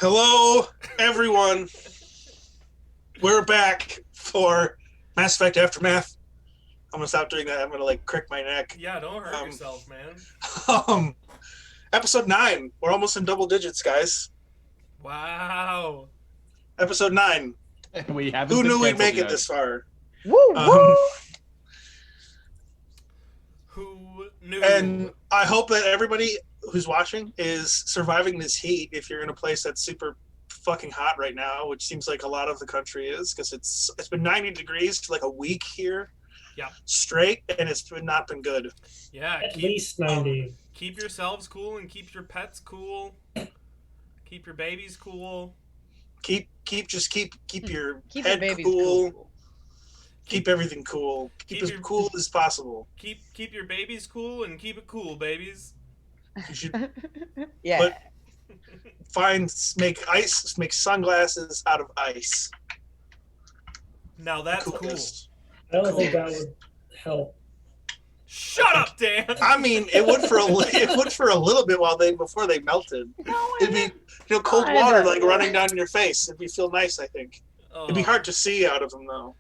Hello, everyone. We're back for Mass Effect Aftermath. I'm gonna stop doing that. I'm gonna crick my neck. Yeah, don't hurt yourself, man. Um, episode 9. We're almost in double digits, guys. Wow. Episode 9. We haven't Who been knew we'd canceled make yet. it this far? Woo woo! Who knew? And I hope that everybody who's watching is surviving this heat. If you're in a place that's super fucking hot right now, which seems like a lot of the country is, because it's been 90 degrees for a week here. Yeah. Straight, and it's not been good. Yeah, At least 90. keep yourselves cool and keep your pets cool. Keep your babies cool. Keep your Keep your head babies cool. Keep everything cool. Keep as your- cool as possible. Keep your babies cool and keep it cool, babies. You should Yeah. make sunglasses out of ice. Now that's cool. Coolest. I don't think that would help. Shut up, Dan. I mean, it would for a little bit before they melted. It'd be cold water running down your face. It'd feel nice. I think it'd be hard to see out of them though.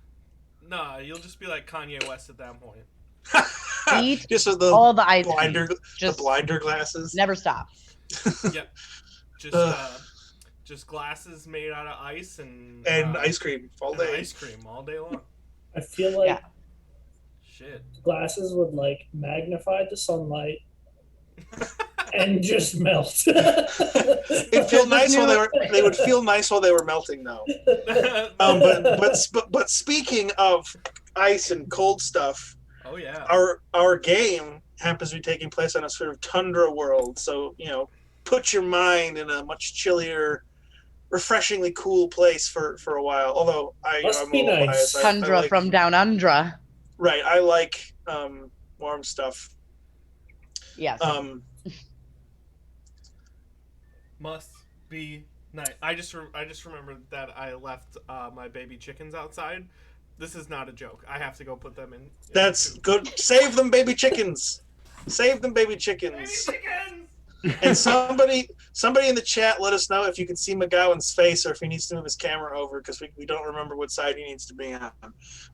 Nah, you'll just be like Kanye West at that point. Eat Just with the all the ice blinder, cream. the Just blinder glasses. never stop. Yep. Just glasses made out of ice and ice cream all and day. ice cream all day long. I feel like Yeah. Shit. glasses would magnify the sunlight and just melt. It'd feel nice while they would feel nice while they were melting though. But speaking of ice and cold stuff, Oh yeah. our game happens to be taking place on a sort of tundra world. So put your mind in a much chillier, refreshingly cool place for a while. Although I'm Must a be little nice. biased. I Tundra like, from down under. right. I like warm stuff. Yes. Must be nice. I just remembered that I left my baby chickens outside. This is not a joke. I have to go put them in. That's good. Save them, baby chickens. Save them, baby chickens. Baby chickens. And somebody in the chat, let us know if you can see McGowan's face or if he needs to move his camera over because we don't remember what side he needs to be on.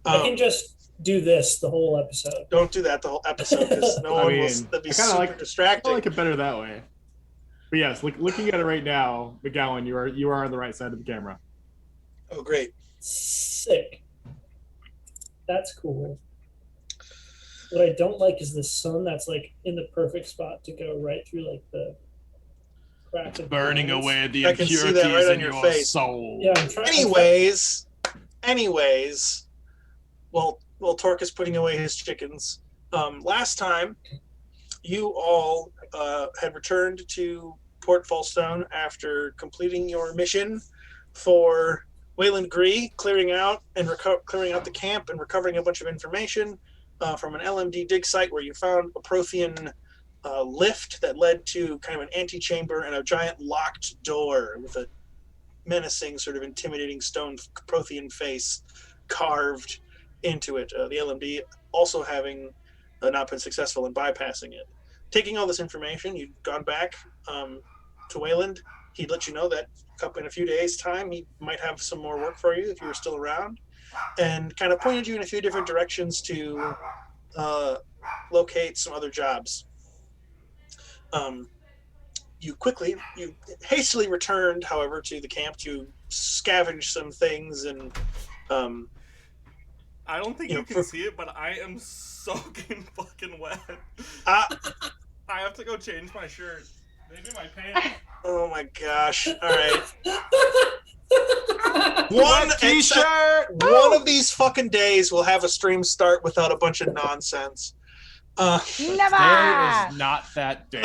I can just do this the whole episode. Don't do that the whole episode because no one will. That'd be super distracting. I like it better that way. But yes, looking at it right now, McGowan, you are on the right side of the camera. Oh, great. Sick. That's cool. What I don't like is the sun that's in the perfect spot to go right through the crack of Burning eyes. away the I can see that impurities right on in your your face. soul. Yeah, I'm trying. Anyways, well, Torque is putting away his chickens. Last time, you all had returned to Port Falstone after completing your mission for Wayland Gree, clearing out the camp and recovering a bunch of information from an LMD dig site where you found a Prothean lift that led to kind of an antechamber and a giant locked door with a menacing, sort of intimidating stone Prothean face carved into it. The LMD also having not been successful in bypassing it. Taking all this information, you'd gone back to Wayland. He'd let you know that in a few days' time, he might have some more work for you if you were still around, and kind of pointed you in a few different directions to locate some other jobs. You hastily returned, however, to the camp to scavenge some things and. I don't think you can see it, but I am soaking fucking wet. I have to go change my shirt. Maybe my pants. Oh my gosh! All right. One t-shirt. One of these fucking days we'll have a stream start without a bunch of nonsense. Never. Today is not that day.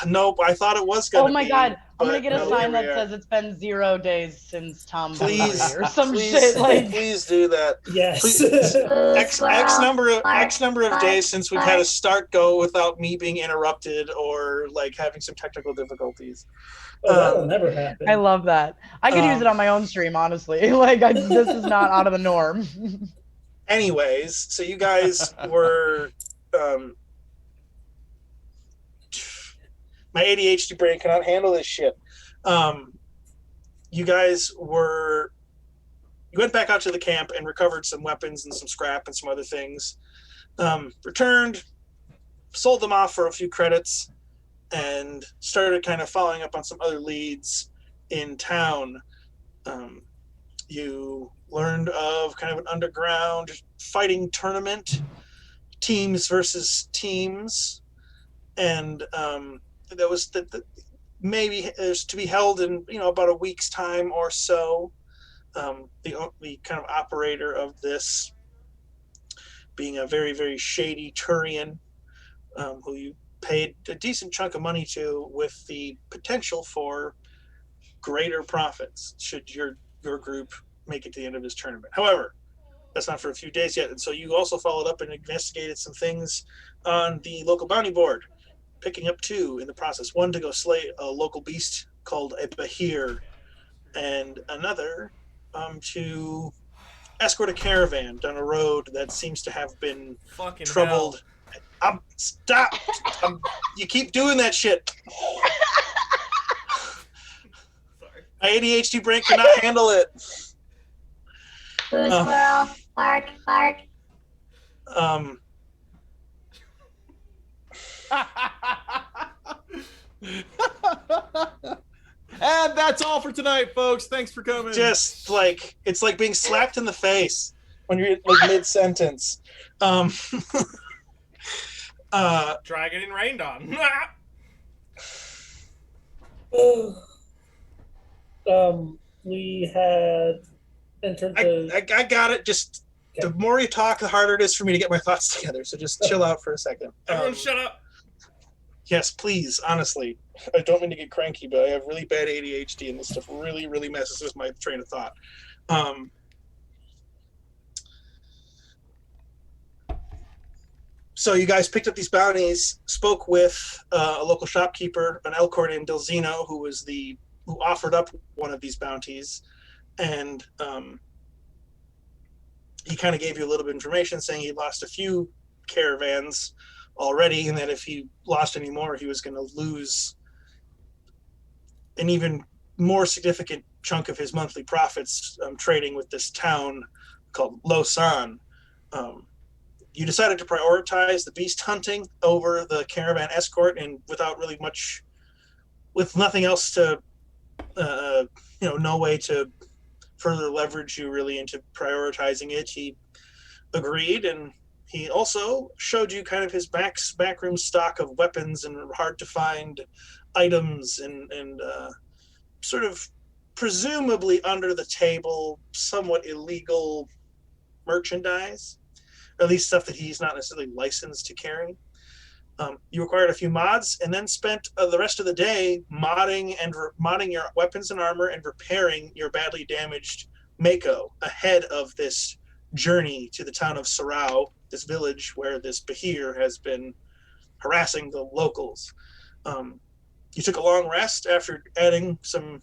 Nope, I thought it was gonna be. Oh my god! I'm gonna but get a no, sign here that we are. says it's been 0 days since Tom Please, died or some please, shit please do that. Yes. Please. X number of days since we've had a start go without me being interrupted or having some technical difficulties. That'll never happen. I love that. I could use it on my own stream, honestly. This is not out of the norm. Anyways, so you guys were. My ADHD brain cannot handle this shit. you guys were. You went back out to the camp and recovered some weapons and some scrap and some other things. Returned, sold them off for a few credits, and started kind of following up on some other leads in town. You learned of kind of an underground fighting tournament, teams versus teams, and that was maybe is to be held in about a week's time or so. The kind of operator of this being a very, very shady Turian, who you paid a decent chunk of money to with the potential for greater profits should your group make it to the end of this tournament. However, that's not for a few days yet. And so you also followed up and investigated some things on the local bounty board, picking up 2 in the process. One to go slay a local beast called a Bahir, and another to escort a caravan down a road that seems to have been Fucking troubled. Stop! You keep doing that shit. Sorry. My ADHD brain cannot handle it. Boo squirrel, bark, bark. And that's all for tonight, folks. Thanks for coming. Just like it's like being slapped in the face when you're like mid-sentence. Try getting rained on. We had entered the. I got it. Just the more you talk, the harder it is for me to get my thoughts together. So just chill out for a second. Everyone shut up. Yes, please. Honestly, I don't mean to get cranky, but I have really bad ADHD, and this stuff really, really messes with my train of thought. So you guys picked up these bounties, spoke with a local shopkeeper, an Elcor named Delzino, who offered up one of these bounties, and he kind of gave you a little bit of information, saying he lost a few caravans already, and that if he lost any more, he was going to lose an even more significant chunk of his monthly profits trading with this town called Lausanne. You decided to prioritize the beast hunting over the caravan escort, and with nothing else to, no way to further leverage you really into prioritizing it, he agreed, and he also showed you kind of his backroom stock of weapons and hard to find items and sort of presumably under the table, somewhat illegal merchandise, or at least stuff that he's not necessarily licensed to carry. You acquired a few mods and then spent the rest of the day modding your weapons and armor and repairing your badly damaged Mako ahead of this journey to the town of Sarao, this village where this Bahir has been harassing the locals. You took a long rest after adding some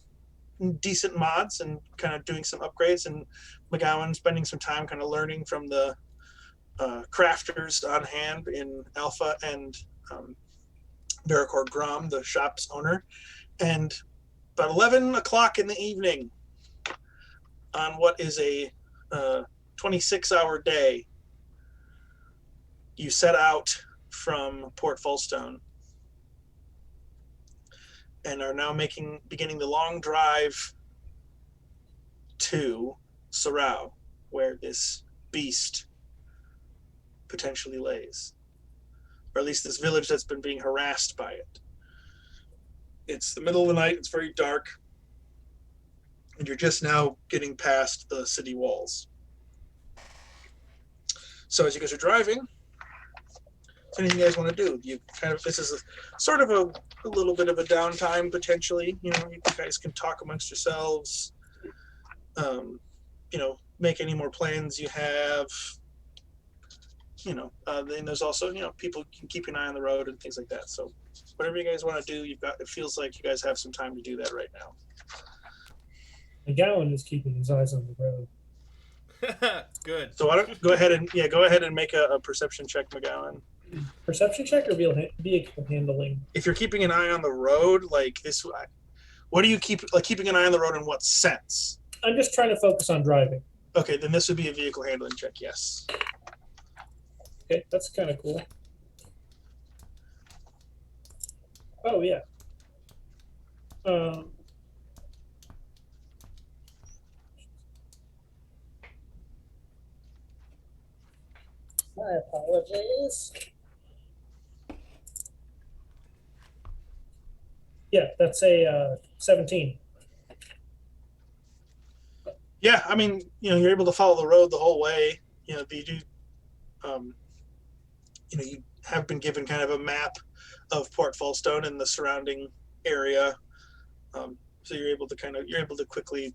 decent mods and kind of doing some upgrades, and McGowan spending some time kind of learning from the crafters on hand in Alpha and Barracord Grom, the shop's owner. And about 11 o'clock in the evening on what is a 26-hour day, you set out from Port Fulstone and are now beginning the long drive to Sarao, where this beast potentially lays, or at least this village that's been being harassed by it. It's the middle of the night, it's very dark, and you're just now getting past the city walls. So as you guys are driving, what's anything you guys want to do? This is sort of a little bit of a downtime potentially. You guys can talk amongst yourselves. Make any more plans you have. Then there's also people can keep an eye on the road and things like that. So whatever you guys want to do, it feels like you guys have some time to do that right now. McGowan is keeping his eyes on the road. Good. So why don't go ahead and make a perception check, McGowan. Perception check or vehicle handling? If you're keeping an eye on the road, like this, What do you keeping an eye on the road in what sense? I'm just trying to focus on driving. Okay, then this would be a vehicle handling check. Yes. Okay, that's kind of cool. Oh yeah. My apologies. Yeah, that's a 17. Yeah, I mean, you're able to follow the road the whole way. You do, you have been given kind of a map of Port Falstone and the surrounding area, so you're able to quickly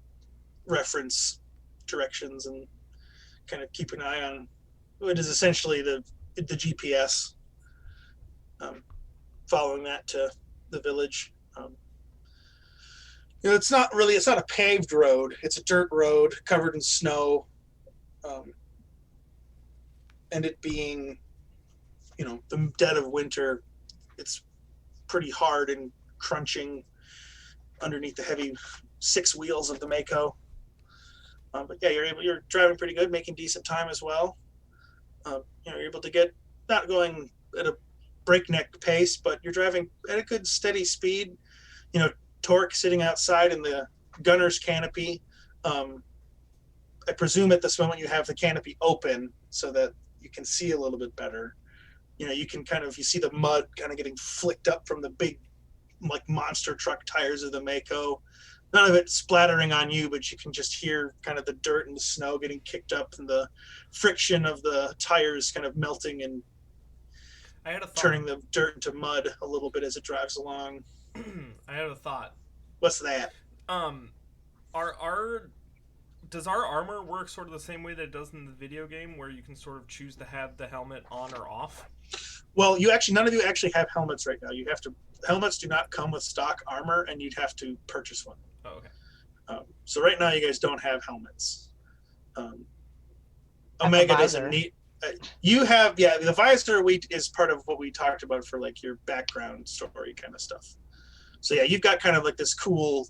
reference directions and kind of keep an eye on what is essentially the GPS, following that to the village. It's not a paved road. It's a dirt road covered in snow, and it being, the dead of winter, it's pretty hard and crunching underneath the heavy 6 wheels of the Mako. But yeah, you're driving pretty good, making decent time as well. You're able to get, not going at a breakneck pace, but you're driving at a good steady speed. Torque sitting outside in the gunner's canopy. I presume at this moment you have the canopy open so that you can see a little bit better. You can you see the mud kind of getting flicked up from the big, like, monster truck tires of the Mako. None of it splattering on you, but you can just hear kind of the dirt and the snow getting kicked up and the friction of the tires kind of melting and turning the dirt into mud a little bit as it drives along. I had a thought. What's that? Does our armor work sort of the same way that it does in the video game, where you can sort of choose to have the helmet on or off? Well, none of you actually have helmets right now. Helmets do not come with stock armor, and you'd have to purchase one. Oh, okay. So right now you guys don't have helmets. Omega doesn't need. You have, the visor is part of what we talked about for like your background story kind of stuff. So yeah, you've got kind of like this cool.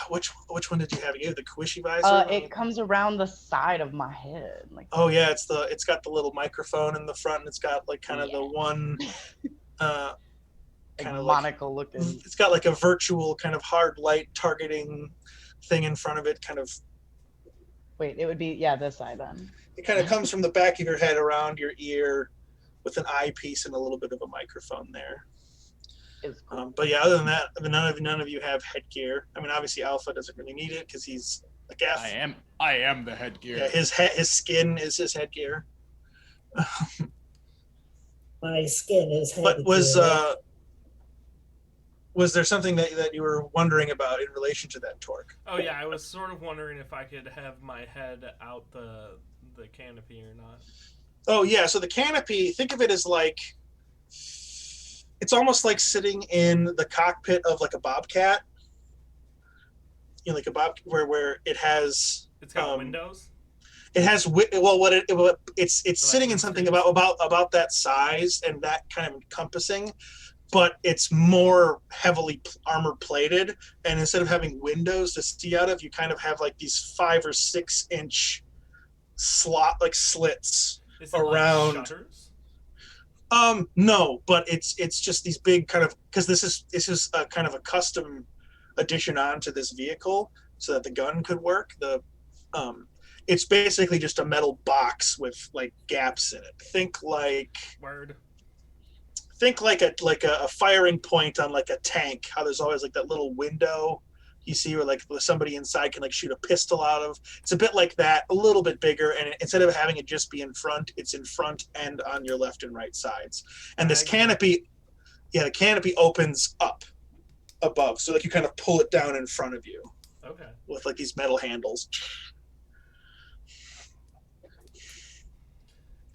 Which one did you have? You have the Kwishi visor. It comes around the side of my head. Like. Oh yeah, it's got the little microphone in the front, and it's got like kind of the one. Kind of monocle looking. It's got like a virtual kind of hard light targeting thing in front of it, kind of. Wait, it would be this side then. It kind of comes from the back of your head around your ear, with an eyepiece and a little bit of a microphone there. Cool. But yeah, other than that, none of you have headgear. I mean, obviously Alpha doesn't really need it because he's like F. I am the headgear. Yeah, his skin is his headgear. My skin is headgear. But was there something that you were wondering about in relation to that torque? Oh yeah, I was sort of wondering if I could have my head out the canopy or not. Oh yeah, so the canopy, think of it as like, it's almost like sitting in the cockpit of like a Bobcat. Like a where it has. It's got windows. It has it's sitting in something about that size and that kind of encompassing, but it's more heavily armor plated, and instead of having windows to see out of, you kind of have like these 5 or 6 inch slits around. Like shutters? No, but it's just these big kind of, because this is a kind of a custom addition onto this vehicle so that the gun could work. It's basically just a metal box with like gaps in it. Think like a firing point on like a tank. How there's always like that little window you see where like somebody inside can like shoot a pistol out of. It's a bit like that, a little bit bigger, and instead of having it just be in front, it's in front and on your left and right sides. And this canopy, the canopy opens up above, so like you kind of pull it down in front of you. Okay. With like these metal handles.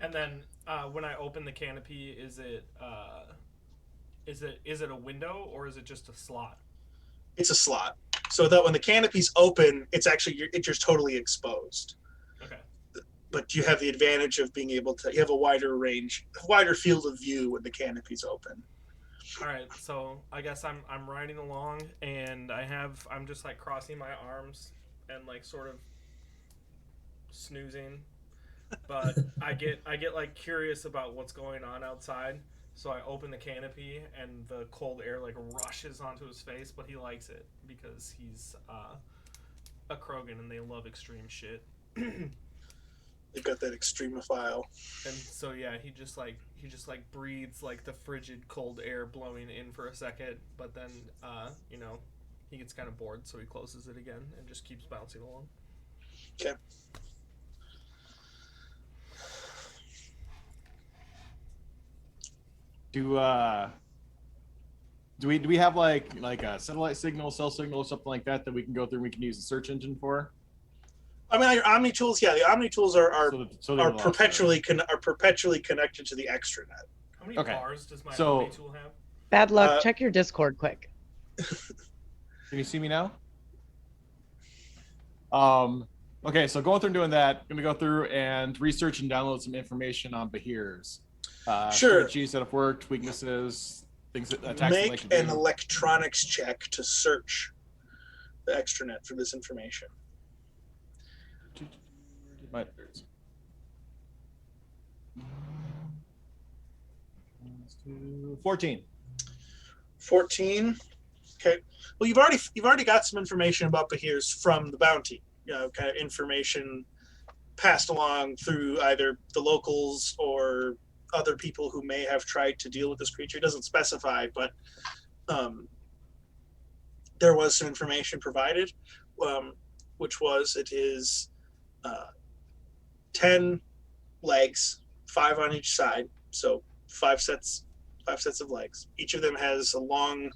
And then when I open the canopy, is it a window or is it just a slot? It's a slot. So that when the canopy's open, it's just totally exposed. Okay. But you have the advantage of being able to, you have a wider field of view when the canopy's open. All right, so I guess I'm riding along, and I'm just like crossing my arms and like sort of snoozing, but I get like curious about what's going on outside. So I open the canopy, and the cold air like rushes onto his face, but he likes it because he's a Krogan, and they love extreme shit. They've got that extremophile. And so yeah, he just like breathes like the frigid cold air blowing in for a second, but then he gets kind of bored, so he closes it again and just keeps bouncing along. Okay. Do we have like a satellite signal, cell signal, or something like that we can go through and we can use the search engine for? I mean, your Omni tools, yeah, the Omni tools are perpetually connected to the extranet. How many Okay. bars does my So- Omni tool have? Bad luck. Check your Discord quick. Can you see me now? Okay, so going through and doing that, I'm gonna go through and research and download some information on Behirs. Sure. Strategies that have worked, weaknesses, things that attacks they like Make to an do. electronics check to search the extranet for this information. My- 14. 14. Okay. Well, you've already got some information about Behirs from the bounty. Kind of information passed along through either the locals or other people who may have tried to deal with this creature. It doesn't specify, but there was some information provided, which was it is 10 legs, 5 on each side, so five sets of legs. Each of them has a long,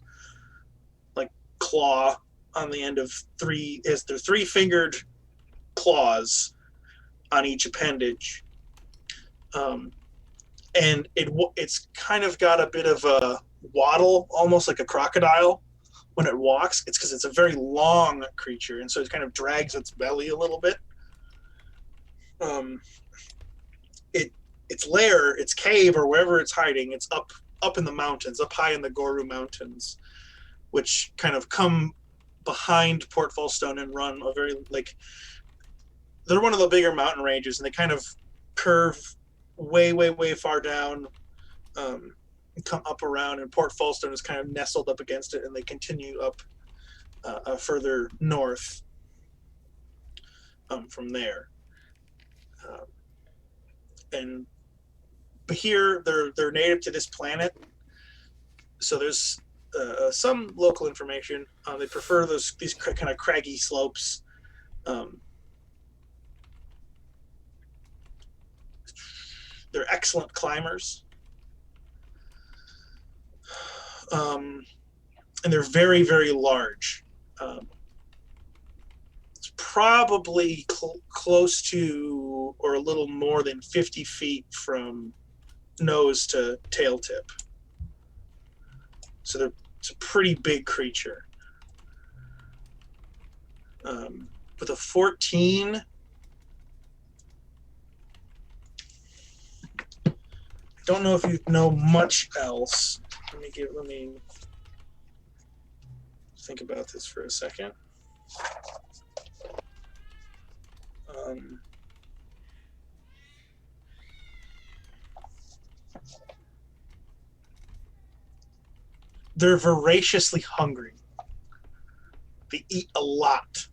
like, claw on the end of three. Is there 3-fingered claws on each appendage, and it's kind of got a bit of a waddle, almost like a crocodile when it walks. It's because it's a very long creature, and so it kind of drags its belly a little bit. Its lair, its cave, or wherever it's hiding, it's up in the mountains, up high in the Goru Mountains, which kind of come behind Port Falstone and run a very, like, they're one of the bigger mountain ranges, and they kind of curve way, way, way far down, and come up around, and Port Falstone is kind of nestled up against it, and they continue up further north from there. And Behir, they're native to this planet, so there's some local information. They prefer these kind of craggy slopes. They're excellent climbers, and they're very, very large. It's probably close to or a little more than 50 feet from nose to tail tip. So it's a pretty big creature. With a 14, I don't know if you know much else. Let me think about this for a second. They're voraciously hungry. They eat a lot.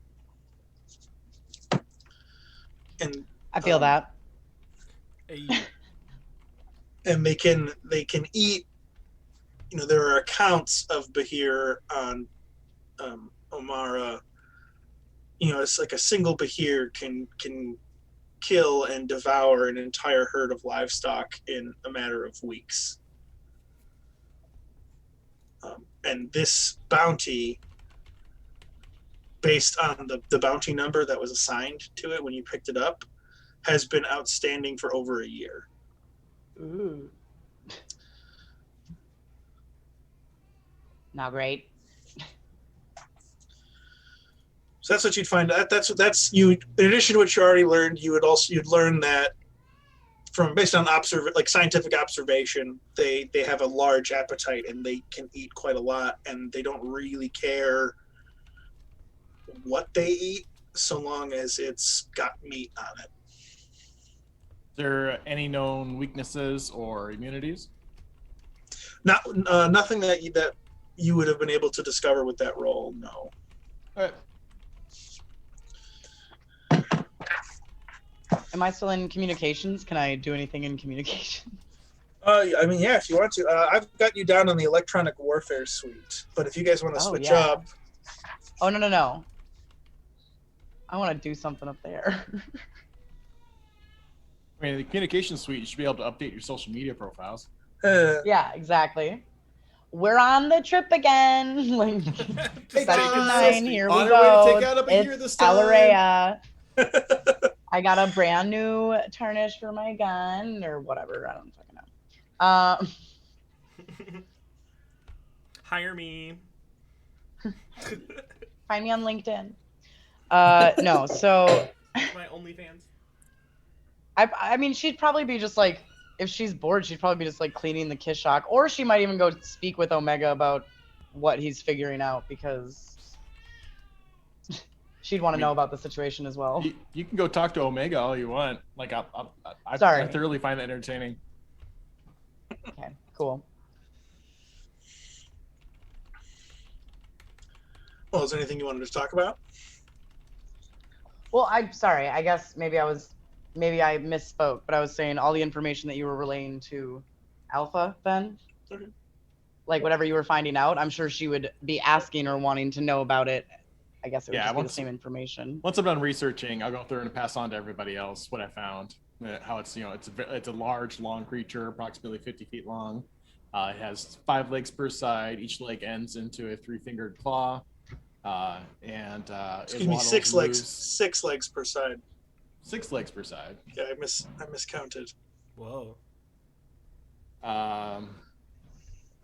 And I feel that. and they can eat. There are accounts of Behir on Omara. It's like a single Behir can kill and devour an entire herd of livestock in a matter of weeks. And this bounty, based on the bounty number that was assigned to it when you picked it up, has been outstanding for over a year. Ooh. Not great. So that's what you'd find. That's you. In addition to what you already learned, you'd learn that based on scientific observation, they have a large appetite and they can eat quite a lot, and they don't really care what they eat so long as it's got meat on it. Is there any known weaknesses or immunities? Nothing that you would have been able to discover with that roll. No. All right. Am I still in communications? Can I do anything in communications? I mean, yeah, if you want to. I've got you down on the electronic warfare suite, but if you guys want to switch up. Oh, no. I want to do something up there. I mean, the communication suite, you should be able to update your social media profiles. Yeah, exactly. We're on the trip again. Like, Hey, Sector Tom. 9, here we On our go. way to take out a beer It's this time. Alaria. I got a brand new tarnish for my gun, or whatever. I don't fucking know. Hire me. Find me on LinkedIn. No, so My OnlyFans. I mean, she'd probably be just like, if she's bored, she'd probably be just like cleaning the Kishak, or she might even go speak with Omega about what he's figuring out, because she'd want to know about the situation as well. You can go talk to Omega all you want. Like, I Sorry. thoroughly find that entertaining. Okay, cool. Well, is there anything you wanted to talk about? Well, I'm sorry. I guess maybe I misspoke, but I was saying all the information that you were relaying to Alpha then. Okay. Like whatever you were finding out, I'm sure she would be asking or wanting to know about it. I guess it would just be the same information. Once I'm done researching, I'll go through and pass on to everybody else what I found. How it's, it's a large, long creature, approximately 50 feet long. It has 5 legs per side. Each leg ends into a 3-fingered claw. Excuse me, 6 legs. 6 legs per side. 6 legs per side. Yeah, I miscounted. Whoa.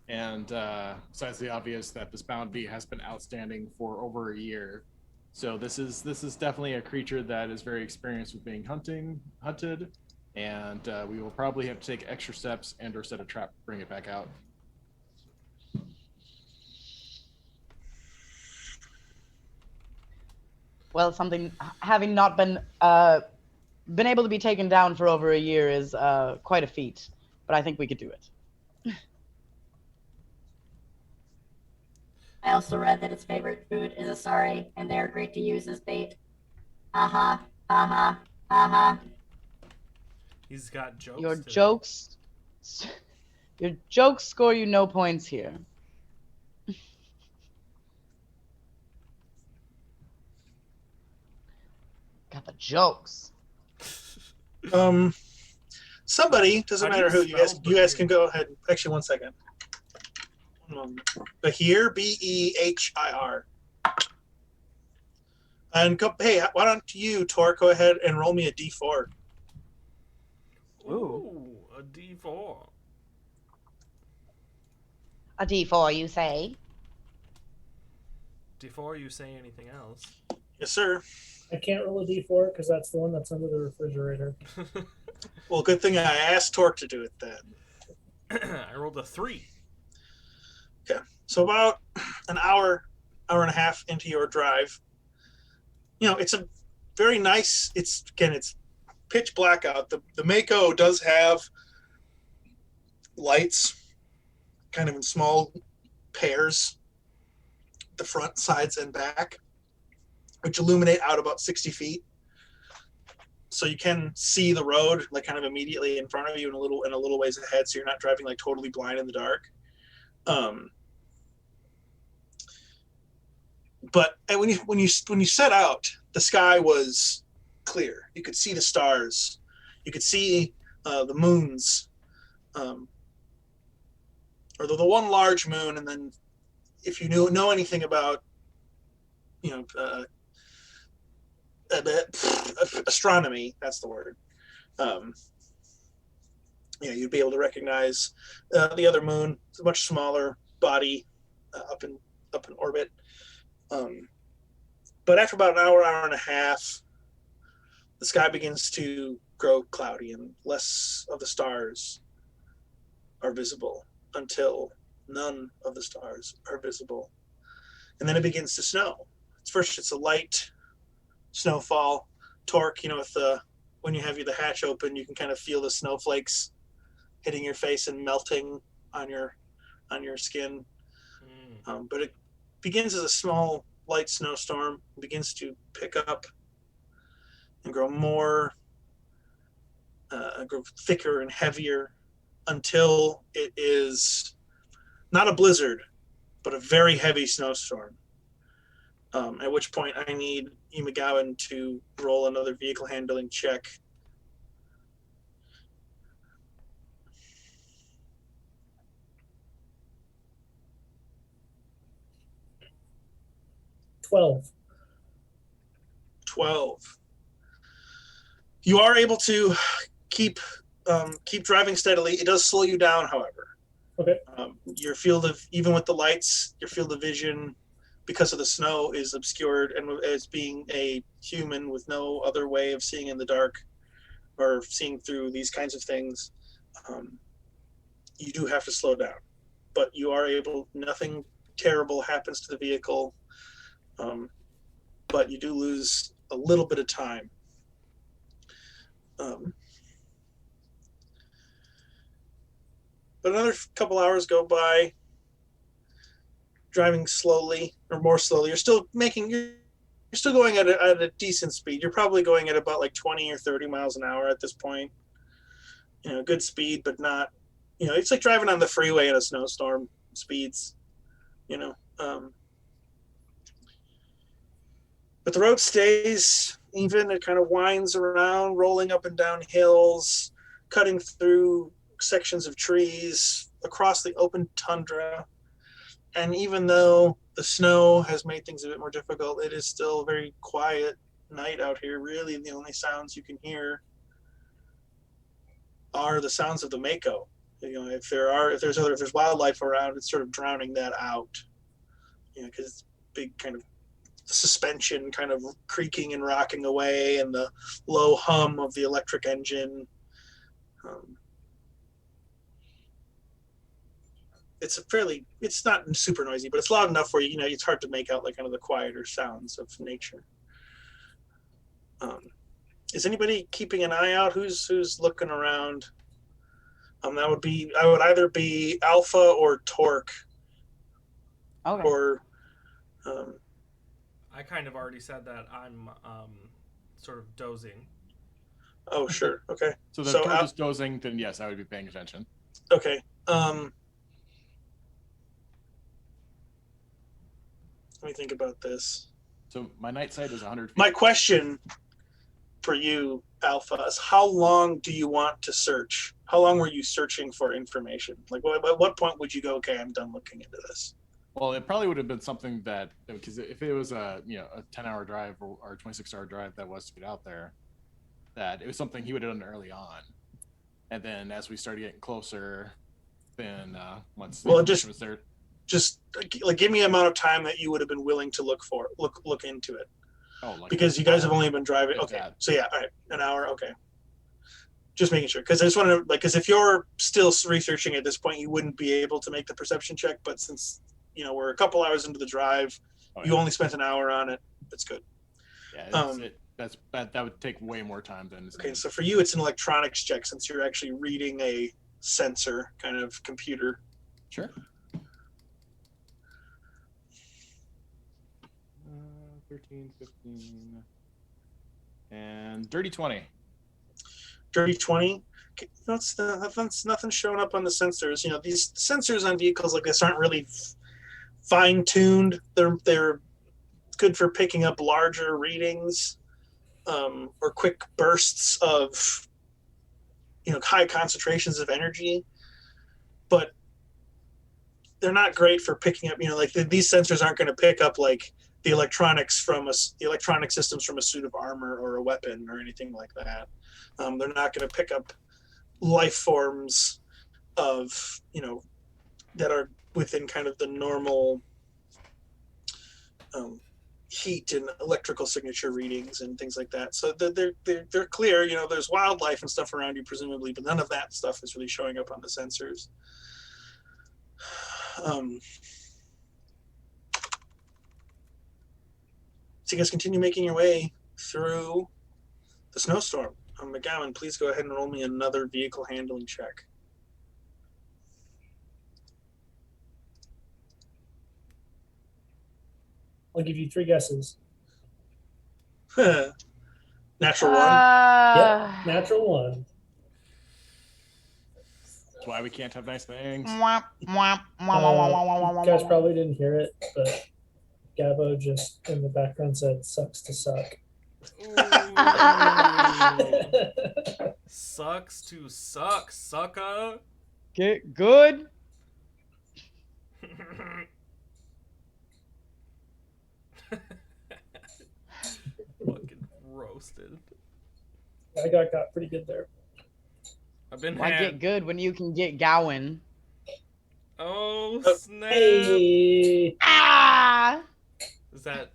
Besides the obvious that this bound bee has been outstanding for over a year, so this is definitely a creature that is very experienced with being hunted, and we will probably have to take extra steps and/or set a trap to bring it back out. Well, something having not been able to be taken down for over a year is quite a feat, but I think we could do it. I also read that its favorite food is asari, and they are great to use as bait. Haha, haha, haha. He's got jokes. Your jokes score you no points here. Got the jokes. Somebody, doesn't How do matter you who, you guys spell can go ahead. Actually, 1 second. Behir, Behir. And go, hey, why don't you, Tor, go ahead and roll me a d4. Ooh, a D4. A D4, you say? Before you say anything else. Yes, sir. I can't roll a d4 because that's the one that's under the refrigerator. Well, good thing I asked Torque to do it then. I rolled a 3. Okay, so about an hour and a half into your drive, it's a very nice. It's pitch black out. The Mako does have lights, kind of in small pairs, the front, sides, and back, which illuminate out about 60 feet. So you can see the road like kind of immediately in front of you and a little ways ahead, so you're not driving like totally blind in the dark. But when you set out, the sky was clear. You could see the stars. You could see the moons, or the one large moon. And then, if you know anything about, astronomy, that's the word. You'd be able to recognize the other moon. It's a much smaller body up in orbit. But after about an hour and a half, the sky begins to grow cloudy and less of the stars are visible until none of the stars are visible. And then it begins to snow. First, it's a light snowfall. Torque, with when you have the hatch open, you can kind of feel the snowflakes hitting your face and melting on your skin. But it begins as a small light snowstorm, begins to pick up and grow grow thicker and heavier until it is not a blizzard, but a very heavy snowstorm. At which point I need Imagawan to roll another vehicle handling check. $12. 12. You are able to keep driving steadily. It does slow you down, however. Okay. Your field of, even with the lights, your field of vision, because of the snow, is obscured, and as being a human with no other way of seeing in the dark or seeing through these kinds of things, you do have to slow down. But you are able, nothing terrible happens to the vehicle, but you do lose a little bit of time. But another couple hours go by, driving slowly or more slowly. You're still going at a decent speed. You're probably going at about like 20 or 30 miles an hour at this point. Good speed, but not, it's like driving on the freeway in a snowstorm speeds, But the road stays even. It kind of winds around, rolling up and down hills, cutting through sections of trees, across the open tundra. And even though the snow has made things a bit more difficult, it is still a very quiet night out here. Really, the only sounds you can hear are the sounds of the mako. If there's wildlife around, it's sort of drowning that out. Because it's big kind of suspension kind of creaking and rocking away, and the low hum of the electric engine. It's not super noisy, but it's loud enough where it's hard to make out like kind of the quieter sounds of nature. Is anybody keeping an eye out? Who's looking around? I would either be Alpha or Torque. Okay. Or I kind of already said that I'm sort of dozing. Oh, sure. Okay. So if Torque is dozing, then yes, I would be paying attention. Okay. Let me think about this. So my night sight is 100 feet. My question for you, Alpha, is how long do you want to search? How long were you searching for information? Like, at what point would you go, okay, I'm done looking into this? Well, it probably would have been something that, because if it was a 10-hour drive or a 26-hour drive that was to get out there, that it was something he would have done early on. And then as we started getting closer, then once the information was there. Just like give me an amount of time that you would have been willing to look into it. Oh, like because you guys have only been driving. Okay, so yeah, all right, an hour. Okay, just making sure, because I just want to because if you're still researching at this point, you wouldn't be able to make the perception check. But since we're a couple hours into the drive, you only spent an hour on it. That's good. Yeah, that would take way more time than. Okay, so for you, it's an electronics check since you're actually reading a sensor kind of computer. Sure. 13, 15, and dirty 20. Dirty 20. Okay, that's nothing showing up on the sensors. These sensors on vehicles like this aren't really fine-tuned. They're good for picking up larger readings or quick bursts of high concentrations of energy, but they're not great for picking up. These sensors aren't going to pick up like the electronic systems from a suit of armor or a weapon or anything like that. They're not going to pick up life forms of that are within kind of the normal heat and electrical signature readings and things like that. So they're clear. You know, there's wildlife and stuff around you presumably, but none of that stuff is really showing up on the sensors. So you guys continue making your way through the snowstorm. McGowan, please go ahead and roll me another vehicle handling check. I'll give you 3 guesses. Natural one. Yep, natural 1. That's why we can't have nice things. You guys probably didn't hear it, but Gabo just in the background said, "Sucks to suck." Sucks to suck, sucker. Get good. Fucking roasted. I got pretty good there. I've been Why get good when you can get Gowan? Oh snap! Hey, Ah!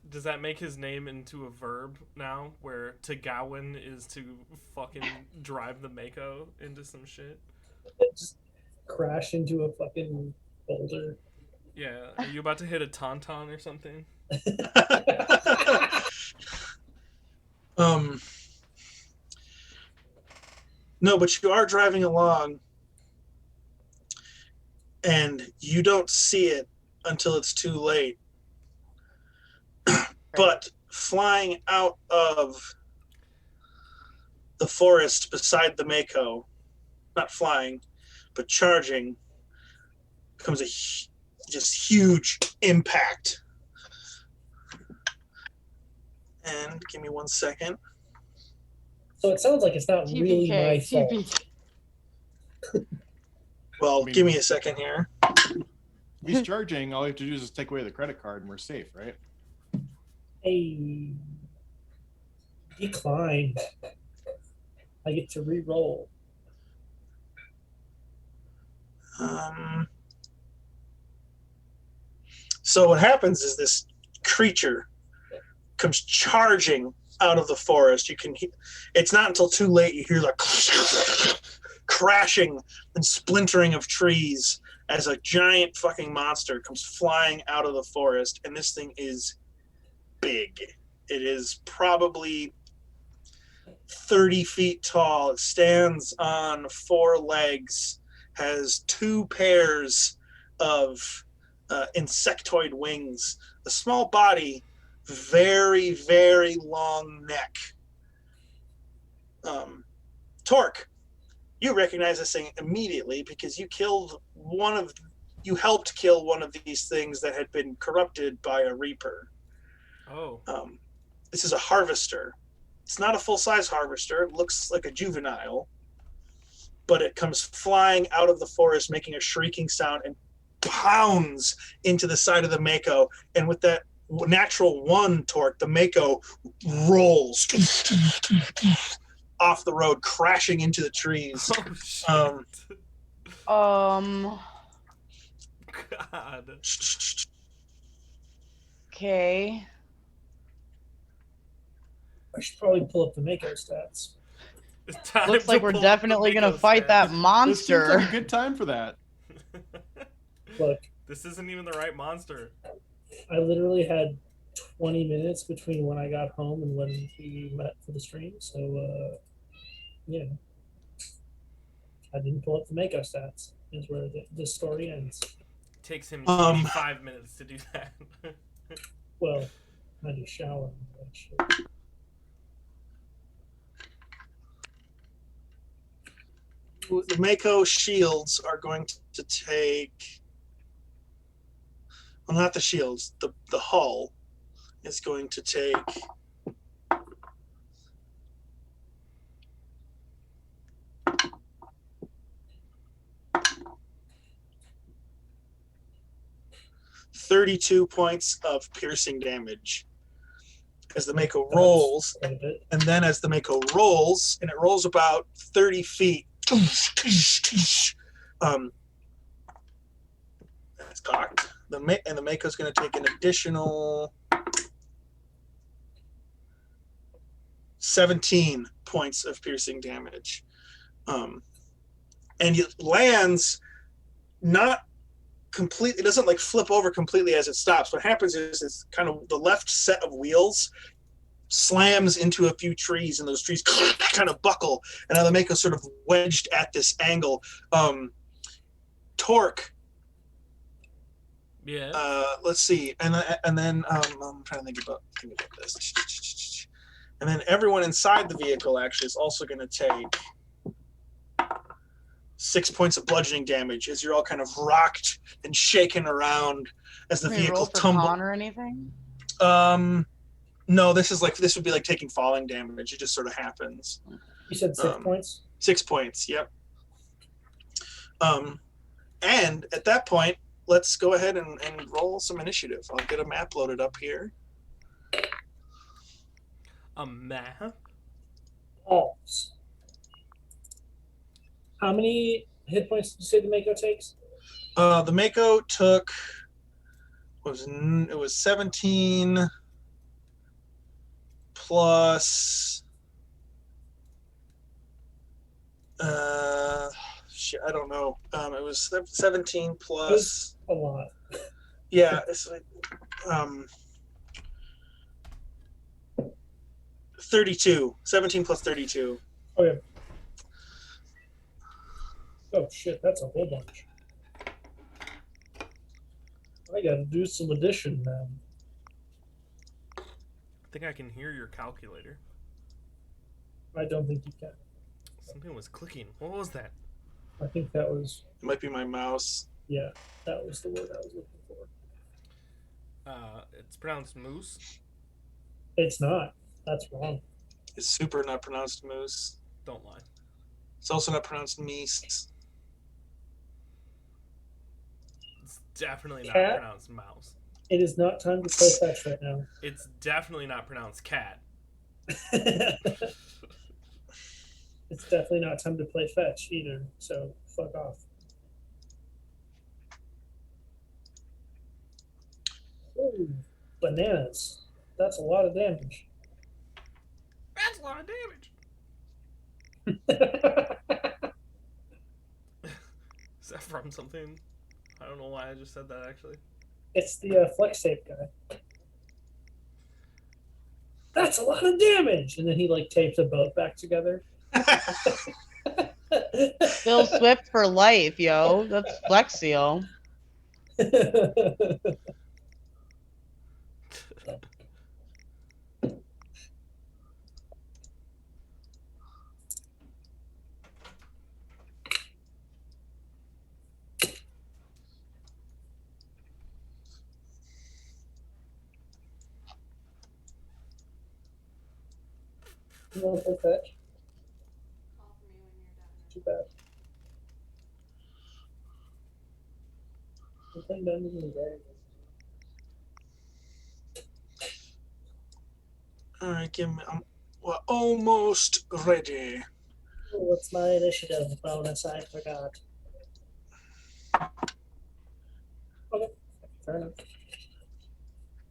Does that make his name into a verb now? Where to Gowan is to fucking drive the Mako into some shit? just crash into a fucking boulder. Yeah, are you about to hit a tauntaun or something? No, but you are driving along and you don't see it until it's too late. But flying out of the forest beside the Mako, not flying, but charging, comes a just huge impact. And give me 1 second. So it sounds like it's not really my fault. Well, give me a second here. If he's charging, all you have to do is just take away the credit card and we're safe, right? Hey, decline. I get to re-roll. So what happens is this creature comes charging out of the forest. It's not until too late you hear like crashing and splintering of trees as a giant fucking monster comes flying out of the forest. And this thing is big. It is probably 30 feet tall. It stands on 4 legs, has 2 pairs of insectoid wings, a small body, very, very long neck. Torque, you recognize this thing immediately because you helped kill one of these things that had been corrupted by a Reaper. Oh. This is a harvester. It's not a full-size harvester. It looks like a juvenile, but it comes flying out of the forest, making a shrieking sound, and pounds into the side of the Mako. And with that natural 1 torque, the Mako rolls off the road, crashing into the trees. Oh, shit. God. Okay. I should probably pull up the Mako stats. It's time Looks to like we're pull up definitely the gonna Mako fight that stats. This seems monster. like a good time for that. Look, This isn't even the right monster. I literally had 20 minutes between when I got home and when we met for the stream. So, yeah. I didn't pull up the Mako stats. Is where the story ends. Takes him 25 minutes to do that. Well, I do shower and that shit. The Mako shields are going to take... Well, not the shields. The hull is going to take... ...32 points of piercing damage as the Mako rolls. And then as the Mako rolls, and it rolls about 30 feet, that's cocked. And the Mako's going to take an additional 17 points of piercing damage. And it lands not completely, it doesn't like flip over completely as it stops. What happens is it's kind of the left set of wheels slams into a few trees, and those trees kind of buckle, and now they make us sort of wedged at this angle. Torque. Yeah. Let's see, and then I'm trying to think about this. And then everyone inside the vehicle actually is also going to take 6 points of bludgeoning damage as you're all kind of rocked and shaken around as the Can we vehicle roll for tumbles. con or anything? No, this would be like taking falling damage. It just sort of happens. You said 6 points? 6 points, yep. And at that point, let's go ahead and roll some initiative. I'll get a map loaded up here. A map? Alls. How many hit points did you say the Mako takes? The Mako took it was 17 plus shit, I don't know. It was 17 plus a lot. Yeah, it's like 32. 17 plus 32. Okay. Oh shit, that's a whole bunch. I gotta do some addition now. I think I can hear your calculator. I don't think you can. Something was clicking. What was that? I think that was, It might be my mouse. yeah, that was the word I was looking for. It's pronounced moose. It's not. That's wrong. It's super not pronounced moose. Don't lie. It's also not pronounced meese. It's definitely not Cat? pronounced mouse. It is not time to play fetch right now. It's definitely not pronounced cat. It's definitely not time to play fetch either, so fuck off. Ooh, bananas. That's a lot of damage. That's a lot of damage. Is that from something? I don't know why I just said that actually. It's the flex tape guy. That's a lot of damage! And then he like tapes a boat back together. Phil Swift for life, yo. That's Flexio. You want to play fetch? Too bad. I'm playing Dungeons and Dragons. All right, give me. We're almost ready. Oh, what's my initiative bonus? I forgot. Okay, fair enough. Do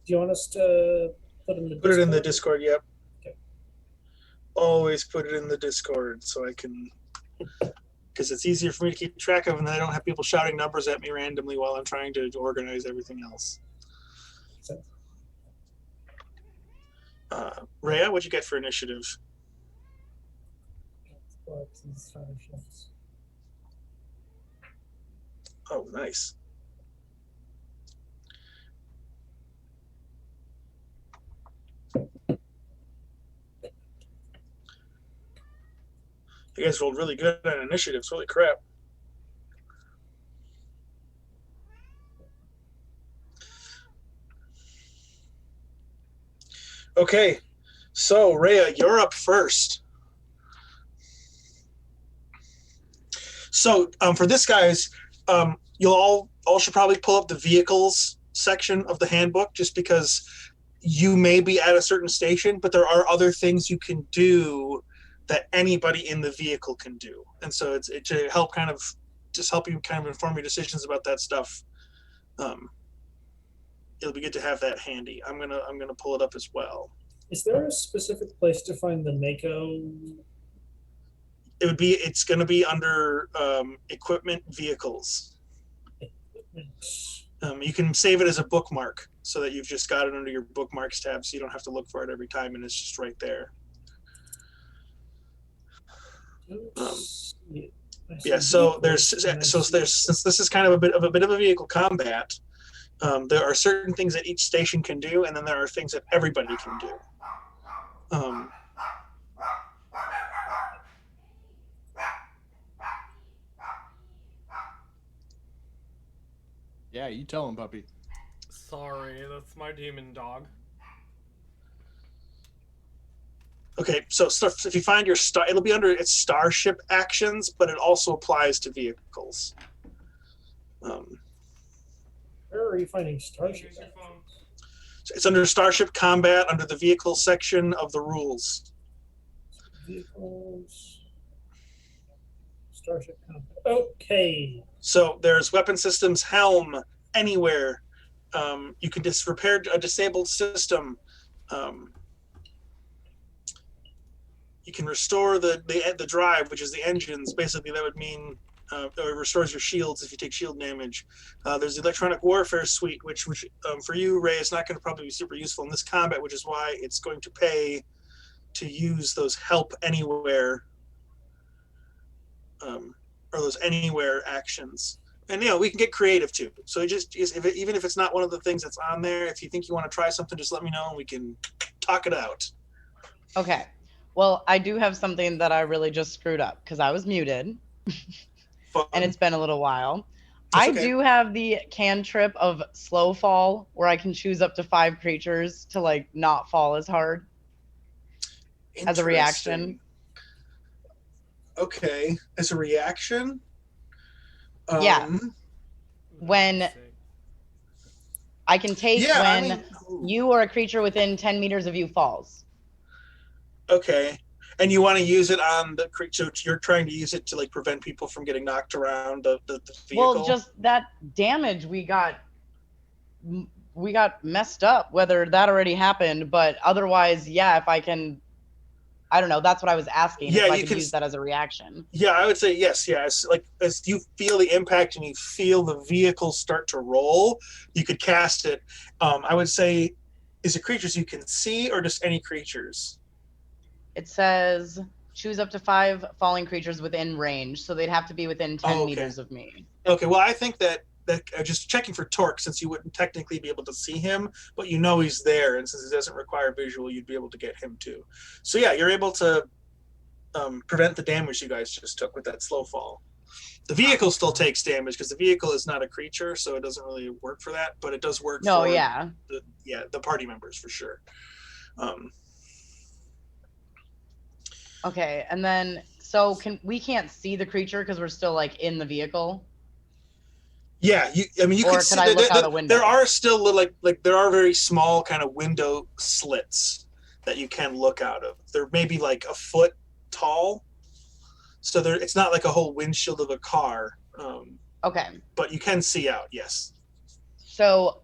you want us to put in the Put it in the Discord? Discord. Yep. Okay. Always put it in the Discord so I can, because it's easier for me to keep track of, and I don't have people shouting numbers at me randomly while I'm trying to organize everything else. So, Rhea, what'd you get for initiative? these scholarships. Oh, nice. You guys rolled really good on initiatives. Holy crap. Okay, so Rhea, you're up first. So for this, guys, you'll all should probably pull up the vehicles section of the handbook, just because you may be at a certain station, but there are other things you can do that anybody in the vehicle can do, and so it's to help kind of just help you kind of inform your decisions about that stuff. It'll be good to have that handy. I'm gonna pull it up as well. Is there a specific place to find the Mako? It's going to be under equipment vehicles. You can save it as a bookmark so that you've just got it under your bookmarks tab, so you don't have to look for it every time, and it's just right there. Yeah. So since this is kind of a bit of a vehicle combat, there are certain things that each station can do, and then there are things that everybody can do. Yeah, you tell him, puppy. Sorry, that's my demon dog. Okay, so if you find your star, it'll be under its starship actions, but it also applies to vehicles. Where are you finding Starship? Use your phone. So it's under Starship Combat, under the vehicle section of the rules. Vehicles. Starship Combat. Okay. So there's weapon systems, helm, anywhere. You can repair a disabled system. You can restore the drive, which is the engines. Basically, that would mean it restores your shields if you take shield damage. There's the electronic warfare suite, which for you, Ray, is not going to probably be super useful in this combat, which is why it's going to pay to use those help anywhere or those anywhere actions. And we can get creative too. So even if it's not one of the things that's on there, if you think you want to try something, just let me know and we can talk it out. Okay. Well, I do have something that I really just screwed up because I was muted. And it's been a little while. That's I okay. do have the cantrip of slow fall where I can choose up to 5 creatures to not fall as hard as a reaction. Okay, as a reaction? Yeah. When I can take you or a creature within 10 meters of you falls. Okay. And you want to use it on the creature, so you're trying to use it to prevent people from getting knocked around the vehicle? Well, just that damage we got messed up, whether that already happened, but otherwise, yeah, if I can, I don't know, that's what I was asking, if I can use that as a reaction. Yeah, I would say yes, yeah. As you feel the impact and you feel the vehicle start to roll, you could cast it. I would say, is it creatures you can see or just any creatures? It says choose up to 5 falling creatures within range, so they'd have to be within 10 meters of me. Okay, well, I think that just checking for Torque, since you wouldn't technically be able to see him, but he's there, and since it doesn't require visual, you'd be able to get him too. So yeah, you're able to prevent the damage you guys just took with that slow fall. The vehicle still takes damage because the vehicle is not a creature, so it doesn't really work for that, but it does work for the party members for sure. Okay, and then we can't see the creature because we're still in the vehicle? Yeah, you can see. I look out a window? There are still there are very small kind of window slits that you can look out of. They're maybe a foot tall, so it's not like a whole windshield of a car. Okay. But you can see out, yes. So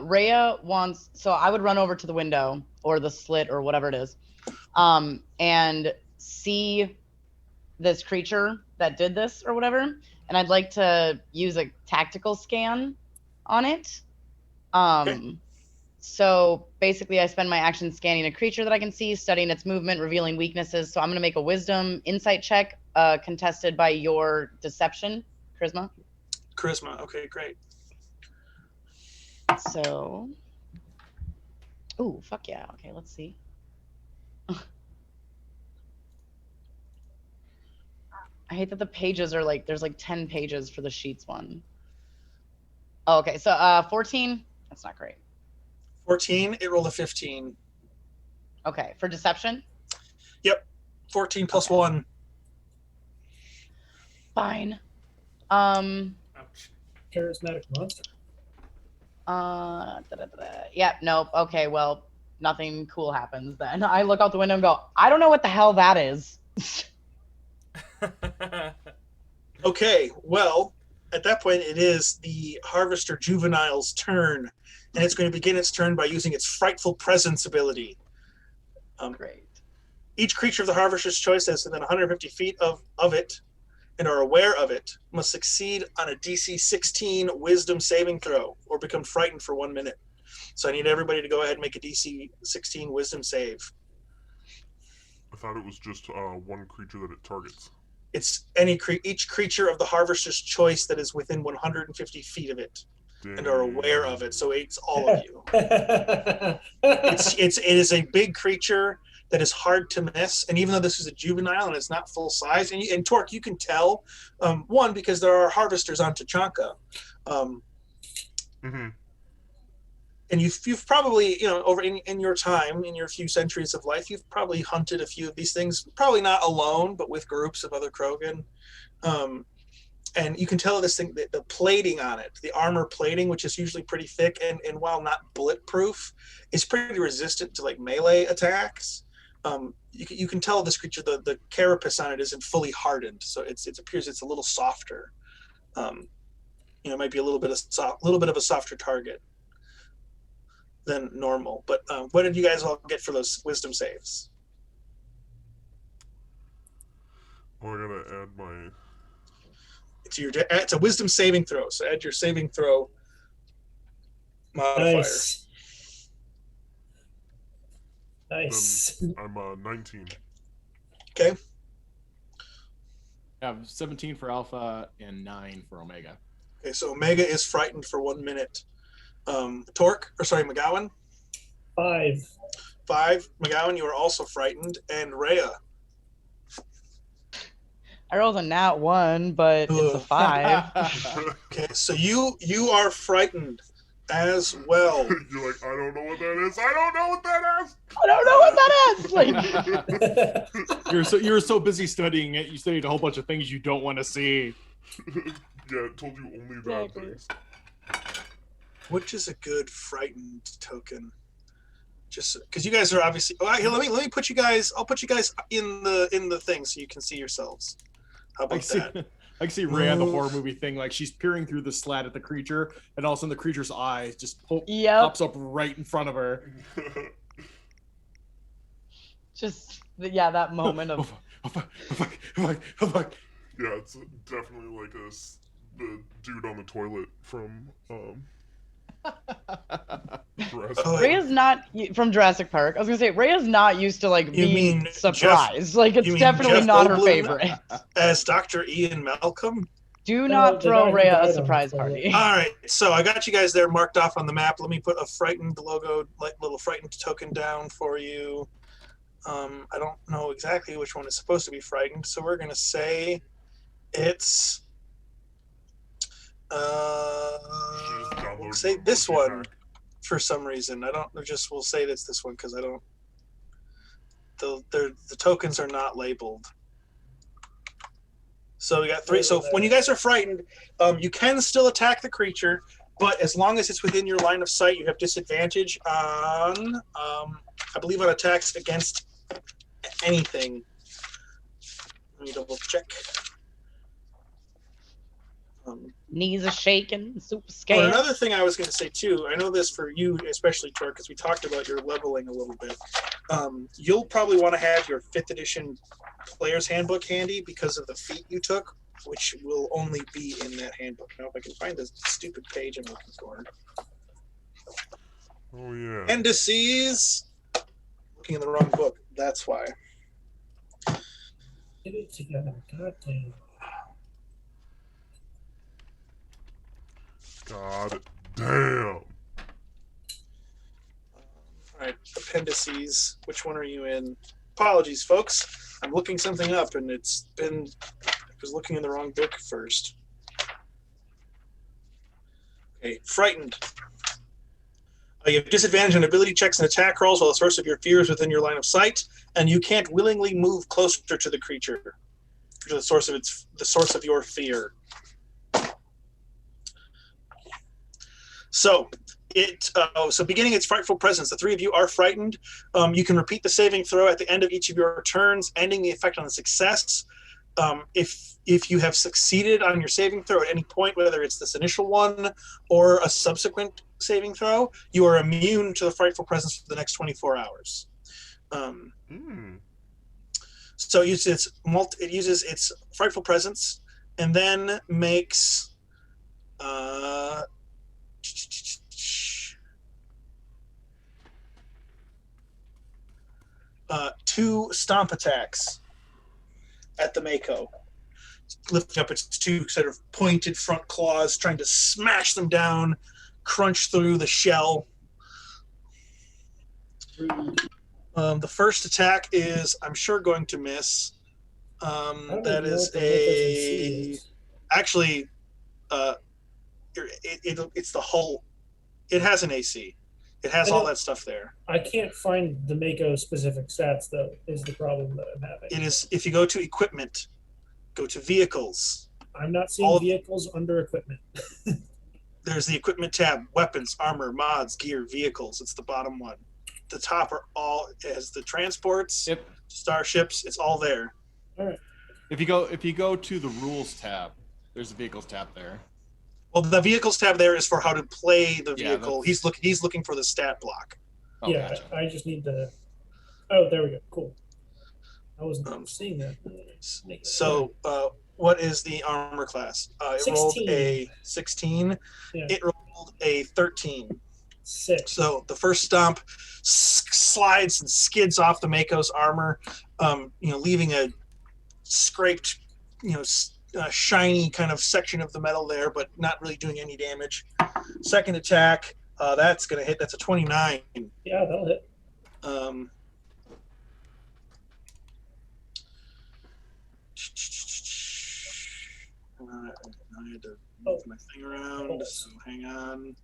Rhea wants. So I would run over to the window or the slit or whatever it is, and see this creature that did this or whatever, and I'd like to use a tactical scan on it. Okay. So basically I spend my action scanning a creature that I can see, studying its movement, revealing weaknesses. So I'm going to make a wisdom insight check contested by your deception, charisma. Okay, great. So ooh, fuck yeah. Okay, let's see. I hate that the pages are there's 10 pages for the sheets one. Oh, okay, so 14. That's not great. 14. It rolled a 15. Okay, for deception. Yep, 14 plus 1. Fine. Ouch. Charismatic monster. Yeah. Nope. Okay. Well, nothing cool happens then. I look out the window and go, I don't know what the hell that is. Okay, well, at that point, it is the Harvester Juvenile's turn, and it's going to begin its turn by using its Frightful Presence ability. Great. Each creature of the Harvester's choice that's within 150 feet of it and are aware of it must succeed on a DC 16 Wisdom saving throw or become frightened for 1 minute. So I need everybody to go ahead and make a DC 16 Wisdom save. I thought it was just one creature that it targets. It's each creature of the Harvester's choice that is within 150 feet of it and are aware of it. So it's all of you. It is a big creature that is hard to miss, and even though this is a juvenile and it's not full size, and Torque, you can tell, one, because there are harvesters on Tachanka, Mm-hmm. and you've probably, over in your time, in your few centuries of life, you've probably hunted a few of these things, probably not alone, but with groups of other Krogan, and you can tell this thing, the plating on it, the armor plating, which is usually pretty thick, and while not bulletproof, is pretty resistant to like melee attacks. You can tell this creature, the carapace on it isn't fully hardened, so it appears it's a little softer. It might be a little bit of a softer target than normal. But what did you guys all get for those wisdom saves? Oh, I gotta add my. It's a wisdom saving throw, so add your saving throw modifier. Nice. I'm 19. Okay. I have 17 for Alpha and 9 for Omega. Okay, so Omega is frightened for 1 minute. McGowan? 5. 5. McGowan, you are also frightened. And Rhea? I rolled a nat 1, but it's a 5. Okay, so you are frightened as well. You're like, I don't know what that is. I don't know what that is. I don't know what that is. Like, You're so busy studying it, you studied a whole bunch of things you don't want to see. Yeah, it told you only bad Exactly. things. Which is a good frightened token? Just because you guys are obviously. Oh, here, let me put you guys. I'll put you guys in the thing so you can see yourselves. How about that? I can see Ray on the horror movie thing, like she's peering through the slat at the creature, and all of a sudden the creature's eye just pops up right in front of her. Just that moment of. Yeah, it's definitely like the dude on the toilet from Jurassic Park. Ray is not from Jurassic Park. I was gonna say Ray is not used to like being surprised. Like it's definitely Jeff not her Goldblum favorite. As Dr. Ian Malcolm. Do not throw Ray a surprise party. All right, so I got you guys there marked off on the map. Let me put a frightened logo, like little frightened token down for you. I don't know exactly which one is supposed to be frightened, so we're gonna say it's. We'll say this one for some reason. We'll say that's this one because I don't. The tokens are not labeled. So we got 3. So when you guys are frightened, you can still attack the creature, but as long as it's within your line of sight, you have disadvantage on, I believe, on attacks against anything. Let me double check. Knees are shaking, super scared. Well, another thing I was going to say too, I know this for you especially, Tor, because we talked about your leveling a little bit. You'll probably want to have your 5th edition player's handbook handy because of the feat you took, which will only be in that handbook. Now, if I can find the stupid page I'm looking for. Oh yeah. Appendices. Looking in the wrong book. That's why. Get it together. God damn. God damn. All right, appendices. Which one are you in? Apologies, folks. I'm looking something up, and I was looking in the wrong book first. Okay, frightened. You have disadvantage on ability checks and attack rolls while the source of your fear is within your line of sight, and you can't willingly move closer to the creature, to the source of your fear. So beginning its frightful presence, the 3 of you are frightened. You can repeat the saving throw at the end of each of your turns, ending the effect on a success. If you have succeeded on your saving throw at any point, whether it's this initial one or a subsequent saving throw, you are immune to the frightful presence for the next 24 hours. So it uses its frightful presence, and then makes 2 stomp attacks at the Mako, lifting up its 2 sort of pointed front claws, trying to smash them down, crunch through the shell. The first attack is, I'm sure, going to miss. That is actually, it's the whole. It has an AC. It has all that stuff there. I can't find the Mako specific stats, though, is the problem that I'm having. It is, if you go to equipment, go to vehicles. I'm not seeing vehicles under equipment. There's the equipment tab, weapons, armor, mods, gear, vehicles. It's the bottom one. The top are all, it has the transports, starships, it's all there. All right. If you go to the rules tab, there's a vehicles tab there. Well, the vehicles tab there is for how to play the vehicle. He's looking for the stat block. Oh, yeah, gotcha. I just need to. Oh, there we go. Cool. I wasn't seeing that. So, what is the armor class? It 16. rolled a 16. Yeah. It rolled a 13. 6. So the first stomp slides and skids off the Mako's armor, leaving a scraped, shiny kind of section of the metal there, but not really doing any damage. Second attack, that's going to hit. That's a 29. Yeah, that'll hit. I had to move my thing around, so hang on.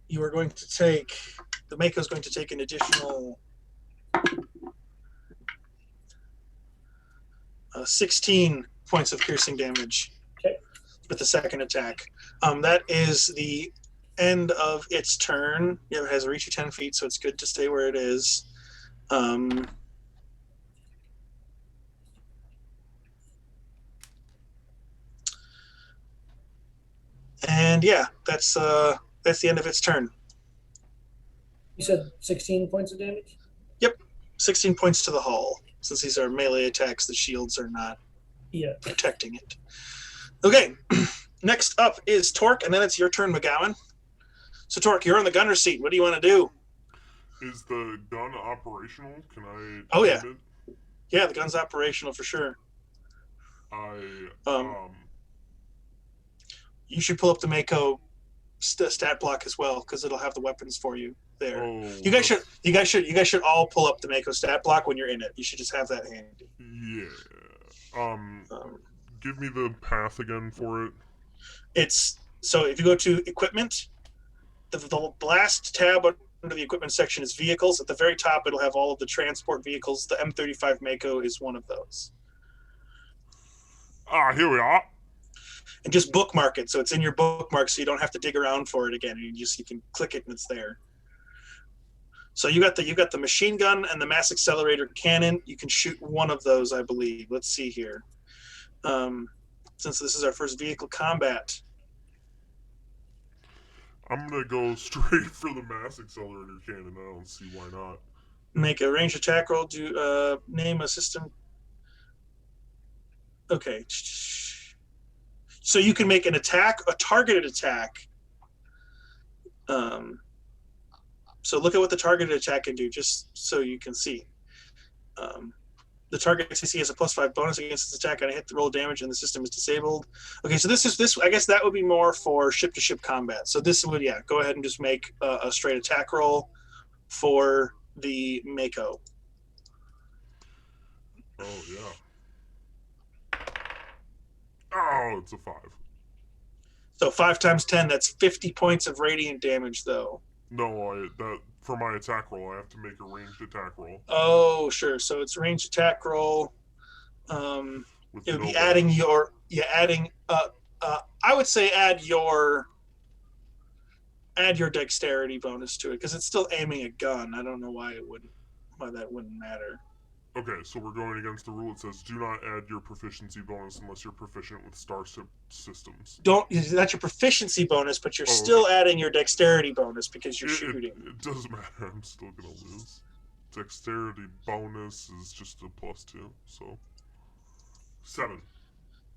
You are going to take, the Mako is going to take an additional 16 points of piercing damage with the second attack. That is the end of its turn. Yeah, it has a reach of 10 feet, so it's good to stay where it is. And yeah, that's the end of its turn. You said 16 points of damage? Yep, 16 points to the hull. Since these are melee attacks, the shields are not protecting it. Okay, next up is Torque, and then it's your turn, McGowan. So Torque, you're in the gunner seat. What do you want to do? Is the gun operational? Can I? Oh yeah, it? Yeah, the gun's operational for sure. You should pull up the Mako stat block as well, because it'll have the weapons for you there. Oh, you guys should all pull up the Mako stat block when you're in it. You should just have that handy. Yeah. Give me the path again for it. It's so if you go to equipment, the last tab under the equipment section is vehicles. At the very top, it'll have all of the transport vehicles. The M35 Mako is one of those. Here we are. And just bookmark it, so it's in your bookmark, so you don't have to dig around for it again. You can click it and it's there. So you got the machine gun and the mass accelerator cannon. You can shoot one of those, I believe. Let's see here. Since this is our first vehicle combat, I'm gonna go straight for the mass accelerator cannon. I don't see why not. Make a ranged attack roll. Do name a system. Okay. So you can make an attack, a targeted attack. So look at what the targeted attack can do, just so you can see. The target CC has a +5 bonus against its attack on a hit to roll damage, and the system is disabled. Okay, so this. I guess that would be more for ship-to-ship combat. So this would, go ahead and just make a straight attack roll for the Mako. Oh yeah. Oh, it's a 5. So 5 times 10, that's 50 points of radiant damage, though. No, for my attack roll, I have to make a ranged attack roll. Oh, sure. So it's ranged attack roll. It would be adding your, I would say add your dexterity bonus to it, because it's still aiming a gun. I don't know why that wouldn't matter. Okay, so we're going against the rule. It says do not add your proficiency bonus unless you're proficient with systems. That's your proficiency bonus, but you're Oh, still adding your dexterity bonus because you're It, shooting. it doesn't matter. I'm still gonna lose. Dexterity bonus is just a +2, so 7.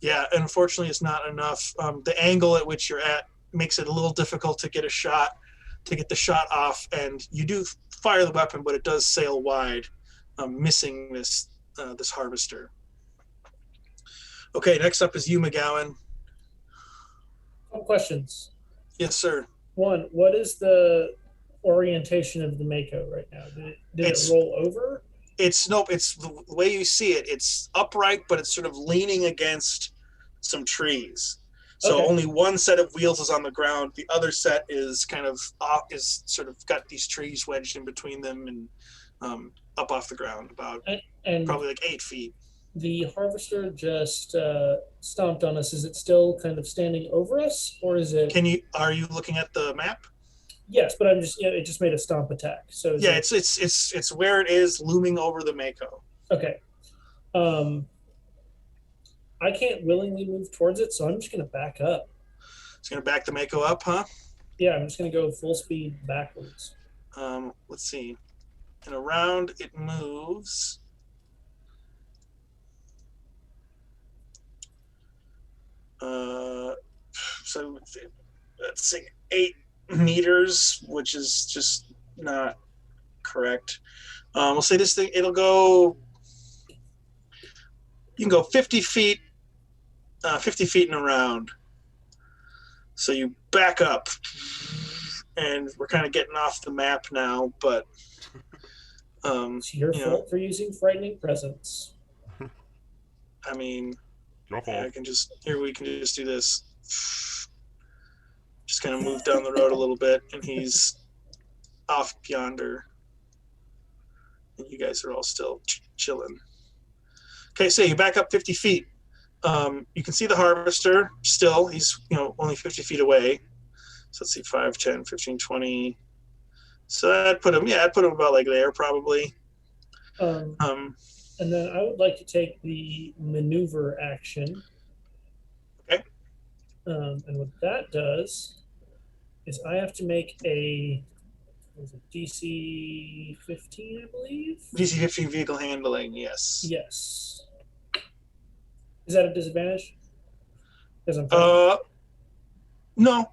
Yeah, unfortunately, it's not enough. The angle at which you're at makes it a little difficult to get the shot off, and you do fire the weapon, but it does sail wide, missing this harvester. Okay, next up is you, McGowan. Couple questions. Yes, sir. One, what is the orientation of the Mako right now? Did it roll over? It's the way you see it. It's upright, but it's sort of leaning against some trees. So Okay. only one set of wheels is on the ground. The other set is kind of sort of got these trees wedged in between them and up off the ground about And probably like 8 feet. the harvester just stomped on us. Is it still kind of standing over us, or is it? Are you looking at the map? Yes, but I'm just it just made a stomp attack. So Yeah, it's where it is looming over the Mako. Okay. I can't willingly move towards it, so I'm just gonna back up. It's gonna back the Mako up, huh? Yeah, I'm just gonna go full speed backwards. Let's see. In a round, it moves. So let's say 8 meters, which is just not correct. We'll say this thing, it'll go, you can go 50 feet in a round. So you back up, and we're kind of getting off the map now, but It's your fault for using frightening presence. I mean, Your fault. we can just do this. Just kind of move down the road a little bit, and he's off yonder. And you guys are all still chilling. Okay, so you back up 50 feet. You can see the harvester still. He's only 50 feet away. So let's see, 5, 10, 15, 20. So I'd put him about like there probably. And then I would like to take the maneuver action. Okay. And what that does is I have to make a DC 15, I believe. DC 15 vehicle handling, yes. Yes. Is that a disadvantage? Because I'm no.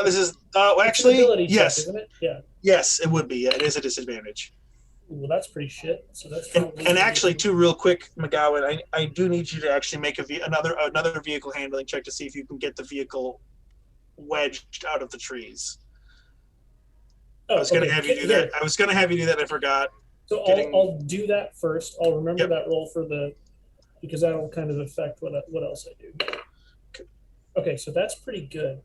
This is actually yes. check, isn't it? Yeah. Yes, it would be. Yeah, it is a disadvantage. Well, that's pretty shit. So that's And actually, too, real quick, McGowan, I do need you to actually make another vehicle handling check to see if you can get the vehicle wedged out of the trees. I was going to have you do that. I was going to have you do that. I forgot. So I'll do that first. I'll remember that roll because that'll kind of affect what else I do. Okay, so that's pretty good.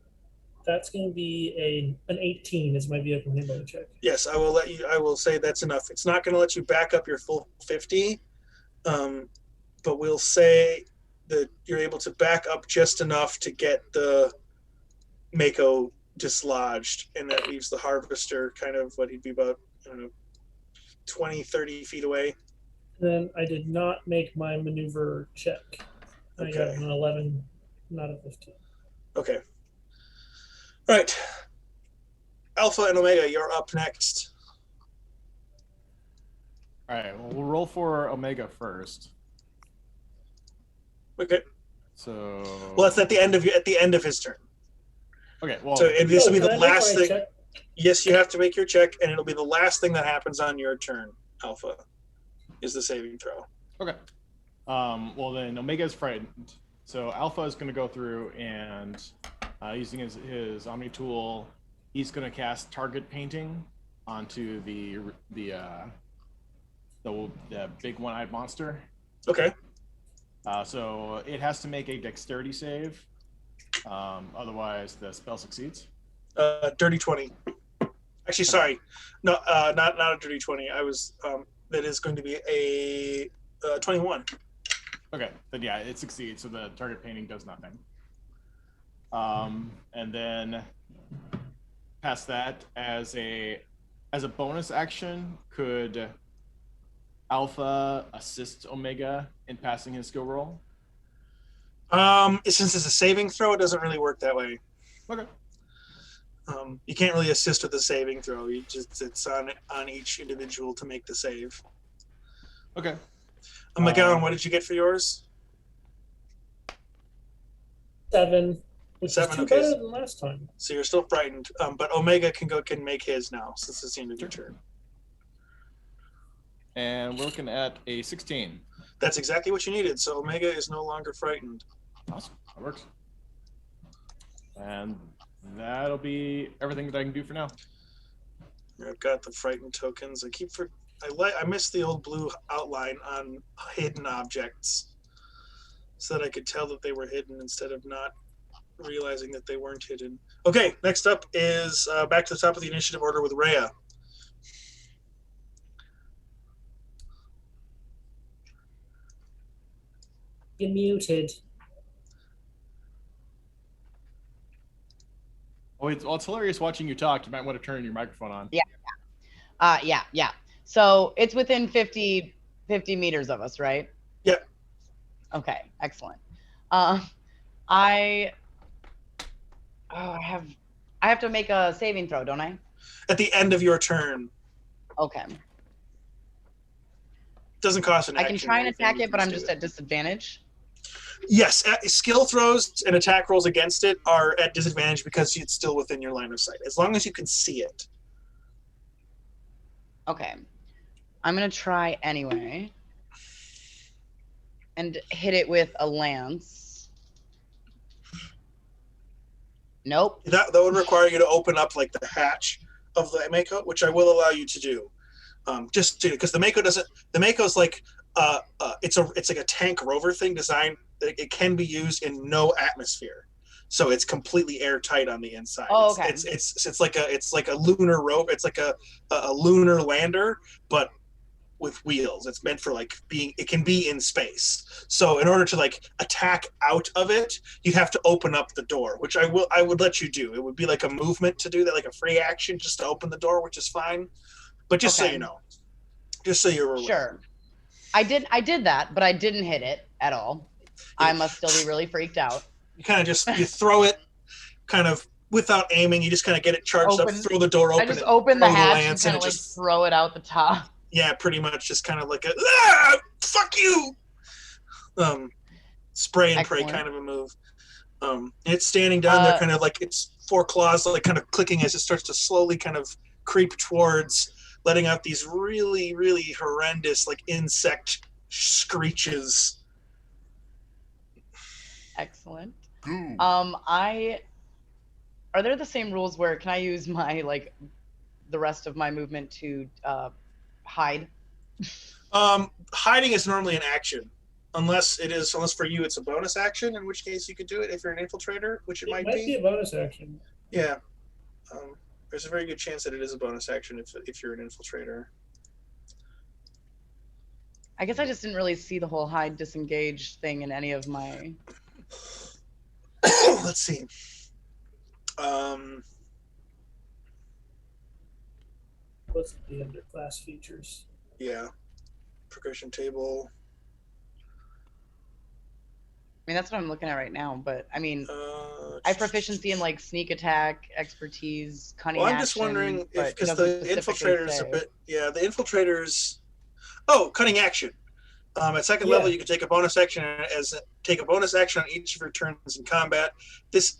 That's going to be an 18 is my vehicle handling check. Yes, I will say that's enough. It's not going to let you back up your full 50, but we'll say that you're able to back up just enough to get the Mako dislodged, and that leaves the harvester kind of what he'd be about 20, 30 feet away. Then I did not make my maneuver check. I got an 11, not a 15. Okay. All right. Alpha and Omega, you're up next. All right, well, we'll roll for Omega first. Okay. So. Well, that's at the end of his turn. Okay. Well. So this will be the can I last make my thing. check? Yes, you have to make your check, and it'll be the last thing that happens on your turn. Alpha is the saving throw. Okay. Well, then Omega is frightened. So Alpha is going to go through and using his Omni tool, he's going to cast target painting onto the big one-eyed monster. Okay. So it has to make a dexterity save. Otherwise, the spell succeeds. Dirty 20. Actually, sorry, no, not a dirty 20. That is going to be a 21. Okay, then yeah, it succeeds. So the target painting does nothing. And then past that, as a bonus action, could Alpha assist Omega in passing his skill roll? Since it's a saving throw, it doesn't really work that way. Okay. You can't really assist with the saving throw. It's on each individual to make the save. Okay. McGowan, what did you get for yours? 7, which 7, is two okay. better than last time. So you're still frightened, but Omega can make his now since it's the end of your turn. And we're looking at a 16. That's exactly what you needed. So Omega is no longer frightened. Awesome. That works. And that'll be everything that I can do for now. I've got the frightened tokens. I missed the old blue outline on hidden objects, so that I could tell that they were hidden instead of not realizing that they weren't hidden. Okay, next up is back to the top of the initiative order with Rhea. You're muted. Oh, it's hilarious watching you talk. You might want to turn your microphone on. Yeah. So it's within 50 meters of us, right? Yep. Okay, excellent. I have to make a saving throw, don't I? At the end of your turn. Okay. Doesn't cost an I action. can try and or anything, attack you it, but can I'm just just do at disadvantage. Yes, skill throws and attack rolls against it are at disadvantage because it's still within your line of sight. As long as you can see it. Okay. I'm going to try anyway. And hit it with a lance. Nope. That would require you to open up like the hatch of the Mako, which I will allow you to do. Just because the Mako's like it's like a tank rover thing designed. It can be used in no atmosphere, so it's completely airtight on the inside. Oh, okay. It's like a lunar rover. It's like a lunar lander, but with wheels. It's meant for it can be in space. So in order to attack out of it, you have to open up the door, which I would let you do. It would be like a movement to do that, like a free action just to open the door, which is fine. But just so you know, just so you're aware. Sure. I did that, but I didn't hit it at all. I must still be really freaked out. You kind of you throw it kind of without aiming. You just kind of get it charged up, throw the door open. I just open the throw hatch lance, and kind of throw it out the top. Yeah, pretty much just kind of like fuck you. Spray and pray kind of a move. It's standing down there, kind of like its four claws kind of clicking as it starts to slowly kind of creep towards, letting out these really, really horrendous insect screeches. Excellent. Goo. Are there the same rules where can I use my the rest of my movement to hide? Hiding is normally an action, unless for you it's a bonus action, in which case you could do it if you're an infiltrator, which it might be a bonus action. Yeah. There's a very good chance that it is a bonus action if you're an infiltrator. I guess I just didn't really see the whole hide disengage thing in any of my. Let's see. What's the underclass features? Yeah. Progression table. I mean, that's what I'm looking at right now, but I mean, I have proficiency in sneak attack, expertise, cunning I'm just action, wondering if, because the the infiltrators the infiltrators. Oh, cunning action. At second level, you can take a bonus action on each of your turns in combat. This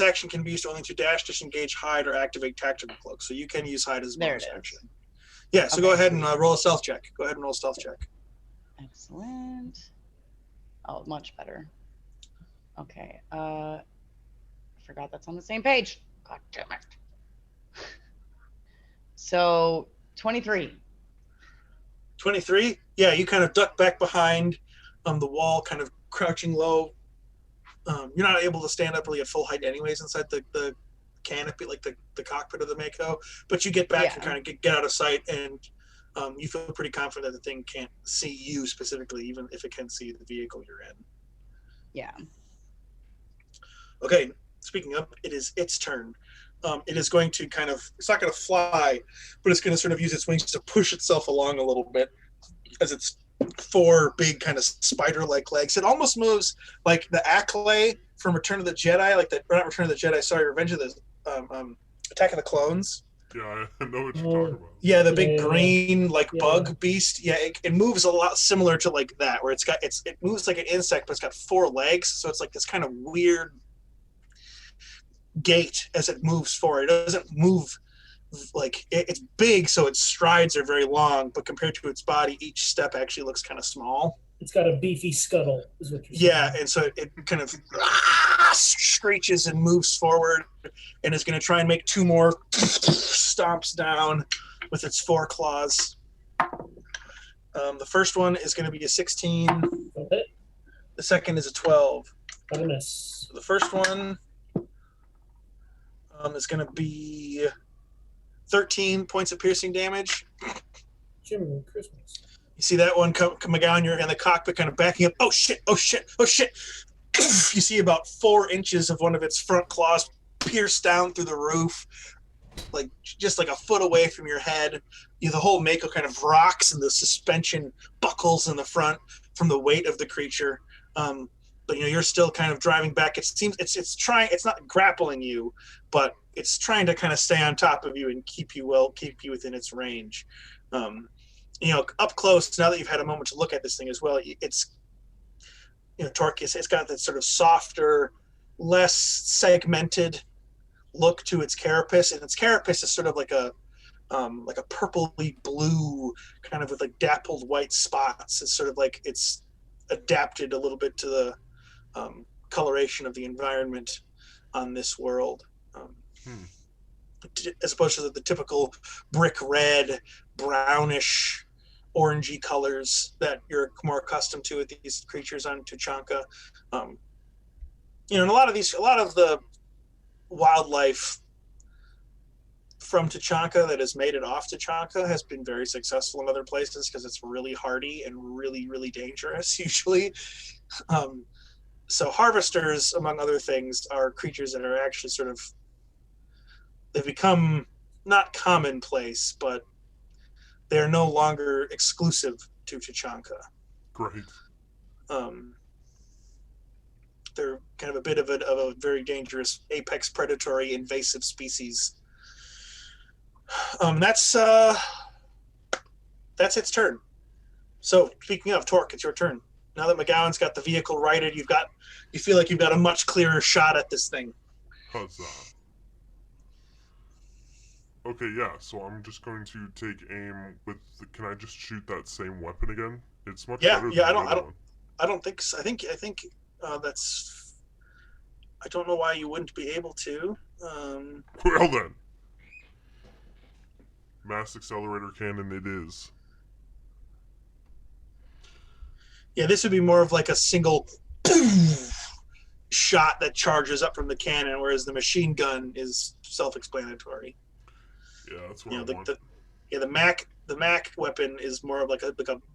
action can be used only to dash, disengage, hide, or activate tactical cloak. So you can use hide as a bonus action. Yeah. So go ahead and roll a stealth check. Excellent. Oh, much better. Okay. I forgot that's on the same page. God damn it. So 23. 23. Yeah, you kind of duck back behind the wall, kind of crouching low. You're not able to stand up really at full height anyways inside the canopy, like the cockpit of the Mako, but you get back and kind of get out of sight, and you feel pretty confident that the thing can't see you specifically, even if it can see the vehicle you're in. Yeah. Okay, speaking of, it is its turn. it is going to it's not going to fly, but it's going to sort of use its wings to push itself along a little bit as its 4 big kind of spider-like legs. It almost moves like the Acklay from Return of the Jedi, or not Return of the Jedi, sorry, Revenge of the Attack of the Clones. Yeah, I know what you're talking about. Yeah, the big Yeah. green Yeah. bug beast. Yeah, it moves a lot similar to like that, where it moves like an insect, but it's got 4 legs, so it's like this kind of weird gait as it moves forward. It doesn't move like it's big, so its strides are very long, but compared to its body, each step actually looks kind of small. It's got a beefy scuttle, is what you're saying. Yeah, and so it kind of screeches and moves forward, and is going to try and make 2 more stomps down with its 4 claws. The first one is going to be a 16. Don't hit. The second is a 12. Got a miss. The first one is going to be 13 points of piercing damage. Jiminy Christmas. You see that one coming down, you're in the cockpit kind of backing up. Oh shit, oh shit, oh shit. You see about 4 inches of one of its front claws pierce down through the roof, like just like a foot away from your head. The whole Mako kind of rocks and the suspension buckles in the front from the weight of the creature. But you're still kind of driving back. It seems it's trying, it's not grappling you, but it's trying to kind of stay on top of you and keep you within its range. Up close, now that you've had a moment to look at this thing as well, it's Torque, it's got that sort of softer, less segmented look to its carapace, and its carapace is sort of like a purpley blue, kind of with like dappled white spots. It's sort of like it's adapted a little bit to the coloration of the environment on this world, as opposed to the typical brick red, brownish, orangey colors that you're more accustomed to with these creatures on Tuchanka. And a lot of the wildlife from Tuchanka that has made it off Tuchanka has been very successful in other places because it's really hardy and really, really dangerous usually. So harvesters, among other things, are creatures that are actually they've become not commonplace, but they're no longer exclusive to Tuchanka. Great. They're kind of a bit of a very dangerous apex predatory invasive species. That's its turn. So speaking of Torque, it's your turn. Now that McGowan's got the vehicle righted, you feel like you've got a much clearer shot at this thing. Huzzah. Okay, yeah, so I'm just going to take aim with can I just shoot that same weapon again? It's much better than the other one. I don't think so. I think that's, I don't know why you wouldn't be able to. Well then. Mass accelerator cannon it is. Yeah, this would be more of like a single shot that charges up from the cannon, whereas the machine gun is self-explanatory. Yeah, that's what I want. The Mac weapon is more of like a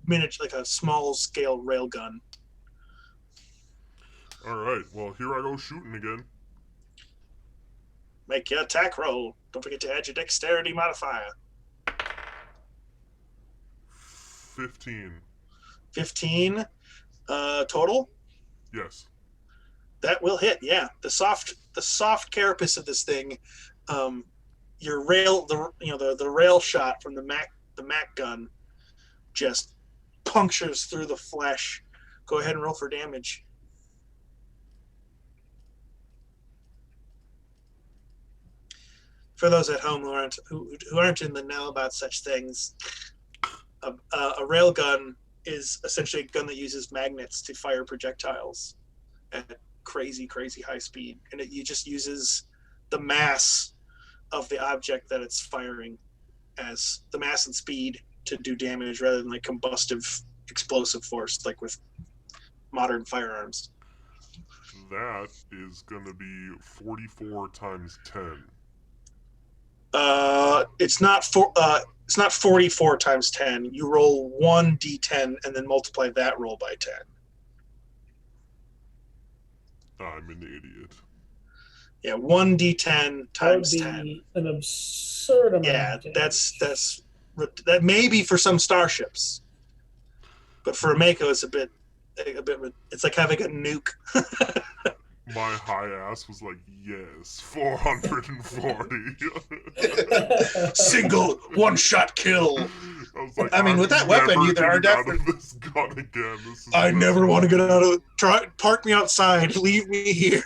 miniature, like a small scale railgun. All right, well here I go shooting again. Make your attack roll. Don't forget to add your dexterity modifier. 15. 15 total. Yes. That will hit. Yeah, the soft carapace of this thing. Your rail, the rail shot from the Mac gun, just punctures through the flesh. Go ahead and roll for damage. For those at home who aren't in the know about such things, a rail gun is essentially a gun that uses magnets to fire projectiles at crazy high speed, and it just uses the mass of the object that it's firing as the mass and speed to do damage rather than like combustive explosive force like with modern firearms. That is going to be 44 times 10. It's not 44 times 10. You roll 1d10 and then multiply that roll by 10. I'm an idiot. Yeah, 1d10 That would times be 10. an absurd amount. Yeah, of damage. that may be for some starships, but for a Mako, it's a bit. It's like having a nuke. My high ass was like, yes, 440. Single one-shot kill. I was like, I mean, I'm with that weapon, never you are getting out definitely. of this gun again. This is I the never best want to get gun. out of. Park me outside. Leave me here.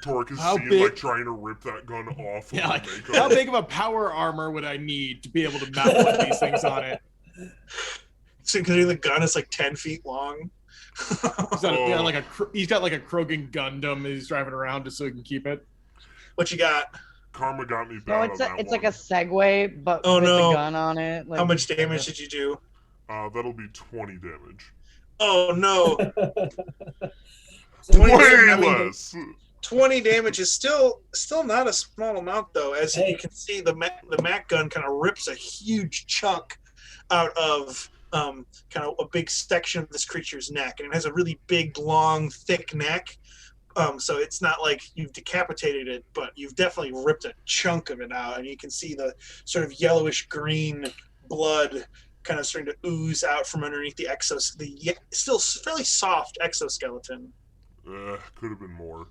Torque is How seen big- like trying to rip that gun off. Yeah, like, with the how Mako. big of a power armor would I need to be able to mount one of these things on it? So, considering the gun is like 10 feet long. He's got like a Krogan Gundam that he's driving around just so he can keep it. What you got? Karma got me No, bad it's on that it's one. like a Segway, but Oh, with no. the gun on it. Like, How much damage did you do? That'll be 20 damage. Oh no! So 20 Way damage, I mean, less. 20 damage is still not a small amount though. As Hey. you can see, the Mac gun kind of rips a huge chunk out of kind of a big section of this creature's neck, and it has a really big, long, thick neck. So it's not like you've decapitated it, but you've definitely ripped a chunk of it out, and you can see the sort of yellowish green blood kind of starting to ooze out from underneath the still fairly soft exoskeleton. Could have been more.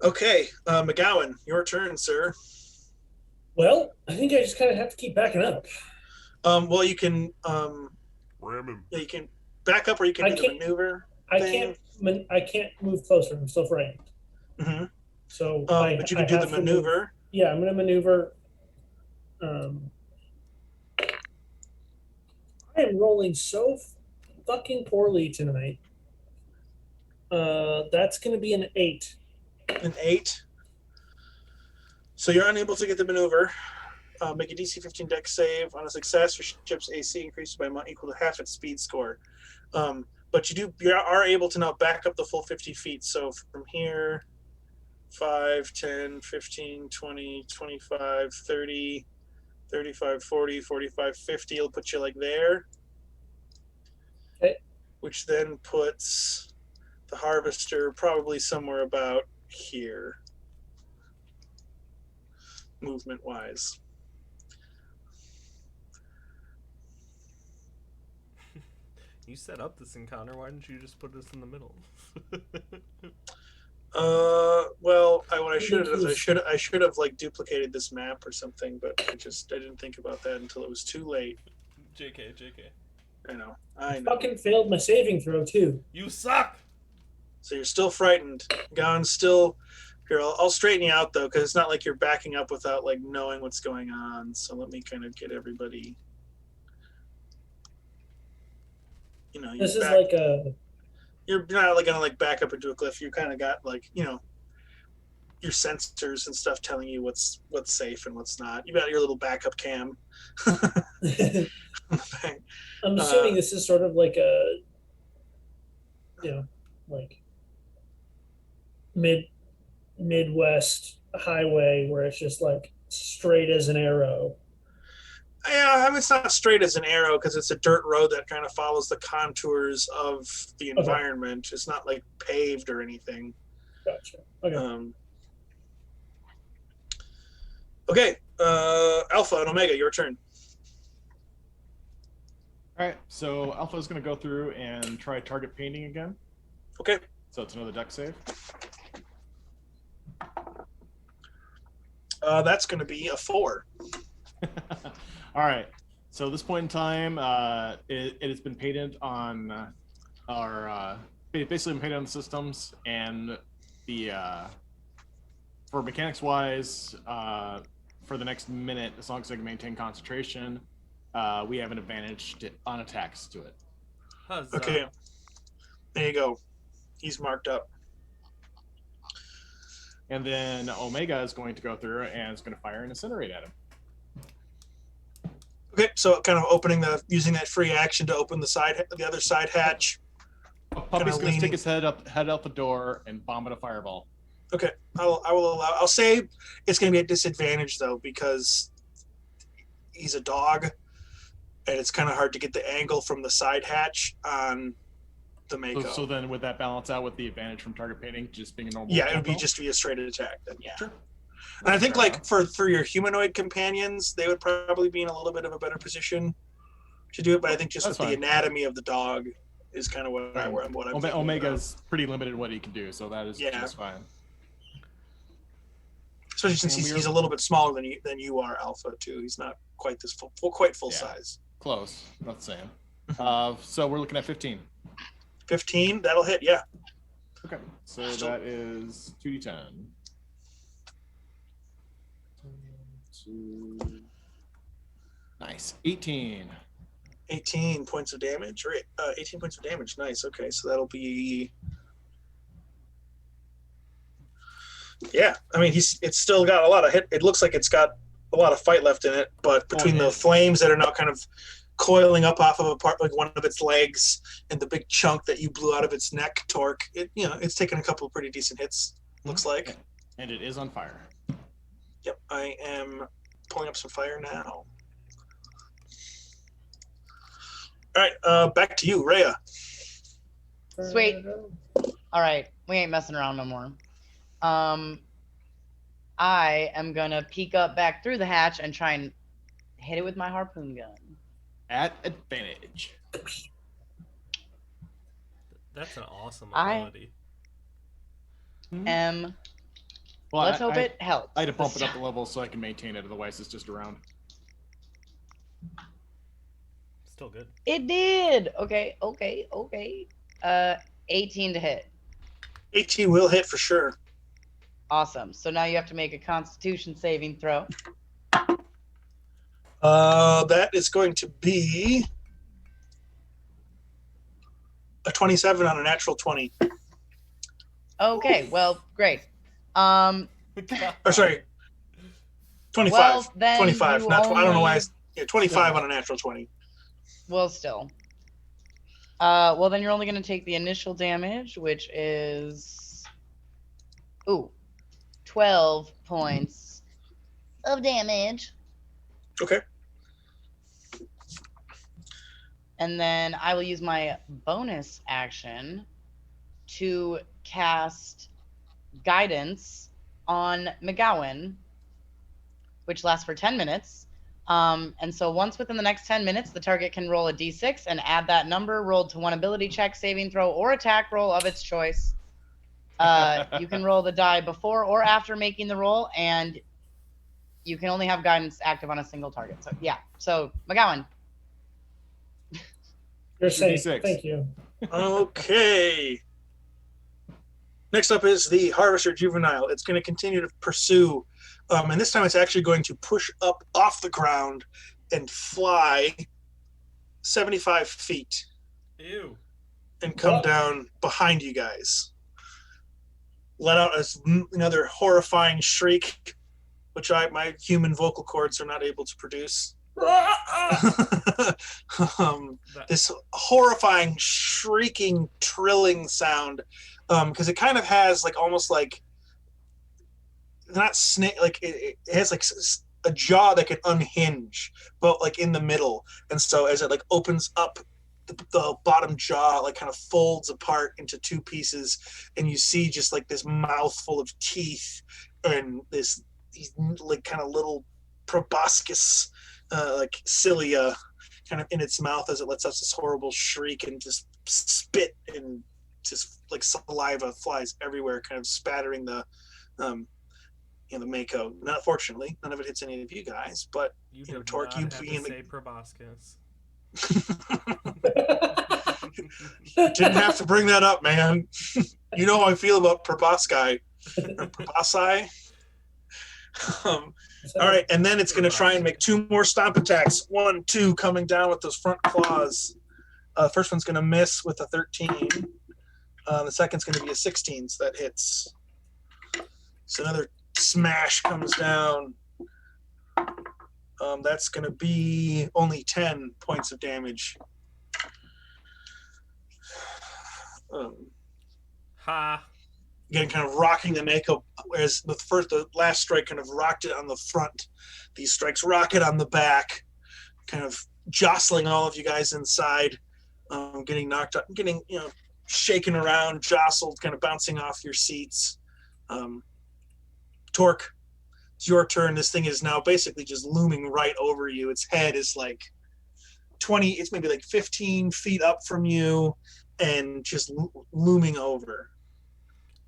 Okay, McGowan, your turn, sir. Well, I think I just kind of have to keep backing up. Well, you can Ram him. you can back up, or you can I do the can't- maneuver. I thing. can't move closer. I'm still frightened. hmm So, but you can do the have to move. maneuver. Yeah, I'm gonna maneuver. I am rolling so fucking poorly tonight. That's gonna be an 8. An 8. So you're unable to get the maneuver. Make a DC 15 dex save. On a success, your ship's AC increases by amount equal to half its speed score. But you are able to now back up the full 50 feet. So from here, 5, 10, 15, 20, 25, 30, 35, 40, 45, 50. It'll put you like there. Okay. Which then puts the harvester probably somewhere about here, movement wise. You set up this encounter. Why didn't you just put us in the middle? Well, what I should have like duplicated this map or something, but I didn't think about that until it was too late. JK. I know. Fucking failed my saving throw too. You suck. So you're still frightened. Gowan's still here. I'll straighten you out though, because it's not like you're backing up without like knowing what's going on. So let me kind of get everybody. You know, This is like a. You're not like gonna like back up into a cliff. You kind of got like your sensors and stuff telling you what's safe and what's not. You got your little backup cam. I'm assuming this is sort of like a, like Midwest highway where it's just like straight as an arrow. Yeah, I mean, it's not straight as an arrow because it's a dirt road that kind of follows the contours of the environment. It's not like paved or anything. Gotcha. Okay. Okay, Alpha and Omega, your turn. All right, so Alpha is going to go through and try target painting again. Okay. So it's another dex save. That's going to be a 4. All right. So at this point in time, it has been painted on basically been painted on the systems, and the for mechanics wise, for the next minute, as long as I can maintain concentration, we have an advantage on attacks to it. Huzzah. Okay. There you go. He's marked up. And then Omega is going to go through and is going to fire and incinerate at him. Okay, so kind of using that free action to open the other side hatch. Puppy's going to stick his head out the door and bomb it a fireball. Okay, I'll say it's going to be at disadvantage though, because he's a dog, and it's kind of hard to get the angle from the side hatch on the Mako. So then would that balance out with the advantage from target painting just being a normal? Yeah, it would be tempo? just to be a straight attack then. Yeah. Sure. And I think Fair like enough. for your humanoid companions, they would probably be in a little bit of a better position to do it. But I think just That's with the fine. anatomy of the dog is kind of what Right. I'm thinking Omega's pretty limited what he can do, so that is Yeah. just fine. especially since And he's a little bit smaller than you are, Alpha too. He's not quite this full Yeah. size. Close, not the same. So we're looking at 15. 15, that'll hit. Yeah. Okay, so that is 2d10. 2. Nice, 18. 18 points of damage. Right. 18 points of damage. Nice. Okay, so that'll be. Yeah, I mean it's still got a lot of hit. It looks like it's got a lot of fight left in it, but between the flames that are now kind of coiling up off of a part, like one of its legs, and the big chunk that you blew out of its neck, Torque, it's taken a couple of pretty decent hits. Looks like. And it is on fire. Yep, I am pulling up some fire now. All right, back to you, Rhea. Sweet. All right, we ain't messing around no more. I am gonna peek up back through the hatch and try and hit it with my harpoon gun. At advantage. That's an awesome I- ability. Well, Let's hope it helps. I had to bump this it up a time. level so I can maintain it, otherwise it's just around. Still good. It did. Okay. 18 to hit. 18 will hit for sure. Awesome. So now you have to make a Constitution saving throw. That is going to be a 27 on a natural 20. Okay. Well, great. Or sorry, 25. Well, then 25. you Not. I don't know why. only- 25 on a natural 20. Well, still. Well, then you're only going to take the initial damage, which is 12 points of damage. Okay. And then I will use my bonus action to cast Guidance on McGowan, which lasts for 10 minutes. And so once within the next 10 minutes, the target can roll a d6 and add that number rolled to one ability check, saving throw, or attack roll of its choice. You can roll the die before or after making the roll, and you can only have Guidance active on a single target. So, yeah. So, McGowan. You're safe. 2d6. Thank you. Okay. Next up is the Harvester Juvenile. It's going to continue to pursue, and this time it's actually going to push up off the ground and fly 75 feet Ew. and come Whoa. down behind you guys. Let out another horrifying shriek, which my human vocal cords are not able to produce. This horrifying, shrieking, trilling sound, because it kind of has like almost like not snake, like it has like a jaw that can unhinge, but like in the middle, and so as it like opens up, the bottom jaw like kind of folds apart into two pieces, and you see just like this mouth full of teeth and these like kind of little proboscis like cilia kind of in its mouth as it lets out this horrible shriek and just spit and just like saliva flies everywhere, kind of spattering the the Mako. Not fortunately, none of it hits any of you guys, but You You know, did Torque, not you have being to the- say proboscis. didn't have to bring that up, man. You know how I feel about probosci or probosci. All right, and then it's going to try and make two more stomp attacks. 1, 2, coming down with those front claws. First one's going to miss with a 13. The second's going to be a 16, so that hits. So another smash comes down. That's going to be only 10 points of damage. Ha. Again, kind of rocking the Mako, whereas the last strike kind of rocked it on the front. These strikes rock it on the back, kind of jostling all of you guys inside, getting knocked up, getting shaking around, jostled, kind of bouncing off your seats. Torque, it's your turn. This thing is now basically just looming right over you. Its head is like 20, it's maybe like 15 feet up from you and just looming over.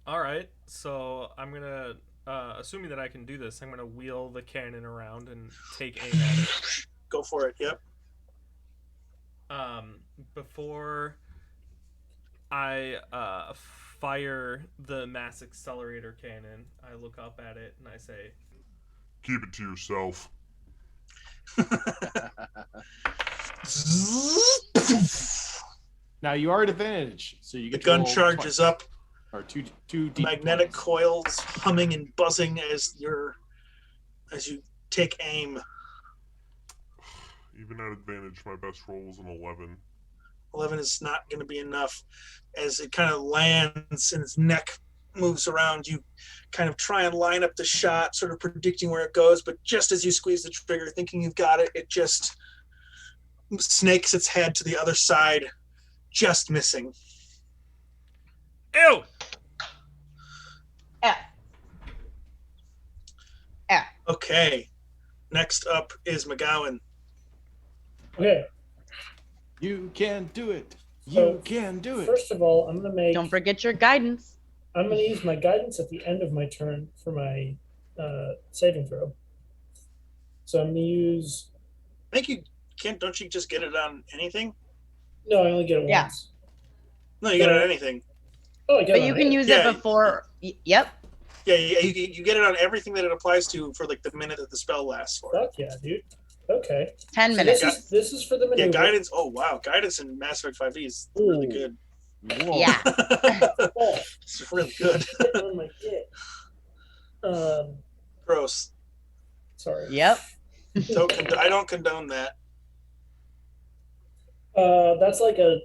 All right, so I'm gonna, assuming that I can do this, I'm gonna wheel the cannon around and take aim at it. Go for it. Yep. Before I fire the mass accelerator cannon, I look up at it and I say, Keep it to yourself. Now you are at advantage, so you The get gun to roll charges twice. up. Or two Magnetic D20s. coils humming and buzzing as you take aim. Even at advantage, my best roll was an 11. 11 is not going to be enough. As it kind of lands and its neck moves around, you kind of try and line up the shot, sort of predicting where it goes, but just as you squeeze the trigger, thinking you've got it, it just snakes its head to the other side, just missing. "Ew!" Okay. Next up is McGowan. Okay. You can do it. You So, can do it. First of all, I'm gonna Don't forget your guidance. I'm gonna use my guidance at the end of my turn for my saving throw. So I'm gonna use. I think you can't, don't you just get it on anything? No, I only get it Yeah. once. No, you get it on anything. Oh, I get But it you on can it. use Yeah. it before. Yep. Yeah, you get it on everything that it applies to for like the minute that the spell lasts for. Fuck yeah, dude. Okay. 10 So minutes. this is for the maneuver. Yeah, guidance. Oh wow, guidance in Mass Effect 5e is really Ooh. good. Whoa. Yeah. Oh, It's really good. hitting on my dick. Gross. Sorry. Yep. I don't condone that. That's like a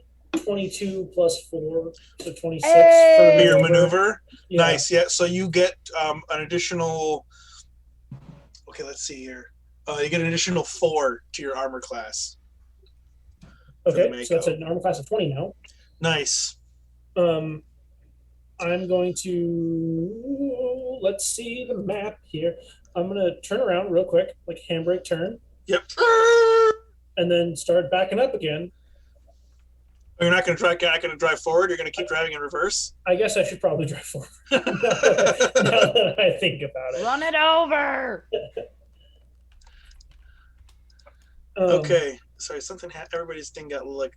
22 plus 4, so 26 Hey! for Your maneuver. Yeah. Nice. Yeah. So you get an additional. Okay, let's see here. You get an additional 4 to your armor class. Okay, the so that's Mako. an armor class of 20 now. Nice. I'm going to let's see the map here. I'm gonna turn around real quick, like handbrake turn, Yep. and then start backing up again. You're not going to drive forward. You're going to keep driving in reverse. I guess I should probably drive forward. now that I think about it. Run it over. Okay. Sorry, something everybody's thing got like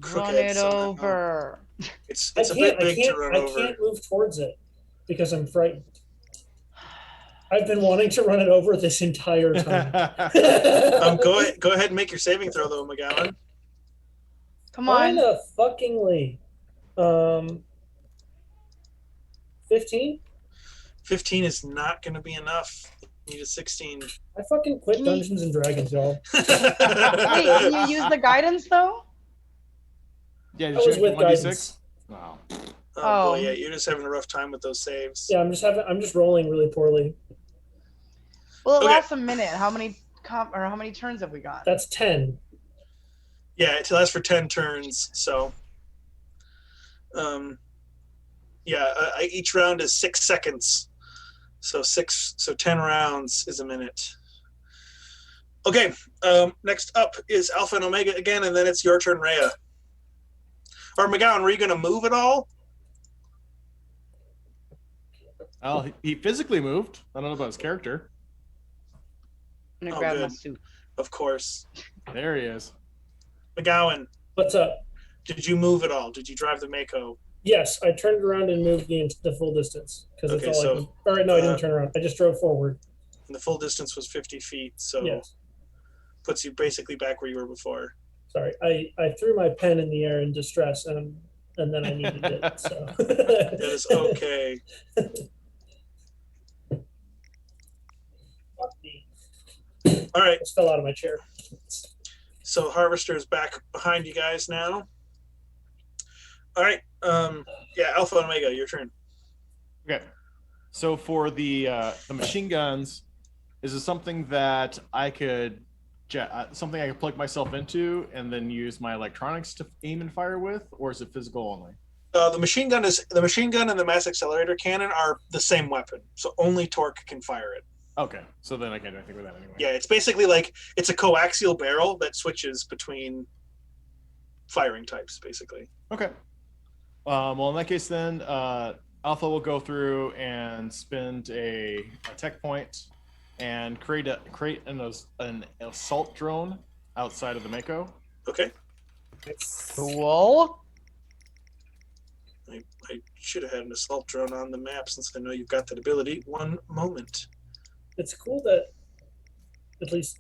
Run crooked it somehow. over. It's I a bit big to can't, run I over. can't move towards it because I'm frightened. I've been wanting to run it over this entire time. Go ahead and make your saving throw though, McGowan. Come on. Fuckingly. 15? 15 is not going to be enough. You need a 16. I fucking quit Can you- Dungeons and Dragons, y'all. Wait, can you use the guidance though? Yeah, I did was you with get 1d6? guidance. Wow. Oh boy, Oh. yeah, you're just having a rough time with those saves. Yeah, I'm just rolling really poorly. Well, it Okay. lasts a minute. How many turns have we got? That's 10. Yeah, it lasts for 10 turns. So, each round is 6 seconds. So 10 rounds is a minute. Okay, next up is Alpha and Omega again, and then it's your turn, Rhea. Or McGowan, were you going to move at all? Well, he physically moved. I don't know about his character. I'm gonna Oh, grab my good. suit. Of course. There he is. McGowan, What's up? did you move at all? Did you drive the Mako? Yes, I turned around and moved the full distance because Okay, it's all I so, can. All right, no, I didn't turn around. I just drove forward. And the full distance was 50 feet, so Yes. puts you basically back where you were before. Sorry, I threw my pen in the air in distress, and then I needed it. So That is okay. Fuck me. All right, I just fell out of my chair. so Harvester is back behind you guys now. All right, Alpha and Omega, your turn. Okay. So for the machine guns, is it something that I could something I could plug myself into and then use my electronics to aim and fire with, or is it physical only? The machine gun and the mass accelerator cannon are the same weapon, so only Torque can fire it. Okay, so then I can't do anything with that anyway. Yeah, it's basically like it's a coaxial barrel that switches between firing types, basically. Okay. Well, in that case, then Alpha will go through and spend a tech point and create an assault drone outside of the Mako. Okay. Cool. I should have had an assault drone on the map since I know you've got that ability. One moment. It's cool that at least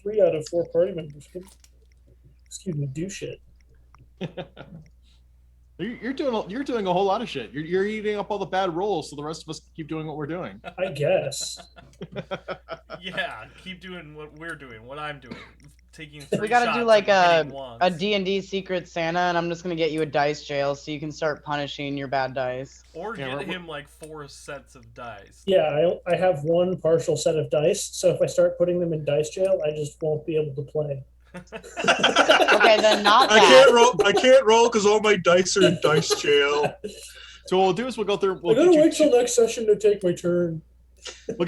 3 out of 4 party members can, do shit. You're doing a whole lot of shit. You're eating up all the bad rolls, so the rest of us keep doing what we're doing. I guess. Yeah, keep doing what we're doing, what I'm doing. Taking 3 We gotta shots do like and hitting once. a D&D Secret Santa, and I'm just gonna get you a dice jail so you can start punishing your bad dice. Or Yeah, get we're- him like 4 sets of dice. Yeah, I have 1 partial set of dice, so if I start putting them in dice jail, I just won't be able to play. Okay, then not I that. can't roll because all my dice are in dice jail. So what we'll do is we'll go through. I We'll gotta get you wait till next session to take my turn. we'll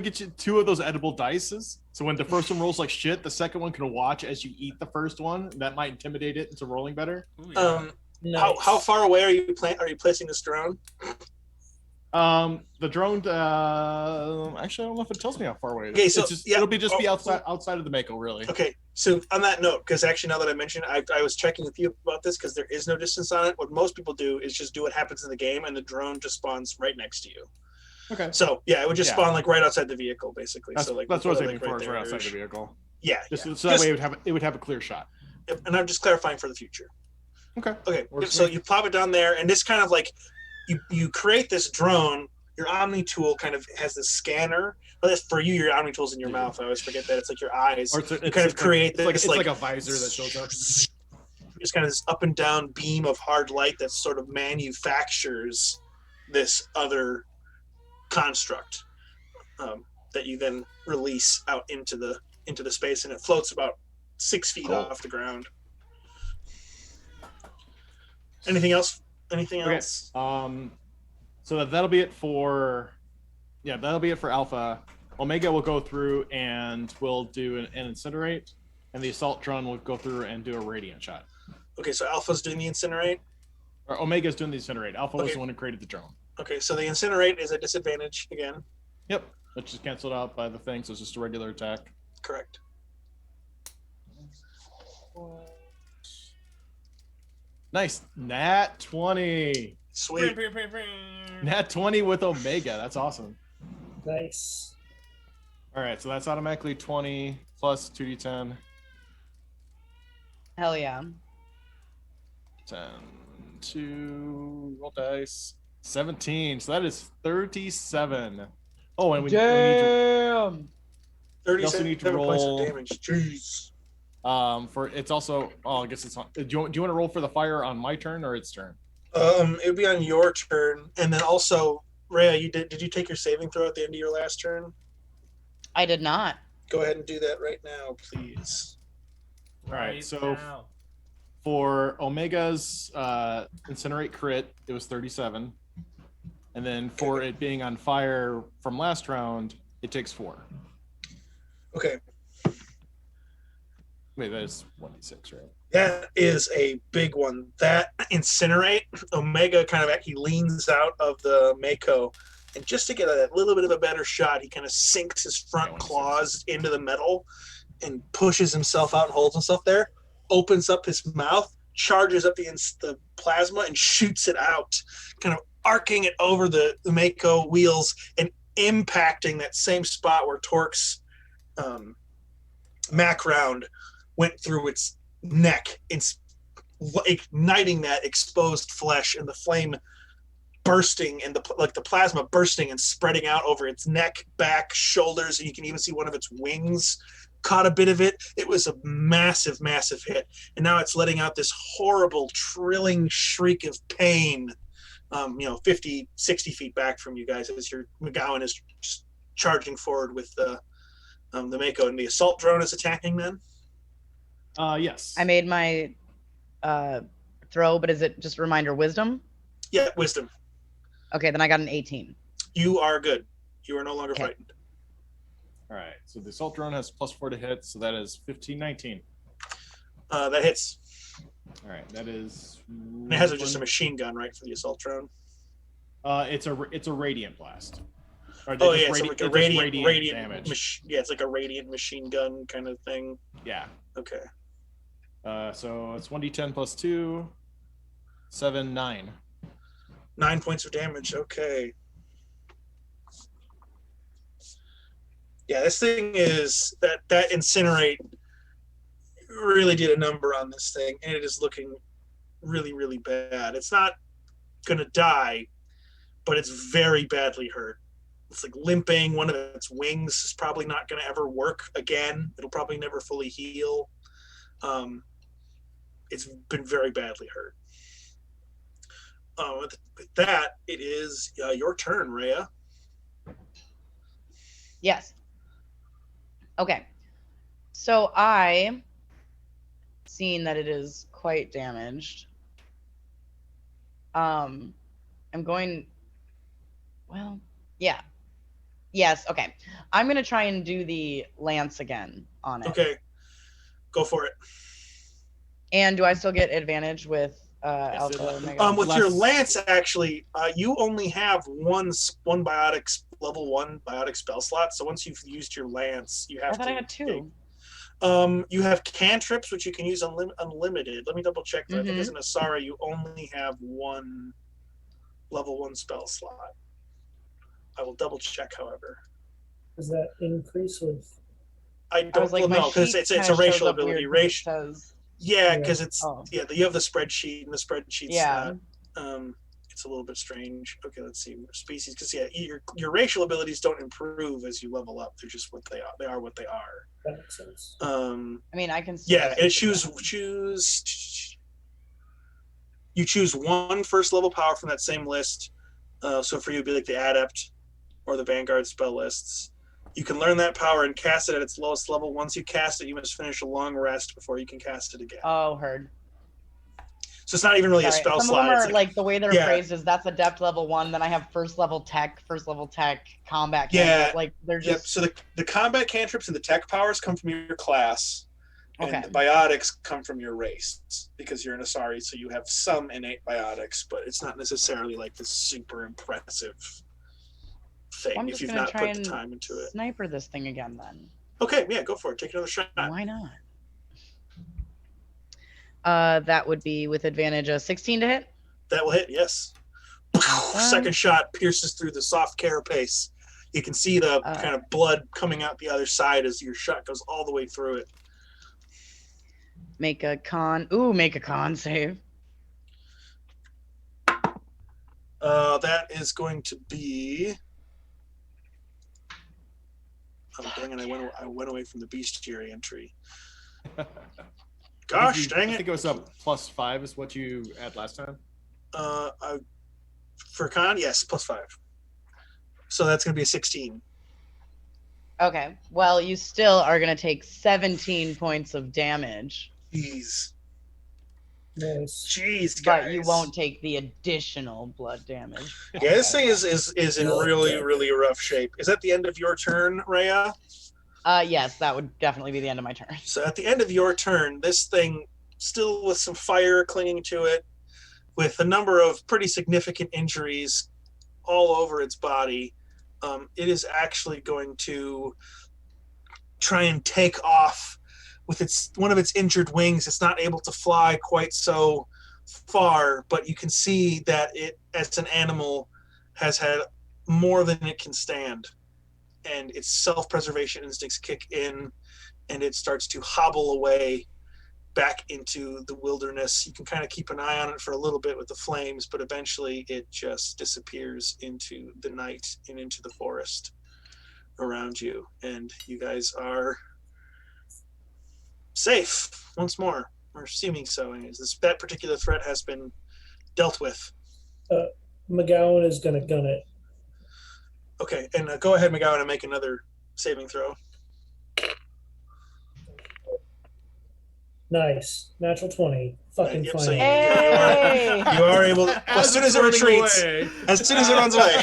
get you 2 of those edible dices. So when the first one rolls like shit, the second one can watch as you eat the first one. That might intimidate it into rolling better. Ooh, yeah. Nice. How far away are you placing this drone? The drone. Actually, I don't know if it tells me how far away it is. Okay, so, It's just, yeah. it'll be outside of the Mako, really. Okay, so on that note, because actually now that I mentioned, I was checking with you about this because there is no distance on it. What most people do is just do what happens in the game, and the drone just spawns right next to you. Okay. So yeah, it would just Yeah. spawn like right outside the vehicle, basically. That's, so like that's what I was like, aiming for. Is there. right outside the vehicle. Yeah, Just yeah. so that way it would have a clear shot. Yep, and I'm just clarifying for the future. Okay. Okay, Works so for me. you plop it down there, and this kind of like you create this drone. Your Omni tool kind of has this scanner. Well, that's for you. Your Omni tool's in your mouth. I always forget that it's like your eyes. Or it's kind of create like, this it's like a visor that shows up. It's kind of this up and down beam of hard light that sort of manufactures this other construct that you then release out into the space, and it floats about 6 feet Cool. off the ground. Anything else? Anything Okay. else? So that'll be it for Alpha. Omega will go through and we'll do an incinerate, and the assault drone will go through and do a radiant shot. Okay, so Alpha's doing the incinerate. Or Omega's doing the incinerate. Alpha was Okay. the one who created the drone. Okay, so the incinerate is a disadvantage again. Yep. Which is canceled out by the thing, so it's just a regular attack. Correct. Nice. Nat 20. Sweet. Nat 20 with Omega. That's awesome. Nice. All right, so that's automatically 20 plus 2d10. Hell yeah. 10, 2, roll dice. 17. So that is 37. Oh, and we need to, Damn. 37 need to points roll- of damage. Jeez. for it's also, I guess it's on. Do you want to roll for the fire on my turn or its turn? It would be on your turn, and then also, Rhea, did you take your saving throw at the end of your last turn? I did not. Go ahead and do that right now, please. All right, so now. for Omega's incinerate crit, it was 37, and then for it being on fire from last round, it takes 4. Okay, Wait, that is 1d6, right? that is a big one. That incinerate, Omega he leans out of the Mako, and just to get a little bit of a better shot, he kind of sinks his front Yeah, claws into the metal and pushes himself out and holds himself there, opens up his mouth, charges up the plasma and shoots it out, kind of arcing it over the Mako wheels and impacting that same spot where Torque's Mac round went through its neck, igniting that exposed flesh and the flame bursting and the plasma bursting and spreading out over its neck, back, shoulders, and you can even see one of its wings caught a bit of it. It was a massive, massive hit, and now it's letting out this horrible, trilling shriek of pain. 50, 60 feet back from you guys as your McGowan is just charging forward with the Mako, and the assault drone is attacking then. Yes. I made my throw, but is it just reminder wisdom? Yeah, wisdom. Okay, then I got an 18. You are good. You are no longer Okay. frightened. All right. So the assault drone has +4 to hit, so that is 15, 19. That hits. All right. That is. And it has just a machine gun, right, for the assault drone? It's a radiant blast. Or Oh just yeah, so like a it does radiant damage. yeah, it's like a radiant machine gun kind of thing. Yeah. Okay. So it's 1d10 plus 2, 7, 9. 9 points of damage. Okay. Yeah, this thing is that incinerate really did a number on this thing, and it is looking really, really bad. It's not gonna die, but it's very badly hurt. It's like limping. One of its wings is probably not gonna ever work again. It'll probably never fully heal. It's been very badly hurt. With that, it is your turn, Rhea. Yes. Okay. So I, seeing that it is quite damaged, I'm going, well, yeah. Yes, okay. I'm going to try and do the lance again on it. Okay, go for it. And do I still get advantage with Yes, Alpha it- Omega? With your lance, actually, you only have one biotic level 1 biotic spell slot. So once you've used your lance, you have I thought to. I had 2. You have cantrips, which you can use unlimited. Let me double check that. I think Mhm. as an Asara, you only have one level 1 spell slot. I will double check, however. Does that increase with? I I don't was like, well, my no, because sheet it's kinda a racial shows up ability. weird 'cause it says- Yeah, Yeah. because it's Oh. you have the spreadsheet, and the spreadsheet's Yeah. not. It's a little bit strange. Okay, let's see species, because your racial abilities don't improve as you level up. They're just what they are. They are what they are. That makes sense. I mean, I can still Yeah, and choose you choose one first level power from that same list. So for you, it'd be like the Adept or the Vanguard spell lists. You can learn that power and cast it at its lowest level. Once you cast it, you must finish a long rest before you can cast it again. Oh, heard. So it's not even really a Sorry. spell Some slot. of them It's are like the way they're yeah. phrased is that's adept level 1. Then I have first level tech, combat. Yeah. cantrip. Like they're Yep. just So the combat cantrips and the tech powers come from your class, and Okay. the biotics come from your race because you're an Asari, so you have some innate biotics, but it's not necessarily like this super impressive thing I'm if just you've gonna not try put the and time into it. sniper this thing again then. Okay, yeah, go for it. Take another shot. Why not? That would be with advantage 16 to hit. That will hit, yes. Awesome. Second shot pierces through the soft carapace. You can see the kind of blood coming out the other side as your shot goes all the way through it. Make a con save. That is going to be. Oh dang it! I went away from the bestiary entry. Gosh, dang I it! think it was up +5 is what you had last time. For con, yes, +5. So that's going to be a 16. Okay. Well, you still are gonna take 17 points of damage, Jeez, Nice. jeez, guys. but you won't take the additional blood damage. Yeah, this thing is in really, really rough shape. Is that the end of your turn, Rhea? Yes, that would definitely be the end of my turn. So at the end of your turn, this thing, still with some fire clinging to it, with a number of pretty significant injuries all over its body, it is actually going to try and take off with one of its injured wings. It's not able to fly quite so far, but you can see that it, as an animal, has had more than it can stand. And its self-preservation instincts kick in, and it starts to hobble away back into the wilderness. You can kind of keep an eye on it for a little bit with the flames, but eventually it just disappears into the night and into the forest around you. And you guys are safe once more, or seeming so. Anyways, that particular threat has been dealt with. McGowan is going to gun it. Okay, and go ahead, McGowan, and make another saving throw. Nice. Natural 20. fucking Yep, fine. so you Hey! are able to, as soon as it retreats, as soon as it runs away.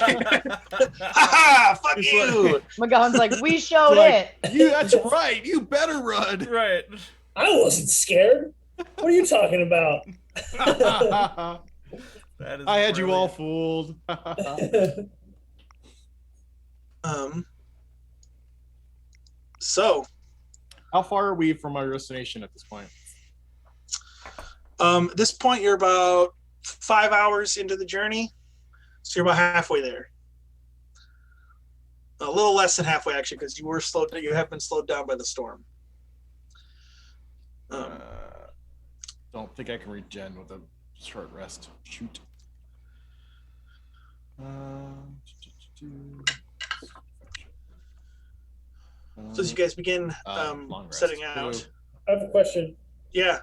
Ha! Fuck It's you! McGowan's like, we showed Like, it. you, that's right. You better run. Right. I wasn't scared. What are you talking about? That is I had you all brilliant. fooled. So, How far are we from our destination at this point? at this point, you're about 5 hours into the journey, so you're about halfway there. A little less than halfway, actually, because you have been slowed down by the storm. Don't think I can regen with a short rest. Shoot. So as you guys begin long rest. setting out, So, I have a question. yeah,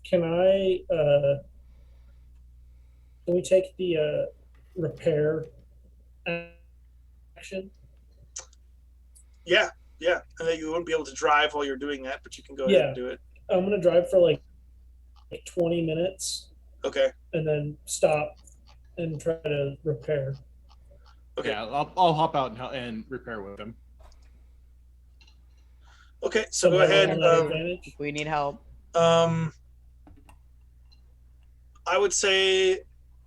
Can we take the repair action? yeah, and then you won't be able to drive while you're doing that, but you can go ahead and do it. I'm gonna drive for like 20 minutes Okay. and then stop and try to repair. Okay. Yeah, I'll hop out and repair with him. Okay, so go Somehow ahead. on that advantage. We need help. I would say,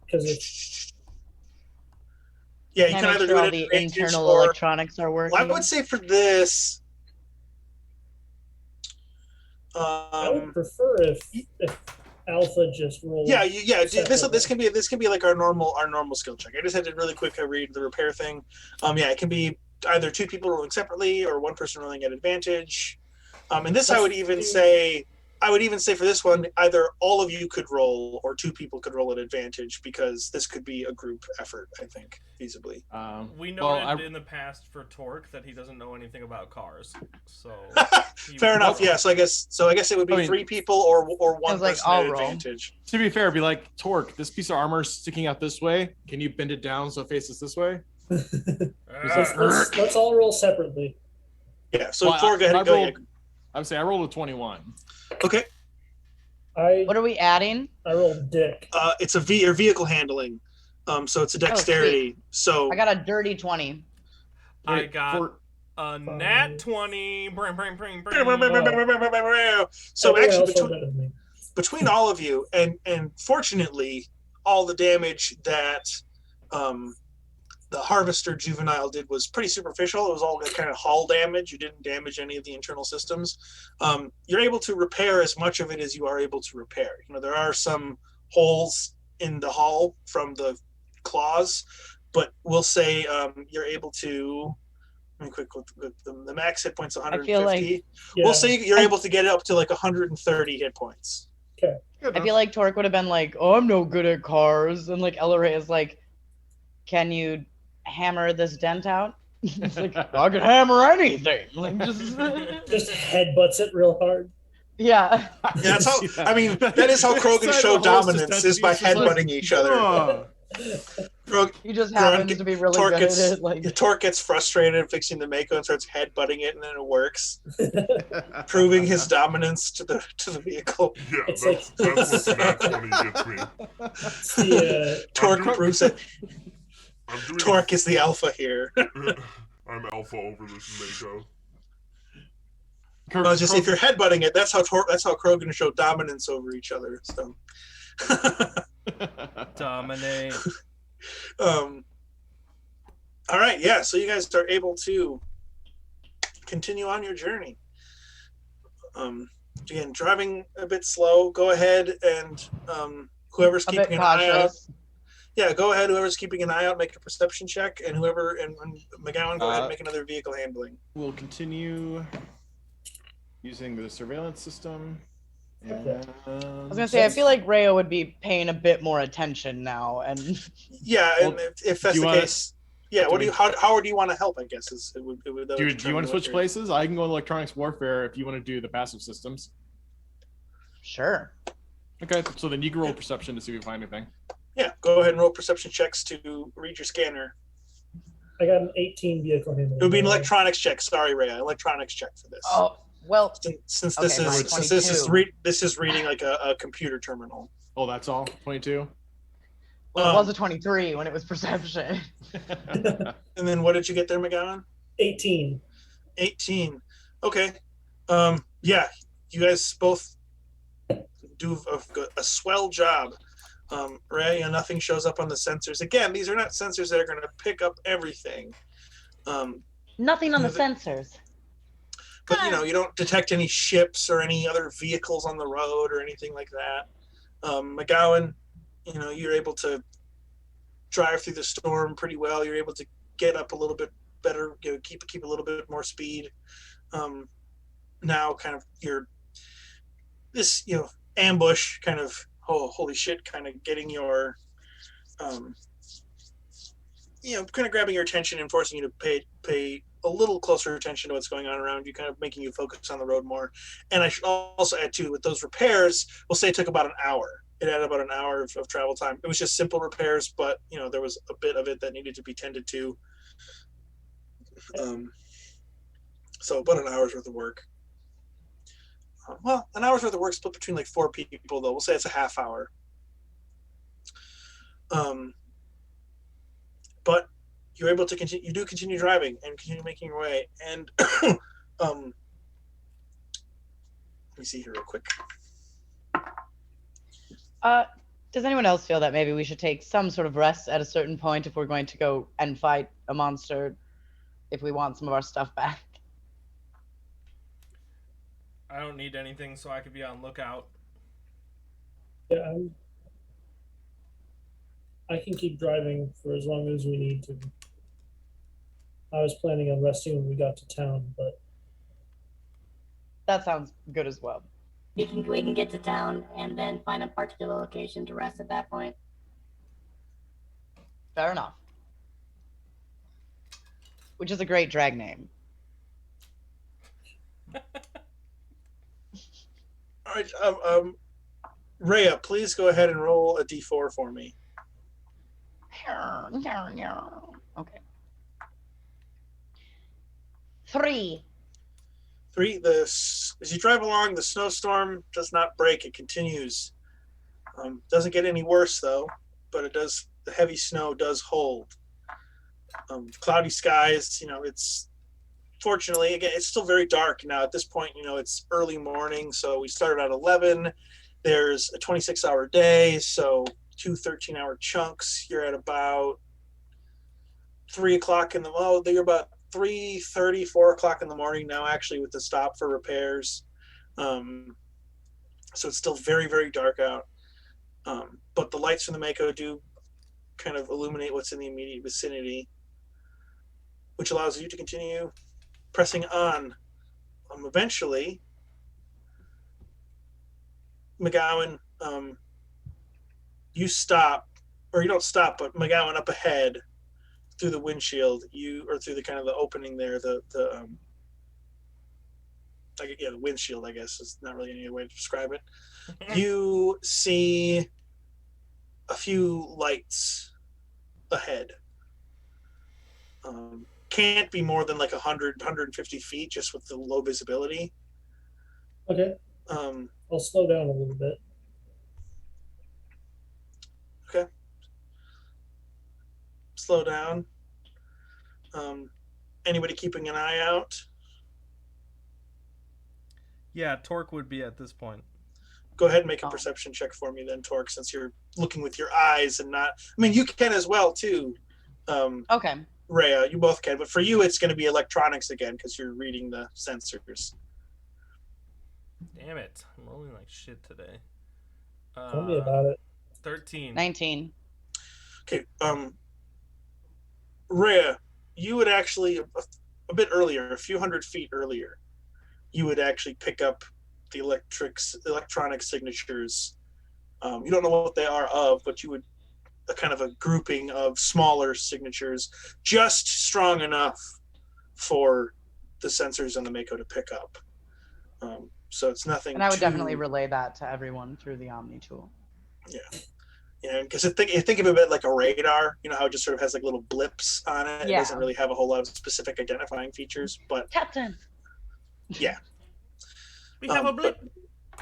Because if yeah, you Can can I either make do sure it all at the advantage internal or electronics are working? I would say for this, I would prefer if Alpha just rolls. yeah, this separately. can be like our normal skill check. I just had to really quick read the repair thing. Yeah, it can be either two people rolling separately or one person rolling at advantage. And this I would even say for this one, either all of you could roll or two people could roll at advantage, because this could be a group effort, I think, feasibly. We noted in the past for Torque that he doesn't know anything about cars, so Fair enough. Yeah, so I guess it would be three people or one like, person I'll at roll. advantage. To be fair, be like, Torque, this piece of armor is sticking out this way. Can you bend it down so it faces this way? Let's all roll separately. Yeah. So Well, Thor, go ahead and go. I would say I rolled a 21. Okay. What are we adding? I rolled dick. It's your vehicle handling. So it's a dexterity. So I got a dirty 20. I got a nat 20. So Everyone actually, else rolled better than me. between all of you, and fortunately, all the damage that the Harvester Juvenile did was pretty superficial. It was all kind of hull damage. You didn't damage any of the internal systems. You're able to repair as much of it as you are able to repair. You know, there are some holes in the hull from the claws, but we'll say you're able to. Let me quick with the max hit points 150. I feel like We'll say you're able to get it up to like 130 hit points. Okay. I feel like Torque would have been like, "Oh, I'm no good at cars," and like Ella Ray is like, "Can you hammer this dent out?" It's like, I can hammer anything. Like Just headbutts it real hard. yeah. Yeah, that's how. I mean, that is how Krogan show dominance, is by headbutting each other. He just happens to be really Torque good gets, at it. Like Torque gets frustrated fixing the Mako and starts headbutting it, and then it works, proving his dominance to the vehicle. Yeah, It's that's what the nat 20 gets me. It's the, Torque proves it. I'm doing Torque is the alpha here. I'm alpha over this Mako. Well, just if you're headbutting it, that's how Krogan show dominance over each other. So. Dominate. All right, yeah. So you guys are able to continue on your journey. Again, driving a bit slow. Go ahead and whoever's a bit keeping an eye out. cautious. Yeah, go ahead. Whoever's keeping an eye out, make a perception check, and whoever and McGowan, go ahead and make another vehicle handling. We'll continue using the surveillance system. I was gonna say, I feel like Rayo would be paying a bit more attention now, and Yeah, and Well, if that's the case, yeah. What do you? How do you want to help? I guess is it would. Do you want to switch places? I can go to electronics warfare if you want to do the passive systems. sure. Okay, so then you can roll perception to see if you find anything. Yeah, go ahead and roll perception checks to read your scanner. I got an 18 vehicle handling. It would be an electronics check. Sorry, Ray, electronics check for this. Oh, Well, Since Okay, this fine, is since this is 22. this is reading like a computer terminal. Oh, that's all. 22. well, it was a 23 when it was perception. And then what did you get there, McGowan? 18. 18. Okay. Yeah, you guys both do a swell job. Ray, nothing shows up on the sensors. Again, these are not sensors that are going to pick up everything. Nothing on You the know, sensors. But you don't detect any ships or any other vehicles on the road or anything like that. McGowan, you're able to drive through the storm pretty well. You're able to get up a little bit better, keep a little bit more speed. Now kind of this ambush kind of, oh holy shit, kind of getting your kind of grabbing your attention and forcing you to pay a little closer attention to what's going on around you, kind of making you focus on the road more. And I should also add too, with those repairs, we'll say it took about an hour. It had about an hour of travel time. It was just simple repairs, but there was a bit of it that needed to be tended to. So about an hour's worth of work. Well, an hour's worth of work split between like 4 people, though. We'll say it's a half hour. But you're able to continue. You do continue driving and continue making your way. And let me see here real quick. Does anyone else feel that maybe we should take some sort of rest at a certain point if we're going to go and fight a monster, if we want some of our stuff back? I don't need anything, so I could be on lookout. Yeah, I can keep driving for as long as we need to. I was planning on resting when we got to town, but That sounds good as well. We can get to town and then find a particular location to rest at that point. Fair enough. Which is a great drag name. All right, Rhea, please go ahead and roll a d4 for me. Okay. 3. 3. As you drive along, the snowstorm does not break; it continues. Doesn't get any worse though, but it does. The heavy snow does hold. Cloudy skies. It's fortunately again it's still very dark now. At this point, it's early morning, so we started at 11. There's a 26-hour day, so 2 13-hour chunks. You're at about 3 o'clock in the you're about 3:30, 4 o'clock in the morning now, actually, with the stop for repairs. So it's still very, very dark out. But the lights from the Mako do kind of illuminate what's in the immediate vicinity, which allows you to continue pressing on. Eventually, McGowan, you stop, or you don't stop, but McGowan up ahead through the windshield, or through the kind of the opening there, the windshield, I guess, is not really any way to describe it. You see a few lights ahead. Can't be more than like 100, 150 feet just with the low visibility. okay. I'll slow down a little bit. Okay. Slow down. Anybody keeping an eye out? Yeah, Torque would be at this point. Go ahead and make a perception check for me then, Torque, since you're looking with your eyes and not... I mean, you can as well, too. Okay. Rhea, you both can, but for you, it's going to be electronics again because you're reading the sensors. Damn it. I'm rolling like shit today. Tell me about it. 13. 19. Okay, Rhea, you would actually, a bit earlier, a few hundred feet earlier, you would actually pick up the electronic signatures. You don't know what they are of, but you would, a kind of a grouping of smaller signatures, just strong enough for the sensors on the Mako to pick up. So it's nothing. And I would definitely relay that to everyone through the Omni tool. Yeah. Because think of it a bit like a radar, how it just sort of has like little blips on it. Yeah. It doesn't really have a whole lot of specific identifying features, but Captain. yeah. We have a blip.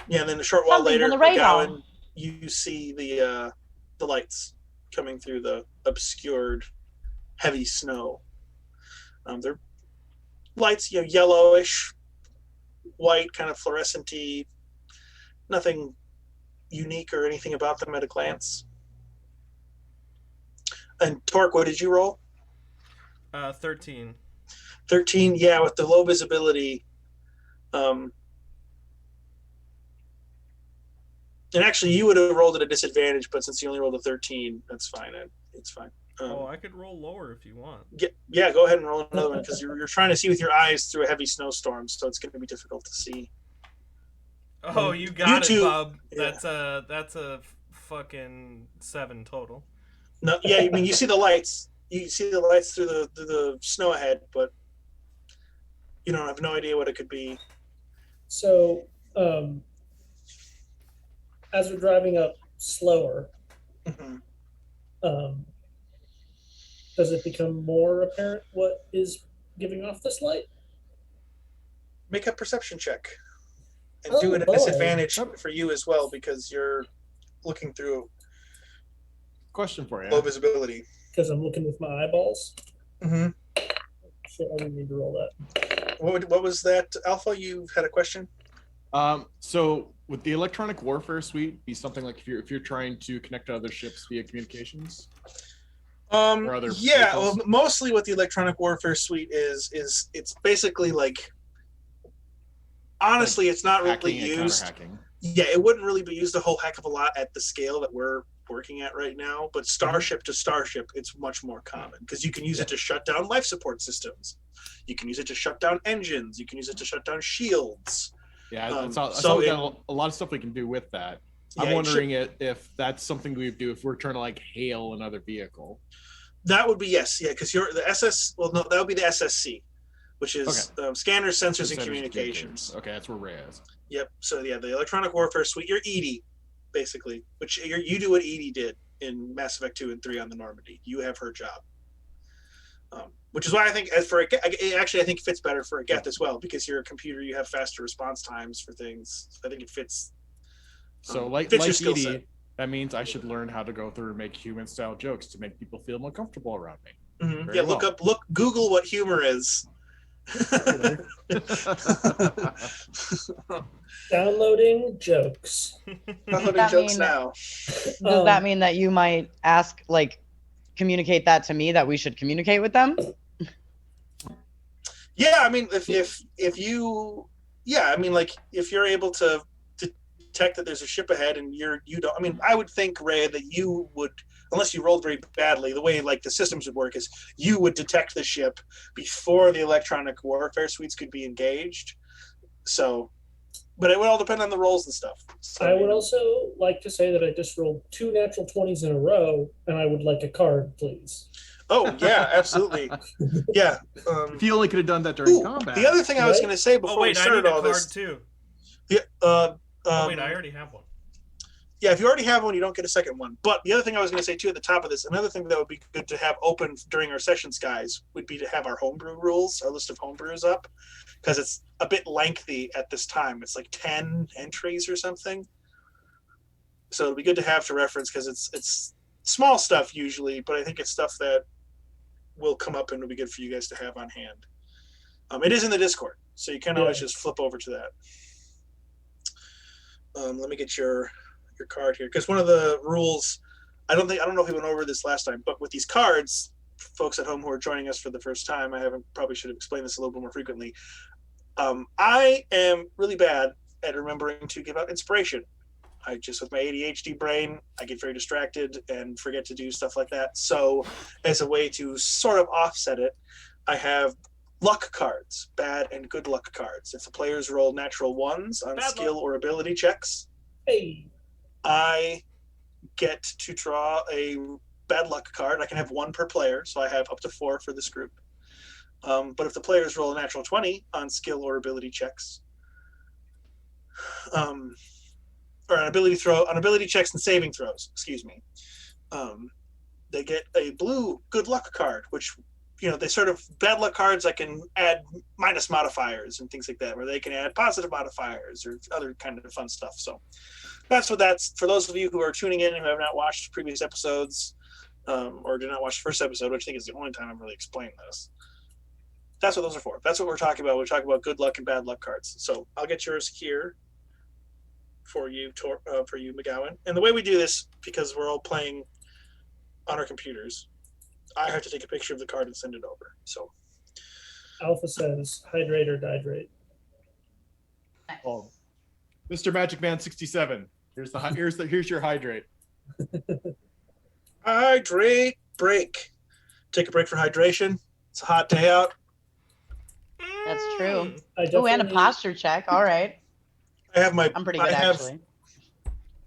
Yeah, and then a short while Something later, from the radar. McGowan, you see the lights coming through the obscured, heavy snow. They're lights, yellowish, white, kind of fluorescent-y. Nothing unique or anything about them at a glance. And Torque, what did you roll? 13. 13. Yeah, with the low visibility. And actually, you would have rolled at a disadvantage, but since you only rolled a 13, that's fine. It's fine. I could roll lower if you want. Yeah, go ahead and roll another one because you're trying to see with your eyes through a heavy snowstorm, so it's going to be difficult to see. Oh, you got You it, two- Bub. yeah. That's a fucking 7 total. No, yeah, I mean you see the lights. You see the lights through the snow ahead, but you don't have no idea what it could be. So, as we're driving up slower, Mhm. does it become more apparent what is giving off this light? Make a perception check, and Oh, do it at boy. disadvantage for you as well because you're looking through Question for you. low visibility. Because I'm looking with my eyeballs. Mm-hmm. Shit, I didn't need to roll that. What was that, Alpha? You had a question? So would the electronic warfare suite be something like if you're trying to connect to other ships via communications? Or other Yeah, vehicles? well, mostly what the electronic warfare suite is it's basically like, honestly, it's not really Hacking and used. counter-hacking. Yeah, it wouldn't really be used a whole heck of a lot at the scale that we're working at right now, but starship to starship, it's much more common because you can use it to shut down life support systems. You can use it to shut down engines. You can use it to shut down shields. Yeah, I so saw we it- got a lot of stuff we can do with that. Yeah, I'm it wondering if that's something we would do if we're trying to like hail another vehicle. That would be yes, yeah, because you're the SS. Well, no, that would be the SSC, which is scanners, sensors, and Sensors, communications. Okay, that's where Ray is. Yep. So yeah, the electronic warfare suite. You're Edie, basically, which you do what Edie did in Mass Effect 2 and 3 on the Normandy. You have her job, which is why I think as for actually I think it fits better for a Geth as well because you're a computer. You have faster response times for things. So I think it fits. So like fits your skill Edie, set. that means I should learn how to go through and make human style jokes to make people feel more comfortable around me. Mhm. Very Yeah, well. Google what humor is. Downloading jokes. Downloading that jokes mean- now. Does that mean that you might ask, like, communicate that to me that we should communicate with them? Yeah, I mean, if you, yeah, I mean, like if you're able to detect that there's a ship ahead and you don't, I mean, I would think, Ray, that you would, unless you rolled very badly, the way like the systems would work is you would detect the ship before the electronic warfare suites could be engaged. So, but it would all depend on the rolls and stuff. So, I would also like to say that I just rolled 2 natural 20s in a row, and I would like a card, please. Oh yeah, absolutely. Yeah. If you only could have done that during combat. The other thing I was Right? going to say before Oh we wait, I started need a all card this, too. the, Oh wait, I already have one. yeah, if you already have one, you don't get a second one. But the other thing I was going to say too at the top of this, another thing that would be good to have open during our sessions, guys, would be to have our homebrew rules, our list of homebrews up, because it's a bit lengthy at this time. It's like 10 entries or something. So it'll be good to have to reference because it's small stuff usually, but I think it's stuff that will come up and it'll be good for you guys to have on hand. It is in the Discord, so you can always just flip over to that. Let me get your card here because one of the rules, I don't know if we went over this last time, but with these cards, folks at home who are joining us for the first time, probably should have explained this a little bit more frequently. I am really bad at remembering to give out inspiration. I just, with my ADHD brain, I get very distracted and forget to do stuff like that. So as a way to sort of offset it, I have luck cards, bad and good luck cards. If the players roll natural ones on Bad skill luck. or ability checks, Hey, I get to draw a bad luck card. I can have one per player, so I have up to 4 for this group. But if the players roll a natural 20 on skill or ability checks, or on ability checks and saving throws, excuse me, they get a blue good luck card, which they sort of bad luck cards that can add minus modifiers and things like that, where they can add positive modifiers or other kind of fun stuff. So that's for those of you who are tuning in and who have not watched previous episodes, or did not watch the first episode, which I think is the only time I've really explained this. That's what those are for. That's what we're talking about. We're talking about good luck and bad luck cards. So I'll get yours here for you, McGowan. And the way we do this, because we're all playing on our computers, I have to take a picture of the card and send it over. So Alpha says hydrate or dihydrate. Oh, Mr. Magic Man 67. Here's your hydrate. Hydrate break. Take a break for hydration. It's a hot day out. That's true. I Oh, and a definitely- posture check. All right. I'm pretty good, actually.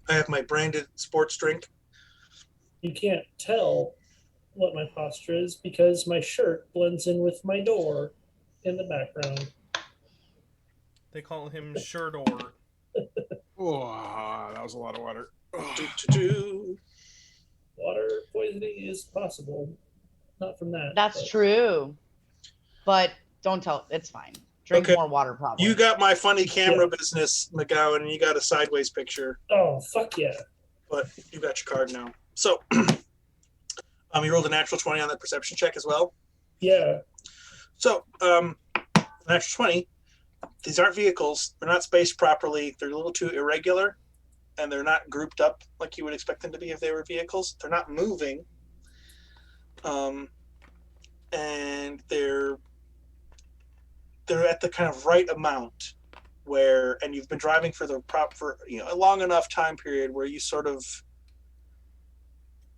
I have my branded sports drink. You can't tell what my posture is because my shirt blends in with my door in the background. They call him Sherdor. Oh, that was a lot of water. Do. Water poisoning is possible. Not from that. That's but- true. But don't tell. It's fine. Drink Okay. more water, probably. You got my funny camera business, McGowan, and you got a sideways picture, Oh, fuck yeah. but you got your card now. So, you rolled a natural 20 on that perception check as well. Yeah. So, natural 20, these aren't vehicles. They're not spaced properly. They're a little too irregular, and they're not grouped up like you would expect them to be if they were vehicles. They're not moving. And they're at the kind of right amount where, and you've been driving for a long enough time period where you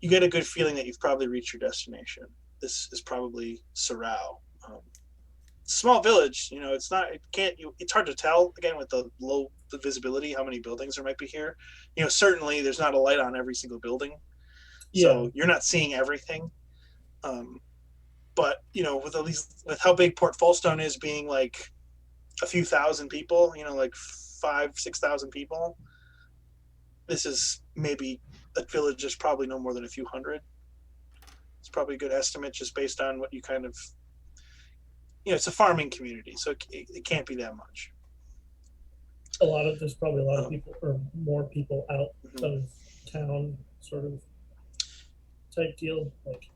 get a good feeling that you've probably reached your destination. This is probably Sarao. Small village, it's hard to tell again with the visibility how many buildings there might be here. Certainly there's not a light on every single building, so you're not seeing everything. But with how big Port Folstone is, being like a few thousand people, like 5,000-6,000 people, this is maybe a village is probably no more than a few hundred. It's probably a good estimate just based on what you kind of, it's a farming community, so it can't be that much. There's probably a lot of people or more people out Mhm. of town sort of type deal, like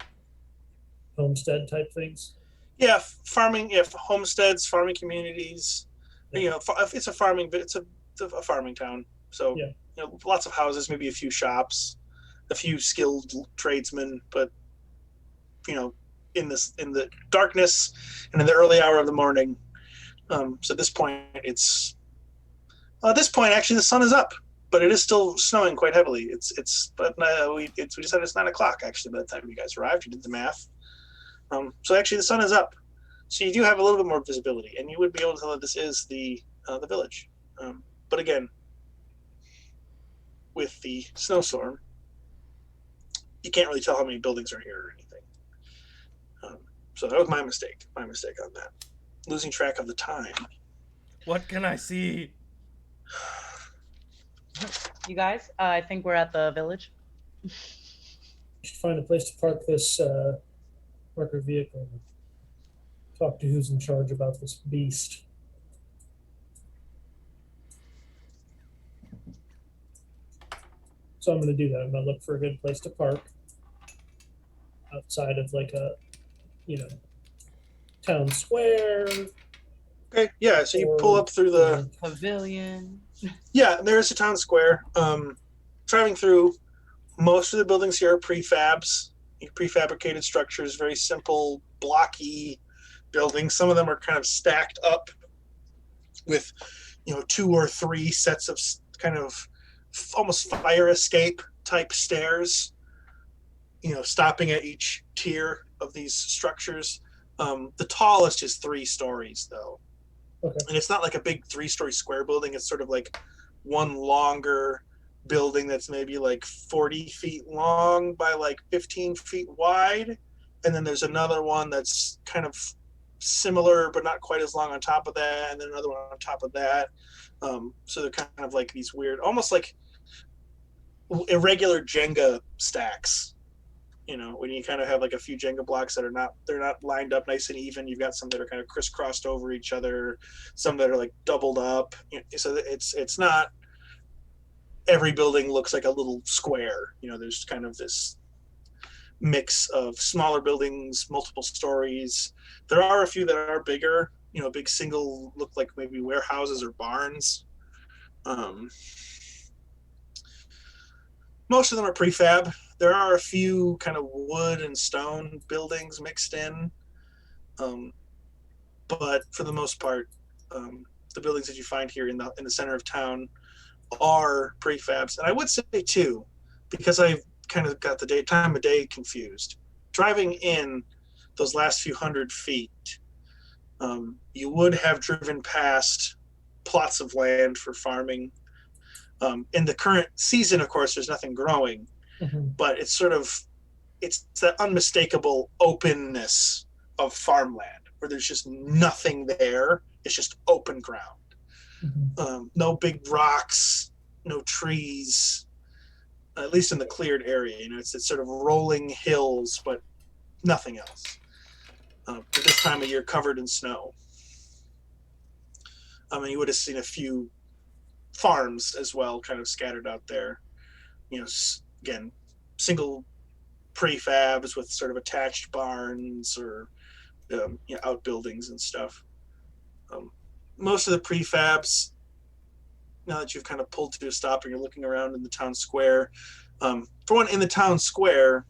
homestead type things. Yeah, farming, homesteads, farming communities. If it's a farming, it's a farming town. So Yeah. Lots of houses, maybe a few shops, a few skilled tradesmen, but in the darkness and in the early hour of the morning. So at this point, actually the sun is up, but it is still snowing quite heavily. We decided it's 9 o'clock actually by the time you guys arrived. You did the math. So actually the sun is up. So you do have a little bit more visibility, and you would be able to tell that this is the village. But again, with the snowstorm, you can't really tell how many buildings are here or anything. So that was my mistake on that. Losing track of the time. What can I see? You guys, I think we're at the village. You should find a place to park our vehicle. Talk to who's in charge about this beast. So I'm going to do that. I'm going to look for a good place to park outside of like a, town square. Okay, yeah. So you pull up through the Pavilion. Yeah, there's a town square. Driving through, most of the buildings here are prefabricated structures, very simple, blocky buildings. Some of them are kind of stacked up with, 2 or 3 sets of kind of almost fire escape type stairs, stopping at each tier of these structures. The tallest is 3 stories, though. Okay. And it's not like a big 3-story square building. It's sort of like one longer building that's maybe like 40 feet long by like 15 feet wide. And then there's another one that's kind of similar, but not quite as long on top of that. And then another one on top of that. So they're kind of like these weird, almost like irregular Jenga stacks When you kind of have like a few Jenga blocks that they're not lined up nice and even. You've got some that are kind of crisscrossed over each other, some that are like doubled up. So it's not every building looks like a little square. There's kind of this mix of smaller buildings, multiple stories. There are a few that are bigger, big single, look like maybe warehouses or barns. Most of them are prefab. There are a few kind of wood and stone buildings mixed in. But for the most part, the buildings that you find here in the center of town are prefabs. And I would say too, because I've kind of got the time of day confused. Driving in those last few 100 feet, you would have driven past plots of land for farming. In the current season, of course, there's nothing growing, but it's that unmistakable openness of farmland where there's just nothing there. It's just open ground. No big rocks, no trees, at least in the cleared area. It's sort of rolling hills, but nothing else. At this time of year, covered in snow. You would have seen a few farms as well, kind of scattered out there. Again, single prefabs with sort of attached barns or outbuildings and stuff. Most of the prefabs, now that you've kind of pulled to a stop and you're looking around in the town square, for one, in the town square,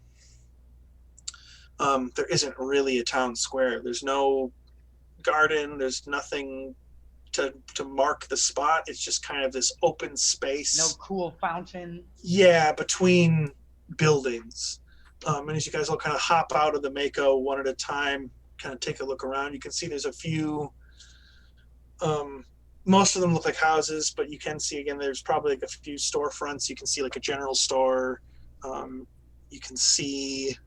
there isn't really a town square. There's no garden. There's nothing to mark the spot. It's just kind of this open space. No cool fountain. Yeah, between buildings. And as you guys all kind of hop out of the Mako one at a time, kind of take a look around, you can see there's a few, most of them look like houses, but you can see, again, there's probably like a few storefronts. You can see like a general store. You can see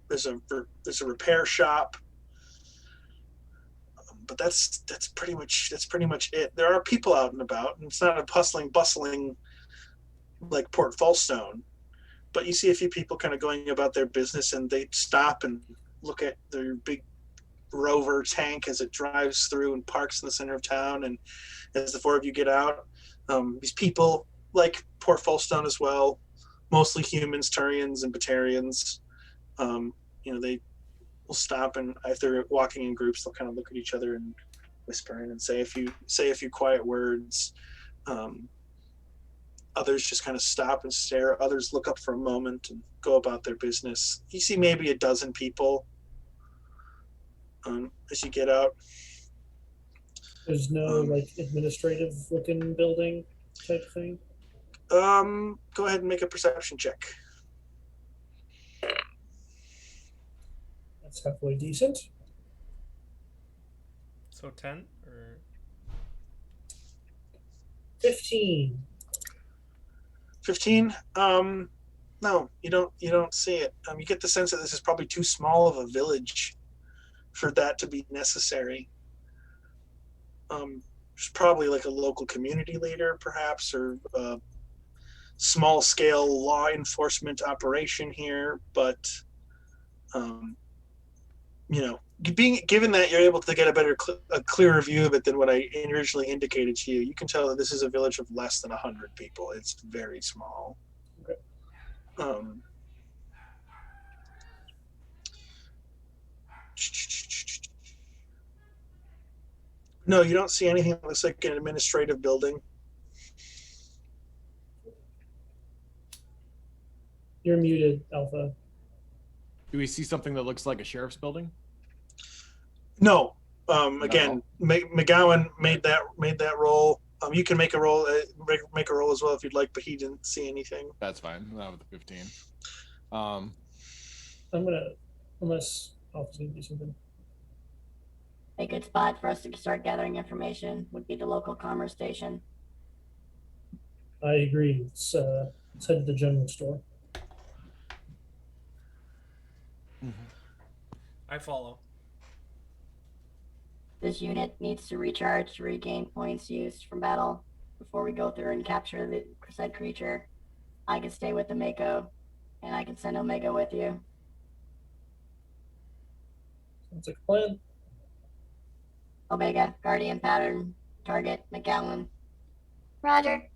there's a repair shop, but that's pretty much it. There are people out and about, and it's not a bustling like Port Falstone, but you see a few people kind of going about their business, and they stop and look at their big Rover tank as it drives through and parks in the center of town. And as the four of you get out, these people, like Port Falstone as well, mostly humans, Turians, and Batarians, they will stop, and if they're walking in groups, they'll kind of look at each other and whisper in and say a few quiet words. Others just kind of stop and stare. Others look up for a moment and go about their business. You see maybe a dozen people as you get out. There's no administrative looking building type thing. Go ahead and make a perception check. That's halfway decent. So 10 or 15. 15. No, you don't see it. You get the sense that this is probably too small of a village for that to be necessary. There's probably like a local community leader, perhaps, or a small scale law enforcement operation here, but given that you're able to get a clearer view of it than what I originally indicated to you, you can tell that this is a village of less than 100 people. It's very small. Okay. No, you don't see anything that looks like an administrative building. You're muted, Alpha. Do we see something that looks like a sheriff's building? No. Again, McGowan made that roll. You can make a roll as well if you'd like, but he didn't see anything. That's fine. Not with the 15. I'm gonna, unless Alpha's gonna do something. A good spot for us to start gathering information would be the local commerce station. I agree. Let's head to the general store. I follow. This unit needs to recharge to regain points used from battle. before we go through and capture the said creature, I can stay with the Mako, and I can send Omega with you. Sounds like a plan. Omega, Guardian pattern, target, McGowan. Roger.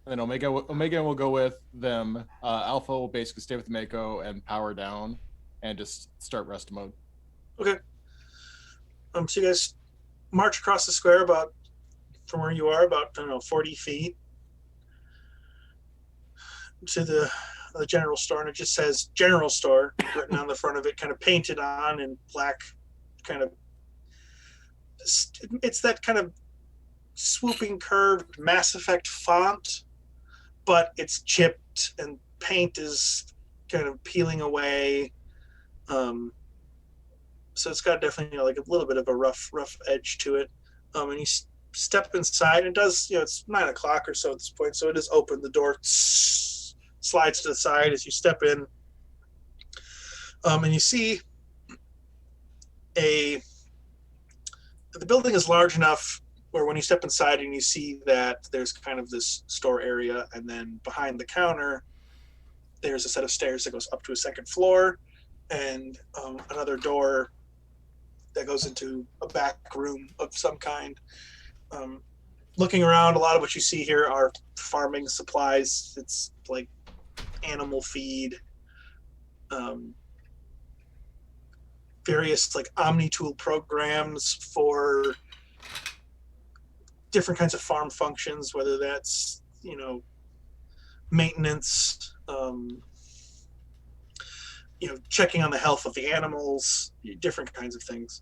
And then Omega will go with them. Alpha will basically stay with Mako and power down, and just start rest mode. Okay. So you guys march across the square about from where you are, about 40 feet to the general store, and it just says general store written on the front of it, kind of painted on in black, kind of. It's that kind of swooping curved Mass Effect font, but it's chipped and paint is kind of peeling away. So it's got definitely like a little bit of a rough edge to it. And you step inside. It does, it's 9 o'clock or so at this point, so it is open. The door slides to the side as you step in, and you see the building is large enough where when you step inside and you see that there's kind of this store area, and then behind the counter there's a set of stairs that goes up to a second floor, and another door that goes into a back room of some kind. Looking around, a lot of what you see here are farming supplies. It's like animal feed, various like omni-tool programs for different kinds of farm functions, whether that's maintenance, checking on the health of the animals, different kinds of things.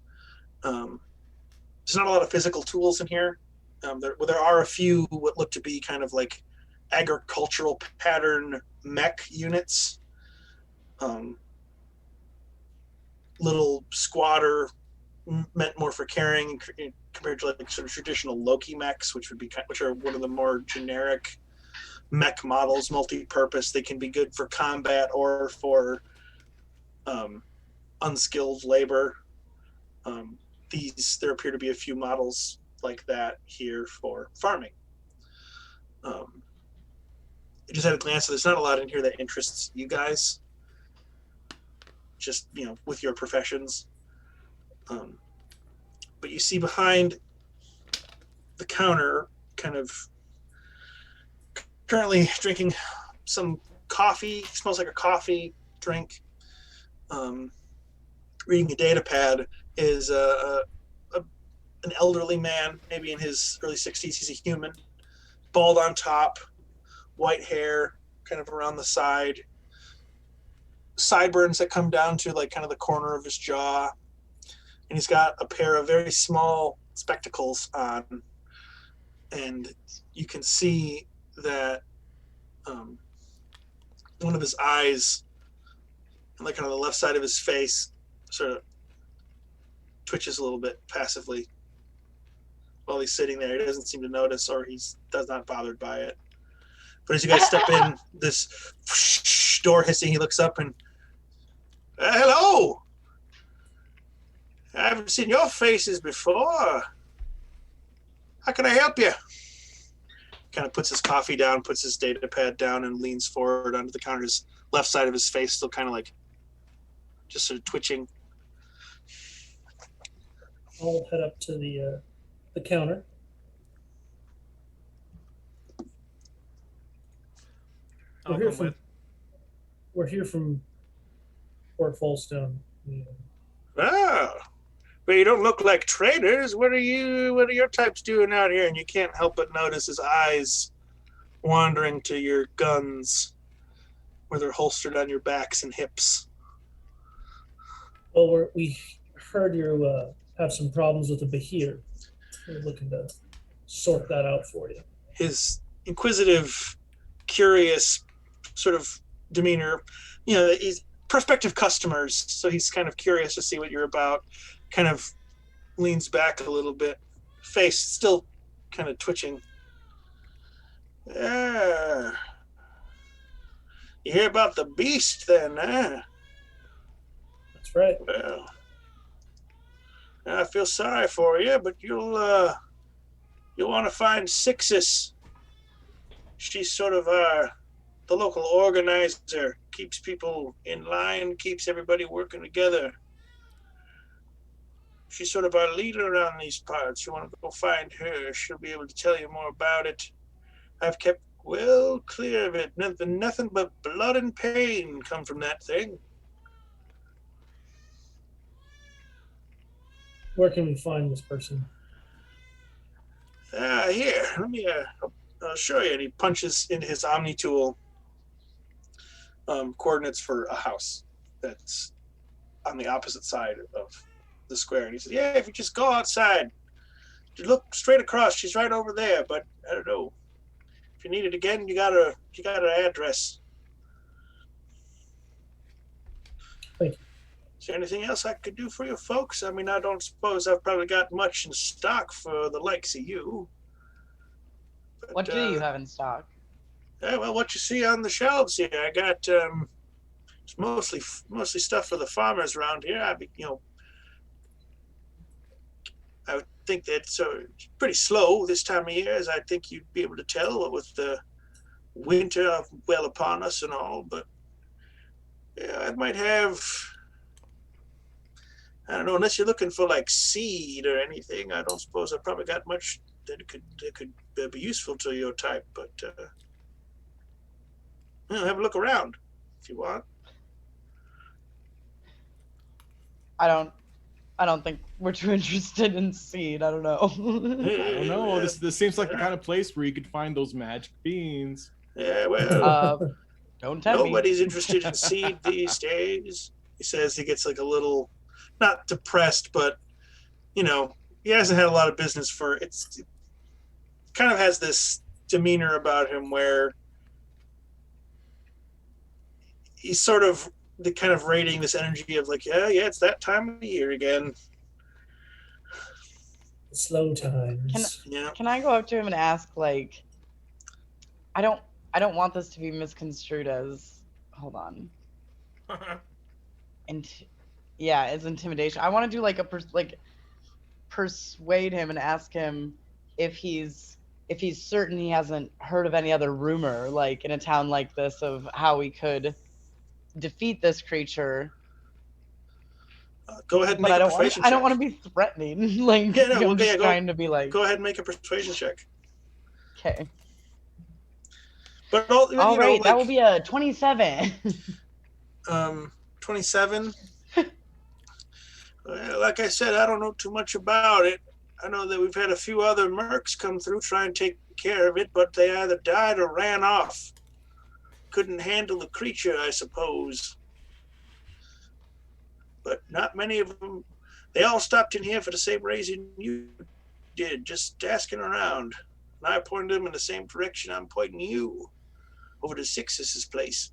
There's not a lot of physical tools in here. There are a few what look to be kind of like agricultural pattern mech units, little squatter meant more for carrying compared to like sort of traditional Loki mechs, which are one of the more generic mech models, multi-purpose. They can be good for combat or for unskilled labor. There appear to be a few models like that here for farming. I just had a glance, so there's not a lot in here that interests you guys, just with your professions. But you see behind the counter, kind of currently drinking some coffee, smells like a coffee drink, reading a data pad, is an elderly man, maybe in his early 60s. He's a human, bald on top, white hair kind of around the sideburns that come down to like kind of the corner of his jaw, and he's got a pair of very small spectacles on, and you can see that one of his eyes and like kind of the left side of his face sort of twitches a little bit passively while he's sitting there. He doesn't seem to notice, or he's not bothered by it. But as you guys step in, this door hissing, he looks up and, hello! I haven't seen your faces before. How can I help you? Kind of puts his coffee down, puts his data pad down, and leans forward onto the counter. His left side of his face still kind of like just sort of twitching. I'll head up to the counter. We're here from Port Folstone. Yeah. Oh, but you don't look like traders. What are your types doing out here? And you can't help but notice his eyes wandering to your guns, where they're holstered on your backs and hips. Well, we heard you have some problems with the Bahir. We're looking to sort that out for you. His inquisitive, curious sort of demeanor, he's prospective customers, so he's kind of curious to see what you're about, kind of leans back a little bit, face still kind of twitching. You hear about the beast then, huh? That's right. Well, I feel sorry for you, but you'll You want to find Sixus. She's sort of the local organizer, keeps people in line, keeps everybody working together. She's sort of our leader around these parts. You want to go find her. She'll be able to tell you more about it. I've kept well clear of it. Nothing but blood and pain come from that thing. Where can we find this person? Here, let me, I'll show you. And he punches in his Omni tool coordinates for a house that's on the opposite side of the square. And he says, yeah, if you just go outside, you look straight across, she's right over there. But I don't know. If you need it again, you got her address. Thank you. Is there anything else I could do for you folks? I mean, I don't suppose I've probably got much in stock for the likes of you. But, What do you have in stock? yeah, well, what you see on the shelves here, I got it's mostly stuff for the farmers around here. I would think that it's pretty slow this time of year, as I think you'd be able to tell with the winter well upon us and all. But yeah, I might have. I don't know, unless you're looking for like seed or anything. I don't suppose I've probably got much that could be useful to your type. But have a look around if you want. I don't think we're too interested in seed. I don't know. I don't know. This seems like the kind of place where you could find those magic beans. Yeah, well, Don't tempt me. nobody's interested in seed these days. He says he gets like a little, not depressed, but he hasn't had a lot of business for it. Kind of has this demeanor about him where he's sort of the kind of rating this energy of like, yeah, it's that time of the year again. Slow times. Can I go up to him and ask, like, I don't want this to be misconstrued as, hold on. As intimidation. I want to do like persuade him and ask him if he's certain he hasn't heard of any other rumor, like in a town like this, of how we could defeat this creature. Go ahead and But make a persuasion check. I don't want to be threatening. Like, I'm just trying to be like. Go ahead and make a persuasion check. Okay. But all right, that will be a 27. 27. Well, like I said, I don't know too much about it. I know that we've had a few other mercs come through try and take care of it, but they either died or ran off. Couldn't handle the creature, I suppose. But not many of them. They all stopped in here for the same reason you did, just asking around. And I pointed them in the same direction I'm pointing you, over to Sixus's place.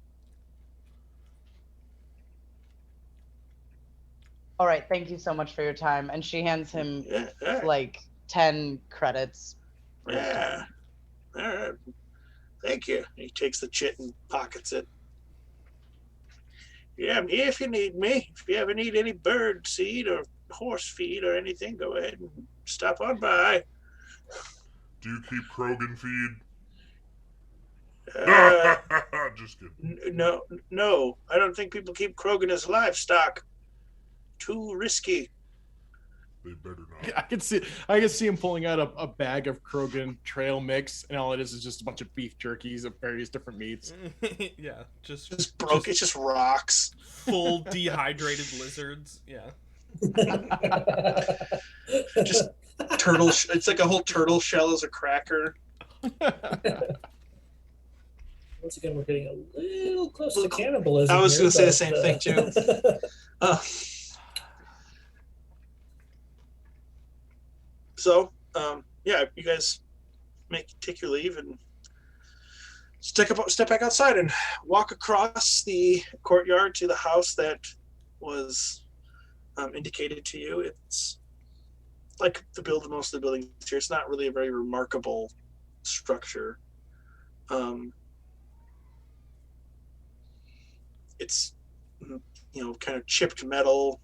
All right, thank you so much for your time. And she hands him Yeah. like 10 credits. Yeah. All right. Thank you. He takes the chit and pockets it. Yeah, I'm here if you need me. If you ever need any bird seed or horse feed or anything, go ahead and stop on by. Do you keep Krogan feed? Just kidding. No. I don't think people keep Krogan as livestock. Too risky. They better not. I can see him pulling out a bag of Krogan trail mix, and all it is just a bunch of beef jerkies of various different meats. Yeah, just broke. It's just rocks. Full dehydrated lizards. Yeah. Just turtle. It's like a whole turtle shell as a cracker. Once again, we're getting a little close to cannibalism. I was going to say the same thing too. So, you guys take your leave and step back outside and walk across the courtyard to the house that was indicated to you. It's like most of the buildings here. It's not really a very remarkable structure. It's kind of chipped metal.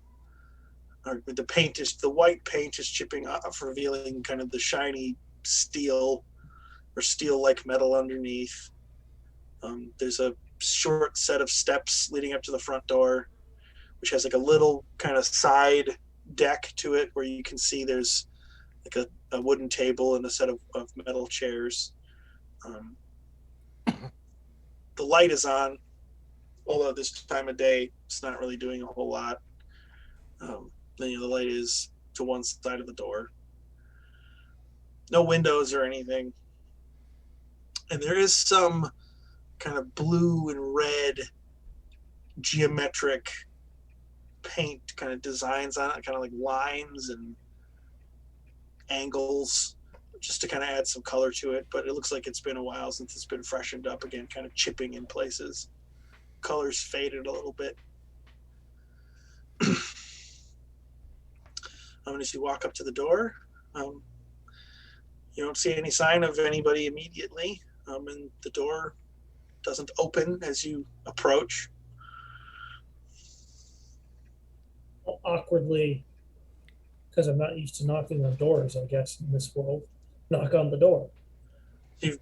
Or the white paint is chipping off, revealing kind of the shiny steel or steel-like metal underneath. There's a short set of steps leading up to the front door, which has like a little kind of side deck to it where you can see there's like a wooden table and a set of metal chairs. The light is on, although this time of day it's not really doing a whole lot. The light is to one side of the door. No windows or anything. And there is some kind of blue and red geometric paint kind of designs on it, kind of like lines and angles, just to kind of add some color to it. But it looks like it's been a while since it's been freshened up again, kind of chipping in places. Colors faded a little bit. As you walk up to the door, you don't see any sign of anybody immediately, and the door doesn't open as you approach. I'll awkwardly, because I'm not used to knocking on doors, I guess, in this world, knock on the door. The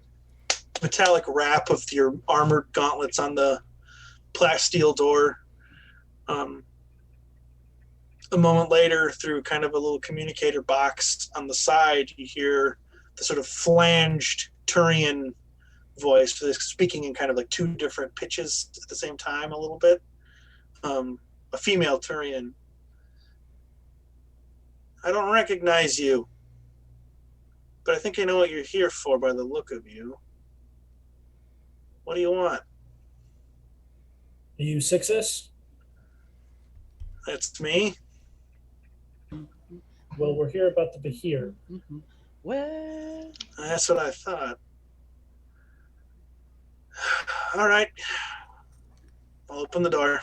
metallic wrap of your armored gauntlets on the plasteel door. A moment later, through kind of a little communicator box on the side, you hear the sort of flanged Turian voice, speaking in kind of like two different pitches at the same time a little bit. A female Turian. I don't recognize you, but I think I know what you're here for by the look of you. What do you want? Are you Sixus? That's me. Well, we're here about the Behir. Well, That's what I thought. All right. I'll open the door.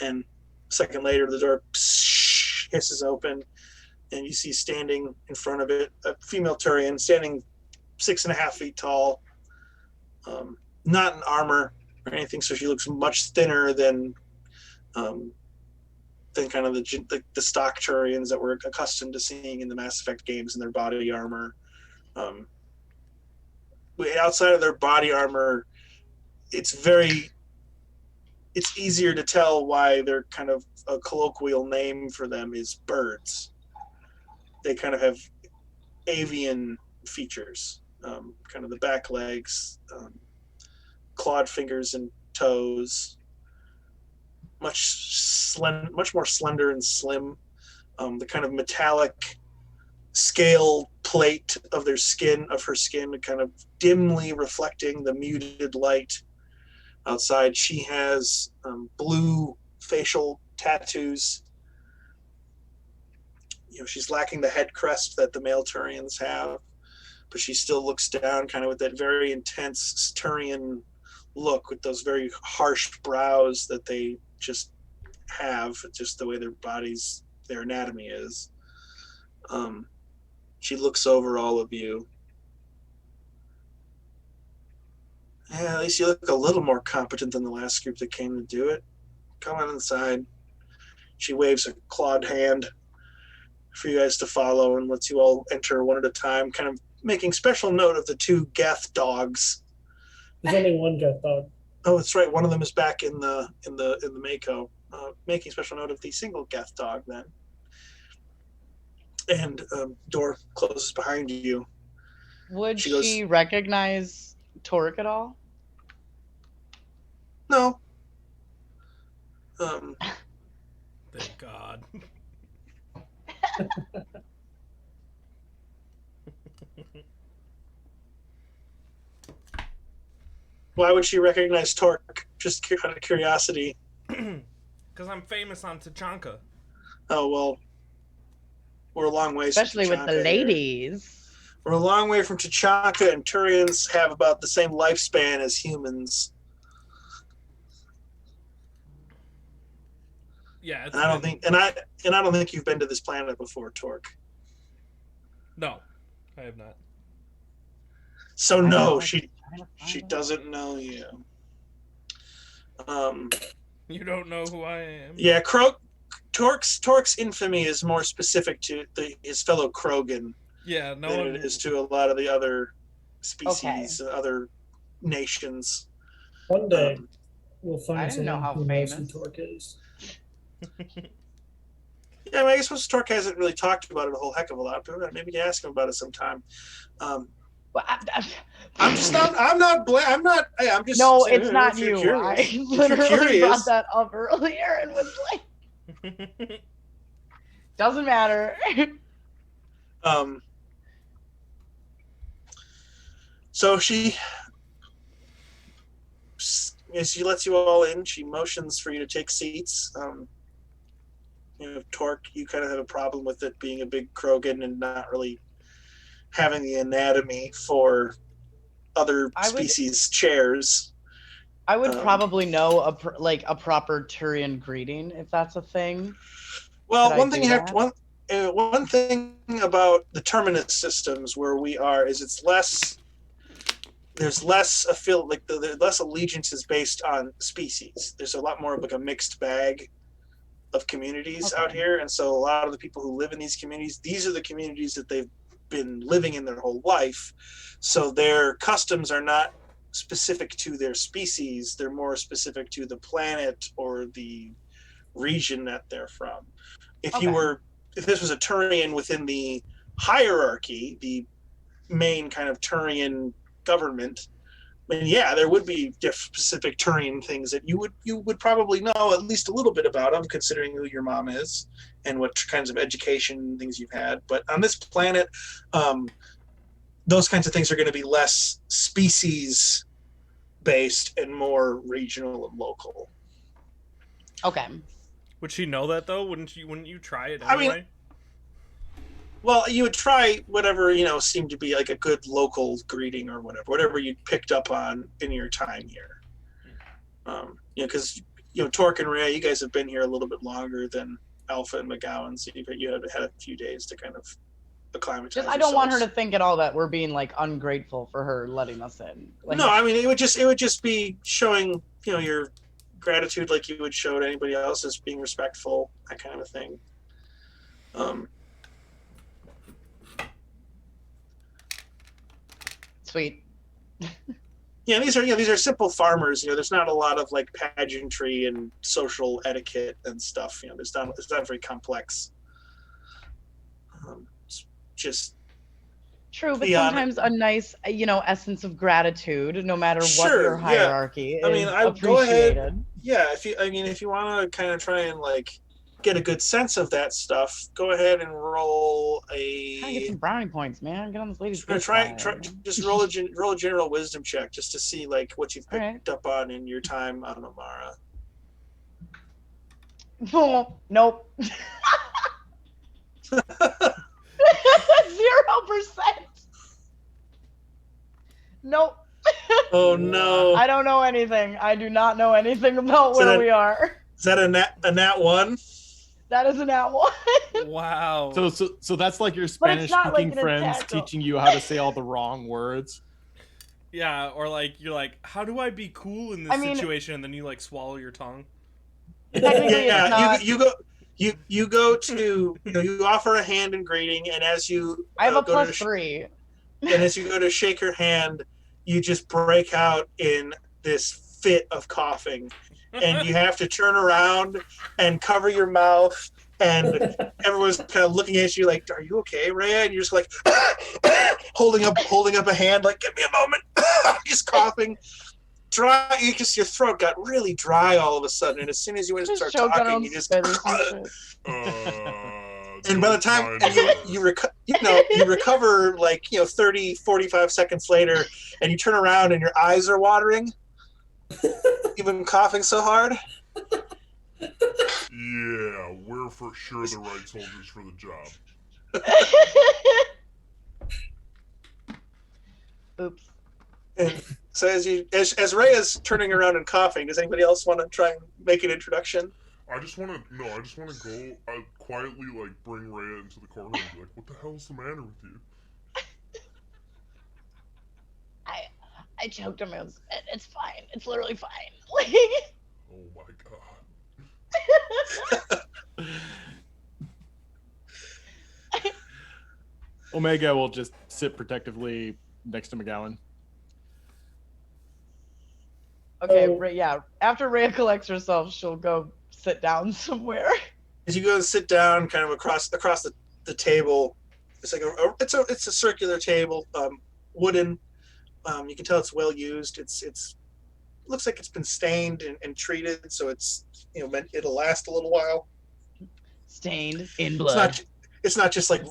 And a second later, the door hisses open, and you see standing in front of it a female Turian, standing 6.5 feet tall, not in armor or anything, so she looks much thinner than kind of the stock Turians that we're accustomed to seeing in the Mass Effect games in their body armor. Outside of their body armor, it's easier to tell why they're kind of a colloquial name for them is birds. They kind of have avian features, kind of the back legs, clawed fingers and toes, much more slender and slim. The kind of metallic scale plate of her skin, kind of dimly reflecting the muted light outside. She has blue facial tattoos. She's lacking the head crest that the male Turians have, but she still looks down kind of with that very intense Turian look, with those very harsh brows that they just have, just the way their anatomy is. She looks over all of you. Yeah, at least you look a little more competent than the last group that came to do it. Come on inside. She waves a clawed hand for you guys to follow and lets you all enter one at a time, kind of making special note of the two Geth dogs. There's only one Geth dog. Oh, that's right. One of them is back in the Mako. Making special note of the single Geth dog then. And door closes behind you. Would she recognize Torque at all? No. Thank God. Why would she recognize Torque? Just out of curiosity. Because I'm famous on Tachanka. Oh, well, we're a long way. Especially with the ladies. We're a long way from Tachanka, and Turians have about the same lifespan as humans. Yeah, and I don't think you've been to this planet before, Torque. No, I have not. So no, she doesn't know you. You don't know who I am. Yeah, Torque's infamy is more specific to his fellow Krogan. Yeah, no than one. it is to a lot of the other species and other nations. One day, Um, we'll find I didn't know someone how who knows who famous. Torque is. yeah, I mean, I guess Torque hasn't really talked about it a whole heck of a lot, but maybe ask him about it sometime. Well, I'm just not. I'm not. I'm not. Hey, I'm just. No, saying, it's not if you're you. curious. I If you're literally curious, brought that up earlier and was like, doesn't matter. So as she lets you all in, she motions for you to take seats. Torque, you kind of have a problem with it being a big Krogan and not really having the anatomy for other species chairs. I would probably know a proper Turian greeting if that's a thing. Well, one thing one thing about the terminus systems where we are is there's less there's less allegiances based on species. There's a lot more of like a mixed bag of communities out here, and so a lot of the people who live in these communities, these are the communities that they've been living in their whole life, so their customs are not specific to their species, they're more specific to the planet or the region that they're from. If this was a Turian within the hierarchy, the main kind of Turian government, then yeah, there would be specific Turian things that you would probably know at least a little bit about them, considering who your mom is and what kinds of education things you've had. But on this planet, those kinds of things are going to be less species based and more regional and local. Okay. Would she know that though? Wouldn't you try it anyway? I mean, well, you would try whatever, seemed to be like a good local greeting or whatever you picked up on in your time here. Because, Torque and Ray, you guys have been here a little bit longer than Alpha and McGowan, so you have had a few days to kind of acclimatize. I don't want her to think at all that we're being like ungrateful for her letting us in. No, I mean, it would just be showing, your gratitude like you would show to anybody else, as being respectful, that kind of a thing. Sweet. Yeah, these are simple farmers. There's not a lot of like pageantry and social etiquette and stuff. It's not very complex. It's just true, but sometimes a nice, essence of gratitude, no matter what your hierarchy is, appreciated. Go ahead. Yeah, if you want to kind of try and like get a good sense of that stuff, go ahead and roll get some brownie points, man. Get on this lady's just roll a general wisdom check just to see like what you've picked up on in your time on Amara. Oh, nope. 0%. Nope. Oh no. I don't know anything. I do not know anything about where we are. Is that a nat 1? That is a nat 1. Wow. So that's like your Spanish speaking friends teaching you how to say all the wrong words. Yeah, or like you're like, how do I be cool in this situation? And then you like swallow your tongue. Yeah, you go to you offer a hand in greeting, and as you I have a +3. And as you go to shake her hand, you just break out in this fit of coughing, and you have to turn around and cover your mouth, and everyone's kind of looking at you like, "Are you okay, Rhea?" And you're just like holding up a hand, like, "Give me a moment." Just coughing. Dry. Your throat got really dry all of a sudden, and as soon as you went to start talking, you just. And by the time you recover like 30, 45 seconds later, and you turn around and your eyes are watering. You've been coughing so hard. Yeah, we're for sure the right soldiers for the job. Oops. And so as Ray is turning around and coughing, does anybody else want to try and make an introduction? I just want to go quietly, like, bring Rhea into the corner and be like, what the hell's the matter with you? I choked him. It's fine. It's literally fine. Oh my god. Omega will just sit protectively next to McGowan. Okay, Oh. yeah. After Rhea collects herself, she'll go sit down somewhere. As you go and sit down, kind of across the table, it's like it's a circular table, wooden. You can tell it's well used. It's looks like it's been stained and treated, so it's it'll last a little while. Stained in blood. It's not just like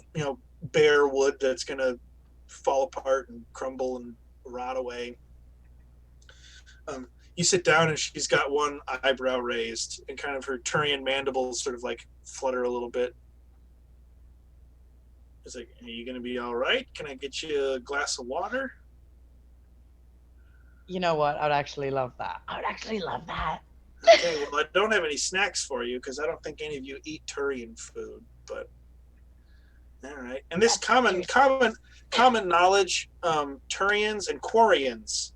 bare wood that's gonna fall apart and crumble and rot away. You sit down and she's got one eyebrow raised and kind of her Turian mandibles sort of like flutter a little bit. It's like, are you gonna be all right? Can I get you a glass of water? You know what? I'd actually love that. I would actually love that. Okay, well, I don't have any snacks for you because I don't think any of you eat Turian food. But all right, and this common knowledge: Turians and Quarians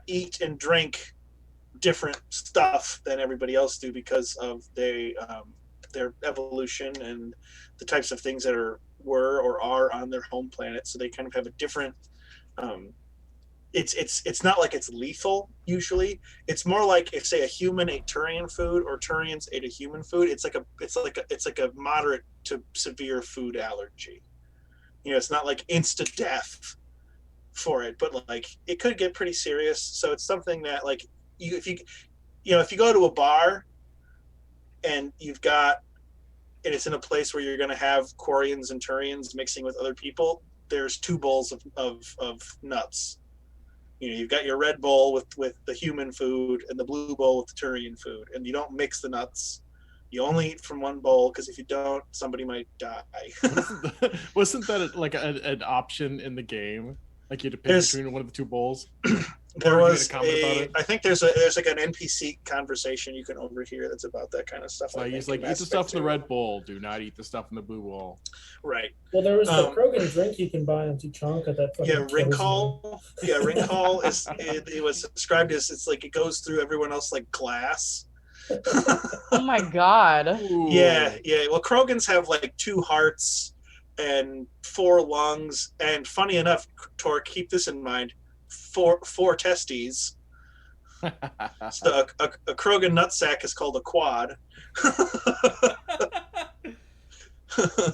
eat and drink different stuff than everybody else do because of their evolution and the types of things that were or are on their home planet. So they kind of have a different. It's not like it's lethal usually. It's more like if say a human ate Turian food or Turians ate a human food. It's like a moderate to severe food allergy. It's not like instant death for it, but like it could get pretty serious. So it's something that like if you go to a bar and it's in a place where you're going to have Quarians and Turians mixing with other people, there's 2 bowls of nuts. You've got your red bowl with the human food and the blue bowl with the Turian food, and you don't mix the nuts. You only eat from one bowl because if you don't, somebody might die. Wasn't that like an option in the game? Like you had to pick between one of the 2 bowls? There was I think there's like an NPC conversation you can overhear that's about that kind of stuff. So he's like, eat the stuff in the red bowl. Do not eat the stuff in the blue bowl. Right. Well, there was the Krogan drink you can buy on Tuchanka that Ringcall. Yeah, Ringcall it was described as it's like it goes through everyone else like glass. Oh my god. Ooh. Yeah. Well, Krogans have like 2 hearts and 4 lungs, and funny enough, Torque, keep this in mind, 4 testes. So a Krogan nutsack is called a quad.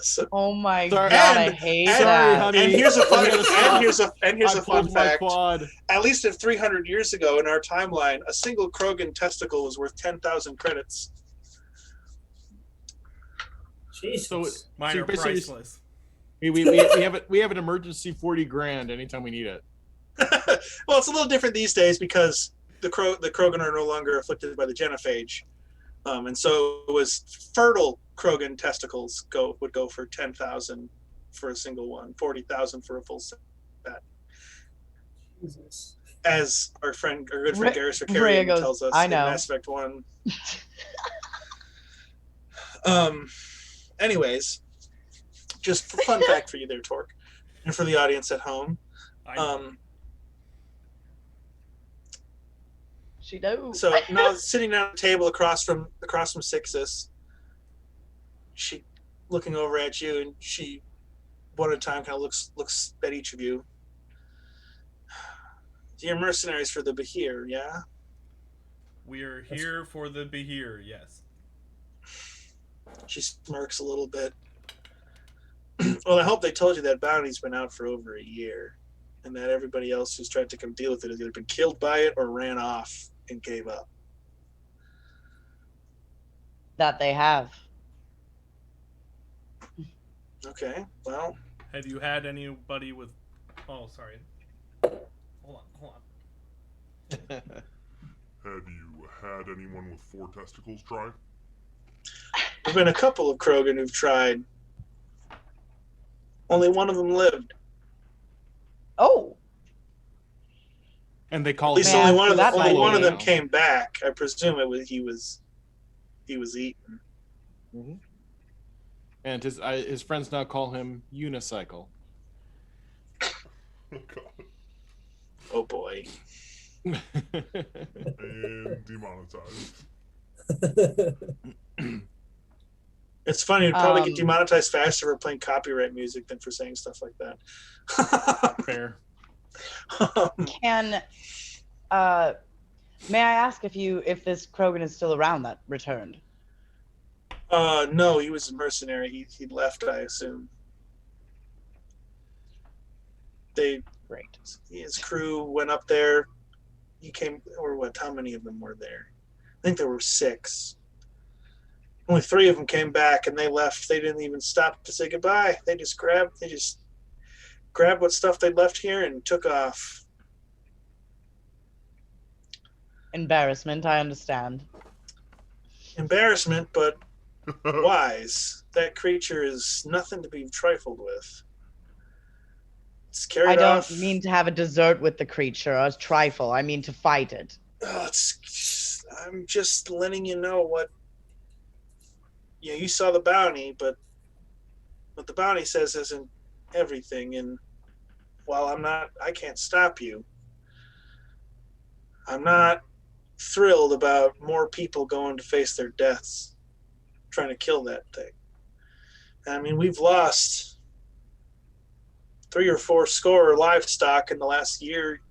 So, oh my god, I hate that. Honey. And here's a fun fact. Quad. At least 300 years ago in our timeline, a single Krogan testicle was worth 10,000 credits. Jesus. So Mine are priceless. We have an emergency 40 grand anytime we need it. Well, it's a little different these days because the Krogan are no longer afflicted by the genophage, and so it was fertile Krogan testicles would go for 10,000 for a single one, 40,000 for a full set. Jesus. As our good friend Garrus Ricarian tells us I in know. Mass Effect 1. Anyways, just fun fact for you there, Torque, and for the audience at home. She knows. So now sitting down at the table across from Sixus, she looking over at you, and she one at a time kind of looks at each of you. You're mercenaries for the Behir, yeah? We're here for the Behir, yes. She smirks a little bit. Well, I hope they told you that bounty's been out for over a year, and that everybody else who's tried to come deal with it has either been killed by it or ran off and gave up. That they have. Okay, well. Have you had anybody with... Oh, sorry. Hold on. Have you had anyone with 4 testicles try? There's been a couple of Krogan who've tried. Only one of them lived. Oh. And they call At least him only one of them. that Only might one of be. them came back. I presume he was eaten. Mm-hmm. And his friends now call him Unicycle. Oh, God. Oh boy. And demonetized. It's funny. It'd probably get Um, demonetized faster for playing copyright music than for saying stuff like that. Fair. Can may I ask if this Krogan is still around that returned? No, he was a mercenary. He left, I assume. Great. His crew went up there. He came, or what? How many of them were there? I think there were 6. Only 3 of them came back, and they left. They didn't even stop to say goodbye. They just grabbed what stuff they'd left here and took off. Embarrassment, I understand. Embarrassment, but wise. That creature is nothing to be trifled with. It's carried I don't off. mean to have a dessert with the creature, a trifle. I mean to fight it. I'm just letting you know what. You saw the bounty, but what the bounty says isn't everything. And while I can't stop you. I'm not thrilled about more people going to face their deaths, trying to kill that thing. I mean, we've lost 3 or 4 score livestock in the last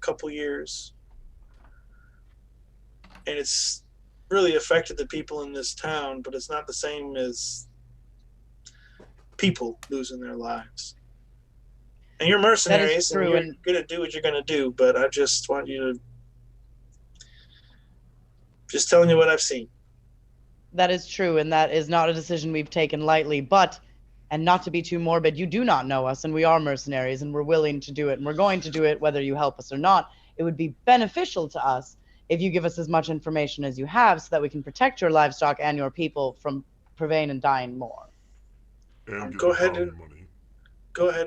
couple years. And it's really affected the people in this town, but it's not the same as people losing their lives. And you're mercenaries, and you're going to do what you're going to do, but I just want you to... Just telling you what I've seen. That is true, and that is not a decision we've taken lightly, but, and not to be too morbid, you do not know us, and we are mercenaries, and we're willing to do it, and we're going to do it whether you help us or not. It would be beneficial to us if you give us as much information as you have so that we can protect your livestock and your people from Purvane and dying more. And Go ahead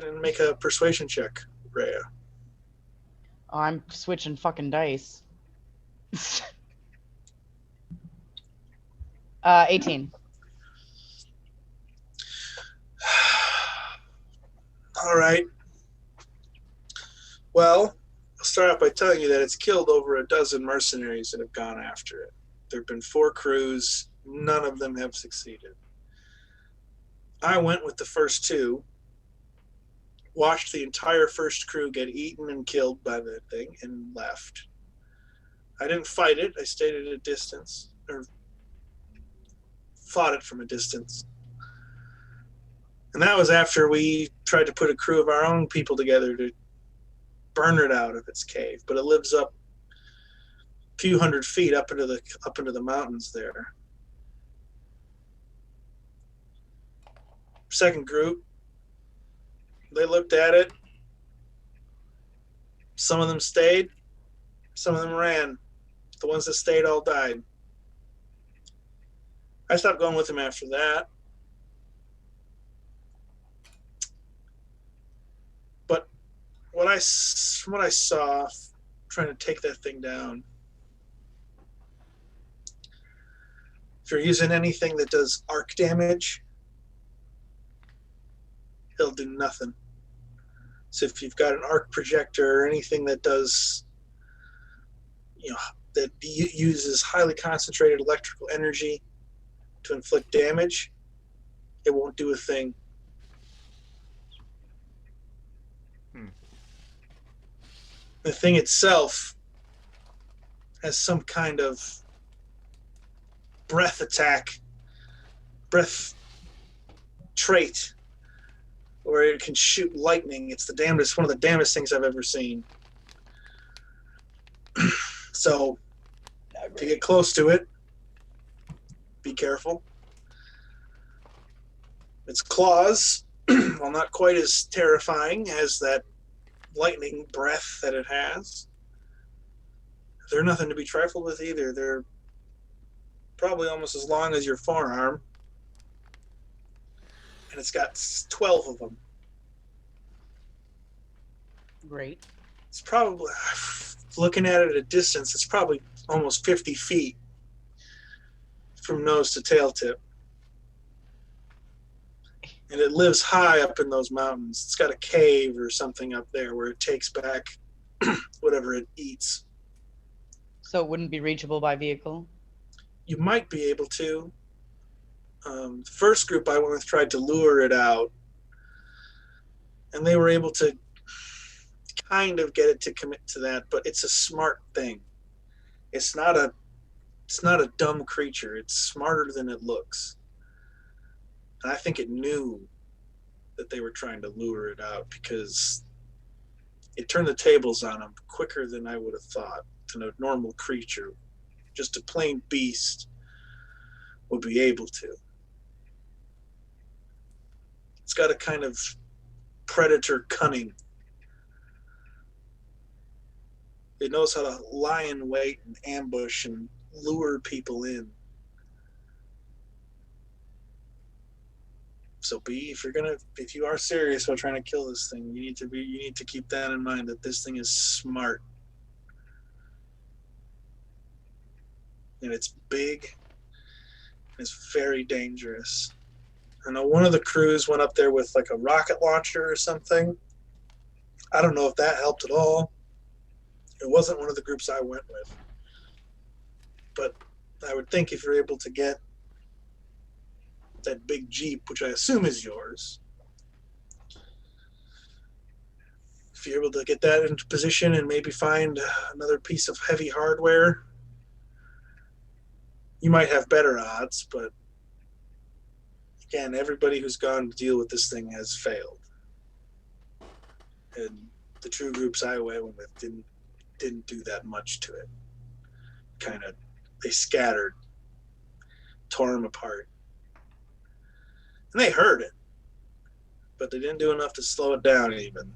and make a persuasion check, Rhea. Oh, I'm switching fucking dice. 18. All right. Well, I'll start off by telling you that it's killed over a dozen mercenaries that have gone after it. There have been 4 crews. None of them have succeeded. I went with the first 2, watched the entire first crew get eaten and killed by that thing, and left. I didn't fight it. I stayed at a distance, or fought it from a distance. And that was after we tried to put a crew of our own people together to burn it out of its cave. But it lives up a few hundred feet up into the mountains there. Second group, they looked at it. Some of them stayed, some of them ran. The ones that stayed all died. I stopped going with him after that. But from what I saw, trying to take that thing down, if you're using anything that does arc damage, it'll do nothing. So if you've got an arc projector or anything that does, that uses highly concentrated electrical energy to inflict damage, it won't do a thing. The thing itself has some kind of breath trait, where it can shoot lightning. It's one of the damnedest things I've ever seen. So, if you get close to it, be careful. Its claws, while not quite as terrifying as that lightning breath that it has, they're nothing to be trifled with either. They're probably almost as long as your forearm. And it's got 12 of them. Great. It's probably, looking at it at a distance, it's probably almost 50 feet from nose to tail tip. And it lives high up in those mountains. It's got a cave or something up there where it takes back whatever it eats. So it wouldn't be reachable by vehicle? You might be able to. The first group I went with tried to lure it out, and they were able to kind of get it to commit to that, but it's a smart thing. It's not a dumb creature. It's smarter than it looks. And I think it knew that they were trying to lure it out because it turned the tables on them quicker than I would have thought than a normal creature. Just a plain beast would be able to. It's got a kind of predator cunning. It knows how to lie in wait and ambush and lure people in. So B, if you are serious about trying to kill this thing, you need to keep that in mind, that this thing is smart. And it's big and it's very dangerous. I know one of the crews went up there with like a rocket launcher or something. I don't know if that helped at all. It wasn't one of the groups I went with. But I would think if you're able to get that big Jeep, which I assume is yours, if you're able to get that into position and maybe find another piece of heavy hardware, you might have better odds. But again, everybody who's gone to deal with this thing has failed. And the true groups I went with didn't do that much to it. They scattered, tore them apart. And they heard it, but they didn't do enough to slow it down even.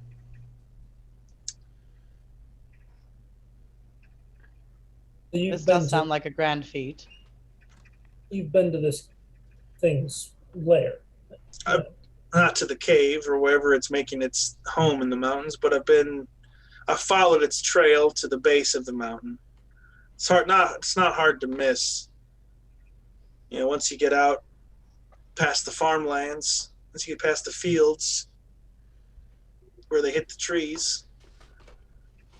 This does sound like a grand feat. You've been to this thing's lair. Not to the cave or wherever it's making its home in the mountains, but I've followed its trail to the base of the mountain. It's not hard to miss. Once you get out past the farmlands, once you get past the fields where they hit the trees,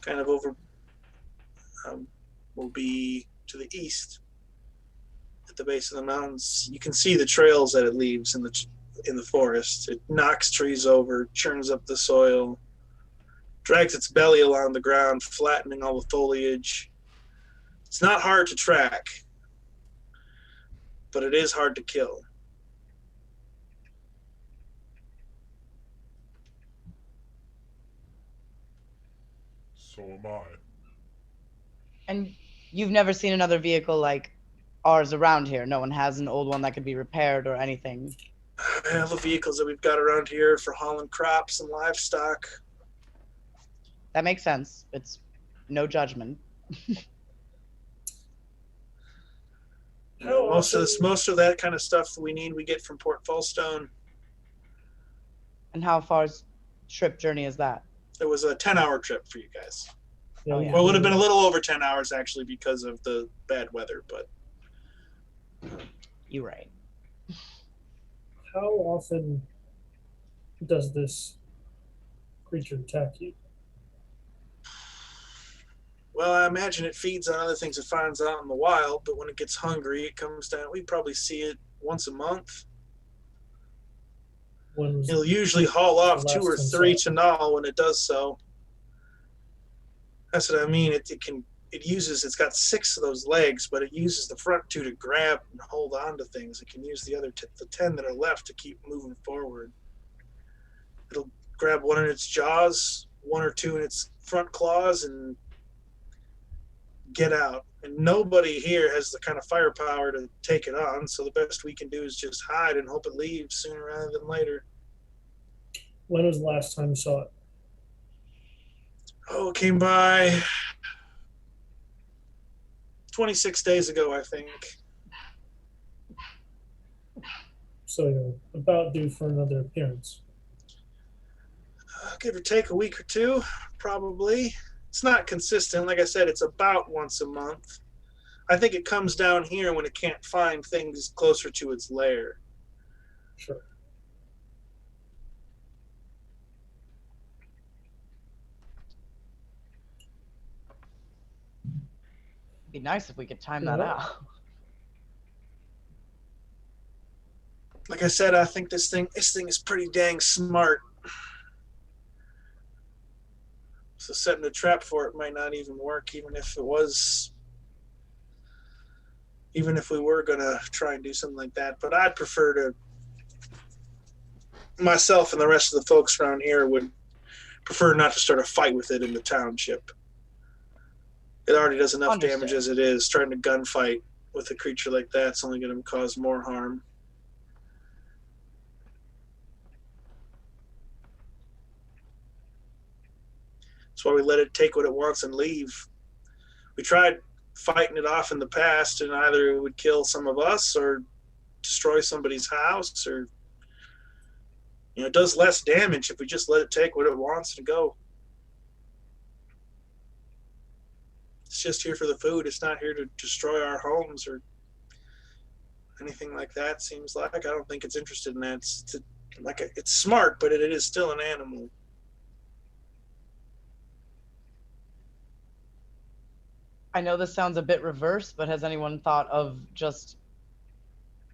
kind of over, will be to the east at the base of the mountains. You can see the trails that it leaves in the forest. It knocks trees over, churns up the soil, drags its belly along the ground, flattening all the foliage. It's not hard to track, but it is hard to kill. So am I. And you've never seen another vehicle like ours around here? No one has an old one that could be repaired or anything? All the vehicles that we've got around here for hauling crops and livestock. That makes sense. It's no judgment. Most of that kind of stuff we get from Port Falstone. And how far's trip journey is that? It was a 10-hour trip for you guys. Yeah, Oh, yeah. Well, it would have been a little over 10 hours actually because of the bad weather, but You're right. How often does this creature attack you? well, I imagine it feeds on other things it finds out in the wild, but when it gets hungry, it comes down. We probably see it once a month. When was It'll usually haul off the 2 or last 3 time to null when it does so. That's what I mean. It's got 6 of those legs, but it uses the front 2 to grab and hold on to things. It can use the other the 10 that are left to keep moving forward. It'll grab one in its jaws, 1 or 2 in its front claws, and get out. And nobody here has the kind of firepower to take it on, so the best we can do is just hide and hope it leaves sooner rather than later. When was the last time you saw it? Oh, it came by 26 days ago, I think. So you're about due for another appearance. Give or take a week or 2, probably. It's not consistent. Like I said, it's about once a month. I think it comes down here when it can't find things closer to its lair. Sure. It'd be nice if we could time that Yeah. out. Like I said, I think this thing is pretty dang smart. So setting a trap for it might not even work, even if we were gonna try and do something like that. But I'd prefer to, myself and the rest of the folks around here would prefer not to start a fight with it in the township. It already does enough damage as it is. Trying to gunfight with a creature like that's only going to cause more harm. That's why we let it take what it wants and leave. We tried fighting it off in the past, and either it would kill some of us or destroy somebody's house, or it does less damage if we just let it take what it wants and go. It's just here for the food. It's not here to destroy our homes or anything like that. Seems like I don't think it's interested in that. It's smart, but it is still an animal. I know this sounds a bit reverse, but has anyone thought of just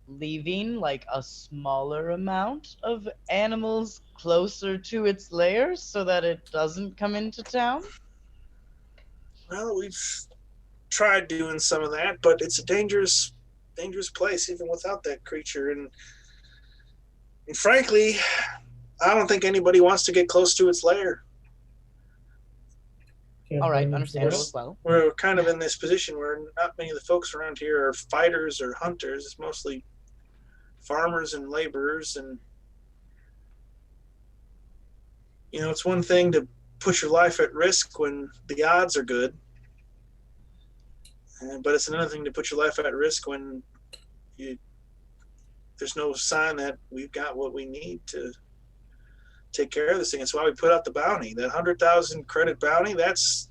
leaving like a smaller amount of animals closer to its lair so that it doesn't come into town? Well, we've tried doing some of that, but it's a dangerous place even without that creature. And frankly, I don't think anybody wants to get close to its lair. All right, understandable as well. We're kind of in this position where not many of the folks around here are fighters or hunters. It's mostly farmers and laborers. And, it's one thing to put your life at risk when the odds are good. But it's another thing to put your life at risk when there's no sign that we've got what we need to take care of this thing. It's why we put out the bounty. That 100,000 credit bounty, that's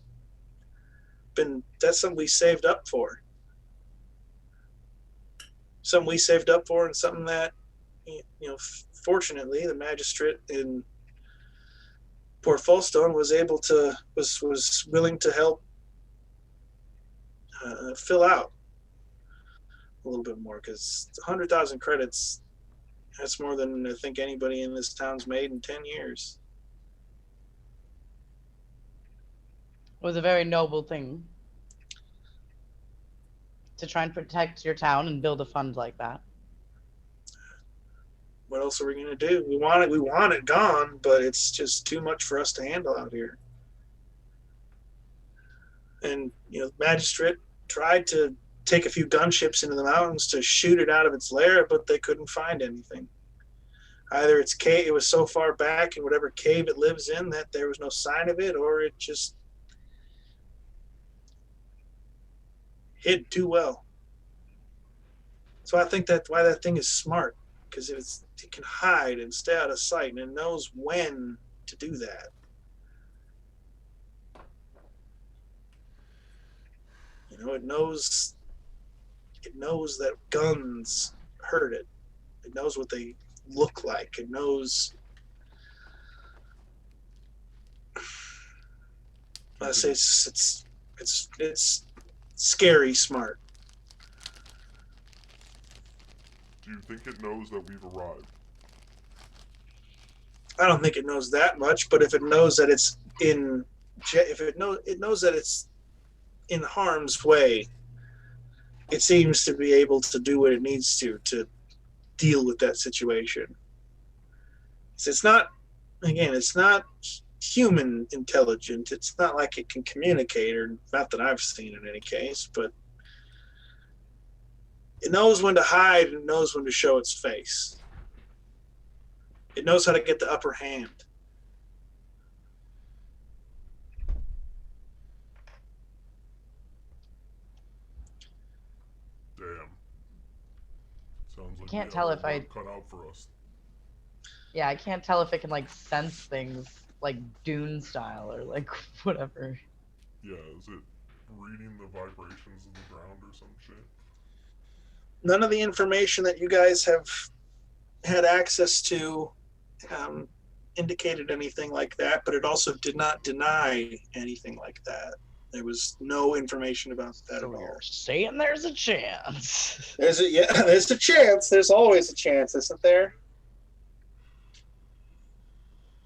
something we saved up for. Something we saved up for, and something that, fortunately, the magistrate in Port Folstone was willing to help fill out a little bit more, because 100,000 credits, that's more than I think anybody in this town's made in 10 years. It was a very noble thing to try and protect your town and build a fund like that. What else are we going to do? We want it gone, but it's just too much for us to handle out here. And, the magistrate tried to take a few gunships into the mountains to shoot it out of its lair, but they couldn't find anything. Either it was so far back in whatever cave it lives in that there was no sign of it, or it just hid too well. So I think that's why that thing is smart, because it can hide and stay out of sight, and it knows when to do that. It knows that guns hurt it. It knows what they look like. It knows. I say it's scary smart. Do you think it knows that we've arrived? I don't think it knows that much, but if it knows that it's it knows that it's in harm's way, it seems to be able to do what it needs to deal with that situation. So it's not human intelligent. It's not like it can communicate, or not that I've seen in any case, but it knows when to hide and knows when to show its face. It knows how to get the upper hand. Damn. Sounds like Can't we tell have if our I- work cut out for us. Yeah, I can't tell if it can sense things like Dune style or whatever. Yeah, is it reading the vibrations of the ground or some shit? None of the information that you guys have had access to indicated anything like that, but it also did not deny anything like that. There was no information about that So at all. you're saying there's a chance. There's a chance. There's always a chance, isn't there?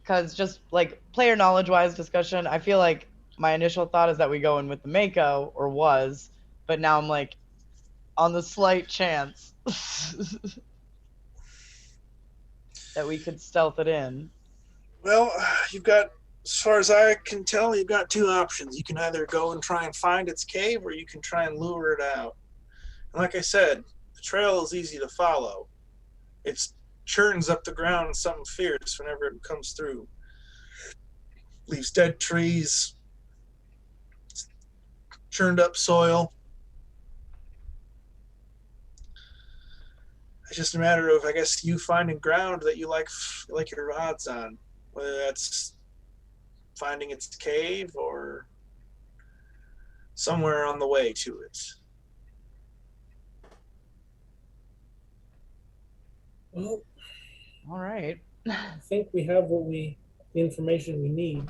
Because just like player knowledge-wise discussion, I feel like my initial thought is that we go in with the Mako, or was, but now I'm like, on the slight chance that we could stealth it in. Well, you've got, as far as I can tell, you've got two options. You can either go and try and find its cave, or you can try and lure it out. And like I said, the trail is easy to follow. It churns up the ground something fierce whenever it comes through. Leaves dead trees, churned up soil. It's just a matter of, I guess, you finding ground that you like your odds on, whether that's finding its cave or somewhere on the way to it. Well, All right. I think we have the information we need.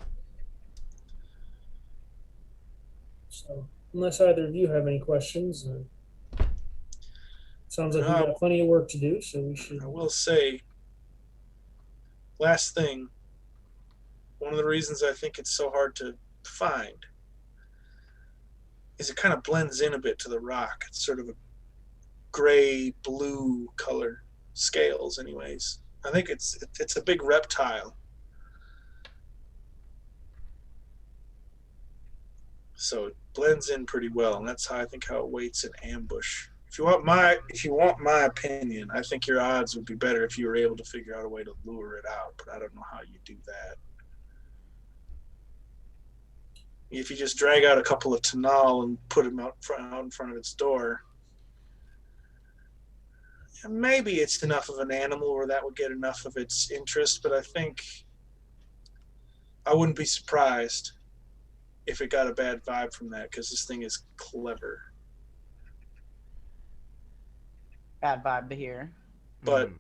So, unless either of you have any questions, sounds like we've got plenty of work to do, so we should. I will say, last thing, one of the reasons I think it's so hard to find is it kind of blends in a bit to the rock. It's sort of a gray blue color, scales anyways. I think it's a big reptile. So it blends in pretty well, and that's how I think how it waits in ambush. If you want my opinion, I think your odds would be better if you were able to figure out a way to lure it out, but I don't know how you do that. If you just drag out a couple of Tanal and put them out in front of its door, maybe it's enough of an animal where that would get enough of its interest, but I think I wouldn't be surprised if it got a bad vibe from that, because this thing is clever. Bad vibe to hear. But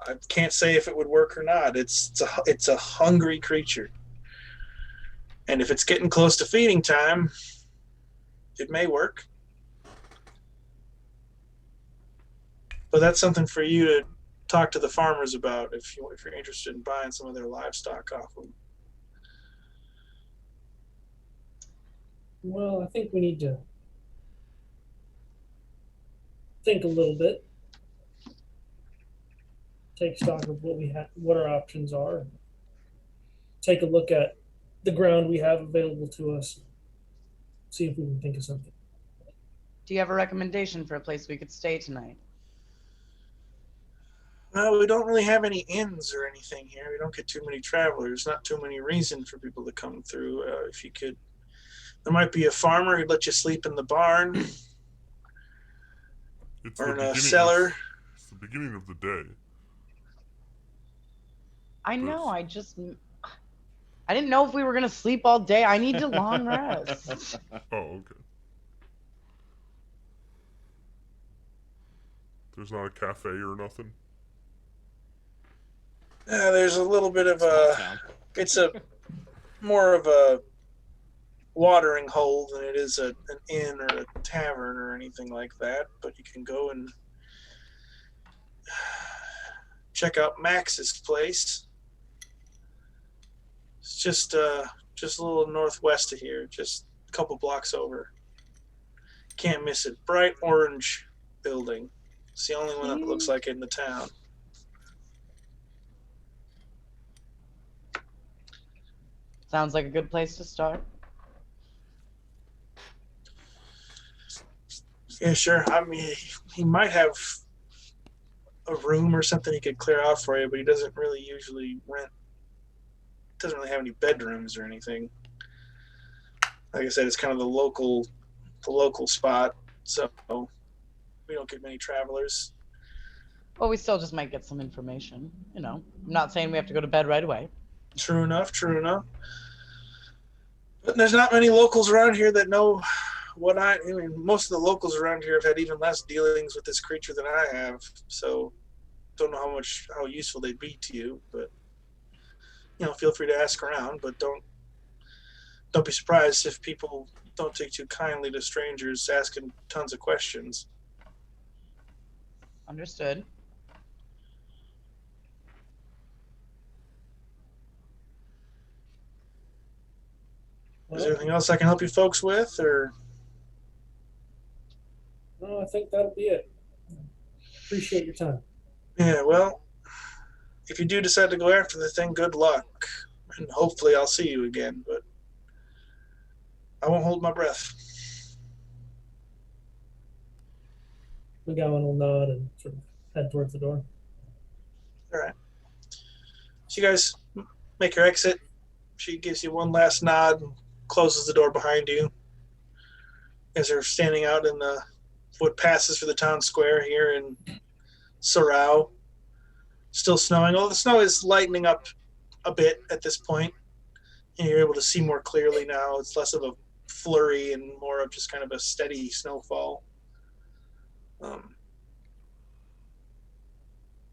I can't say if it would work or not. It's a hungry creature, and if it's getting close to feeding time, it may work. But that's something for you to talk to the farmers about if you're interested in buying some of their livestock off them. Well, I think we need to think a little bit, take stock of what we have, what our options are, and take a look at the ground we have available to us. See if we can think of something. Do you have a recommendation for a place we could stay tonight? Well, we don't really have any inns or anything here. We don't get too many travelers. Not too many reason for people to come through. If you could, there might be a farmer who'd let you sleep in the barn or in a cellar. It's the beginning of the day. I know. I didn't know if we were gonna sleep all day. I need a long rest. Oh, okay. There's not a cafe or nothing? There's a little bit of it's more of a watering hole than it is an inn or a tavern or anything like that. But you can go and check out Max's place. It's just a little northwest of here, just a couple blocks over. Can't miss it. Bright orange building. It's the only one that looks like it in the town. Sounds like a good place to start. Yeah, sure. I mean, he might have a room or something he could clear out for you, but he doesn't really usually rent. Doesn't really have any bedrooms or anything. Like I said, it's kind of the local spot, so we don't get many travelers. Well, we still just might get some information. You know, I'm not saying we have to go to bed right away. True enough, true enough. But there's not many locals around here that know what I mean, most of the locals around here have had even less dealings with this creature than I have, so don't know how useful they'd be to you, but feel free to ask around, but don't be surprised if people don't take too kindly to strangers asking tons of questions. Understood. Is there anything else I can help you folks with, or? No, I think that'll be it. Appreciate your time. Yeah, well, if you do decide to go after the thing, good luck. And hopefully I'll see you again, but I won't hold my breath. McGowan will nod and sort of head towards the door. All right. So you guys make your exit. She gives you one last nod and closes the door behind you as they're standing out in the what passes for the town square here in Sarao. Still snowing. Well, the snow is lightening up a bit at this point, and you're able to see more clearly now. It's less of a flurry and more of just kind of a steady snowfall.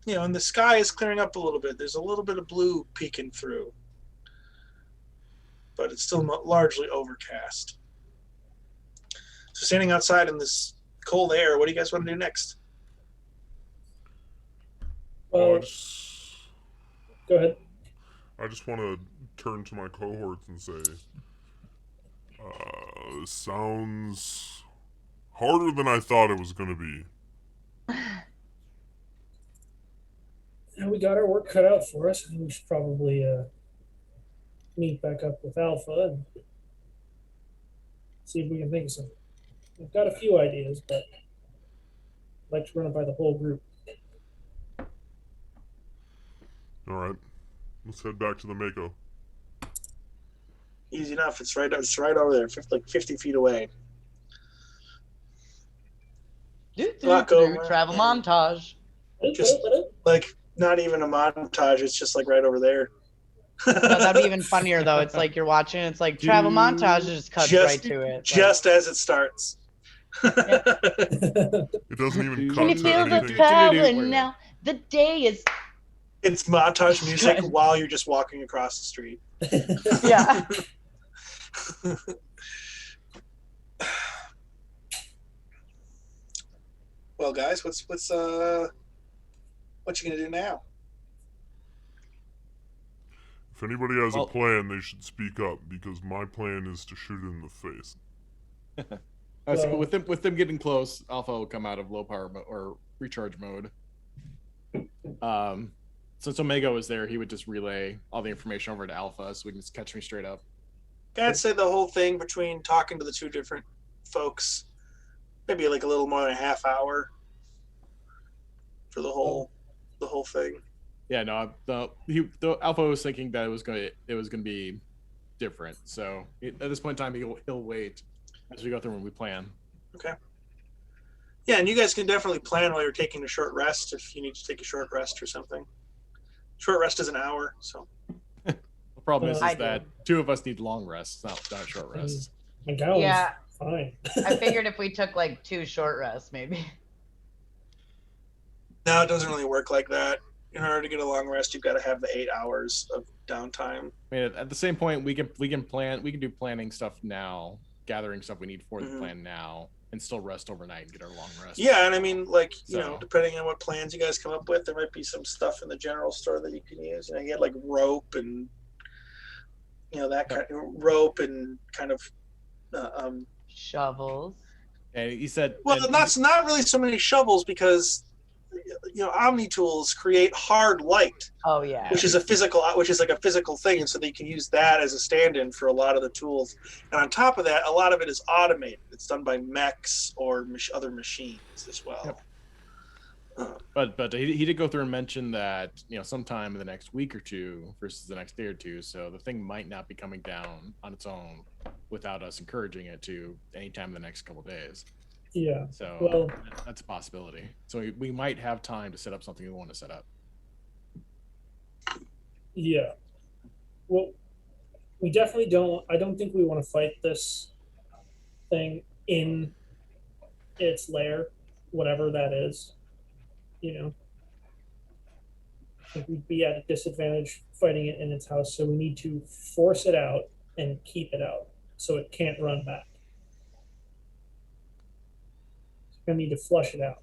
And the sky is clearing up a little bit. There's a little bit of blue peeking through, but it's still largely overcast. So standing outside in this cold air, what do you guys want to do next? Well, go ahead. I just want to turn to my cohorts and say, this sounds harder than I thought it was going to be. And we got our work cut out for us. I think we should probably meet back up with Alpha and see if we can think of something. I've got a few ideas, but I'd like to run it by the whole group. All right, let's head back to the Mako. Easy enough. It's right over there, like 50 feet away. Travel montage. Just like not even a montage. It's just like right over there. No, that'd be even funnier though. It's like you're watching. It's like travel montage. It just cuts right to it. Just as it starts. It doesn't even cut Can you to feel the anything. power now? The day is. It's montage music while you're just walking across the street. Yeah. Well, guys, what you gonna do now? If anybody has a plan, they should speak up, because my plan is to shoot it in the face. So with them getting close, Alpha will come out of low power or recharge mode. Since Omega was there, he would just relay all the information over to Alpha, so we can just catch me straight up. I'd say the whole thing between talking to the two different folks, maybe like a little more than a half hour for the whole thing. Yeah, no, the Alpha was thinking that it was going to be different. So at this point in time, he'll wait as we go through when we plan. Okay. Yeah, and you guys can definitely plan while you're taking a short rest if you need to take a short rest or something. Short rest is an hour, so. The problem is that two of us need long rests, not short rests. Yeah. Fine. I figured if we took like 2 short rests, maybe. No, it doesn't really work like that. In order to get a long rest, you've got to have the 8 hours of downtime. I mean, at the same point, we can do planning stuff now, gathering stuff we need for the plan now, and still rest overnight and get our long rest. Yeah, and I mean, like, you know, depending on what plans you guys come up with, there might be some stuff in the general store that you can use. You know, you had like rope and, you know, that kind of rope and kind of shovels. And he said, well, that's not really so many shovels because, you know, Omni tools create hard light. Oh yeah. Which is like a physical thing, and so they can use that as a stand-in for a lot of the tools. And on top of that, a lot of it is automated. It's done by mechs or other machines as well. Yep. But he did go through and mention that, you know, sometime in the next week or two versus the next day or two, so the thing might not be coming down on its own without us encouraging it to anytime in the next couple of days. Yeah. So that's a possibility. So we might have time to set up something we want to set up. Yeah. Well, we definitely don't. I don't think we want to fight this thing in its lair, whatever that is. You know, I think we'd be at a disadvantage fighting it in its house. So we need to force it out and keep it out so it can't run back. gonna need to flush it out.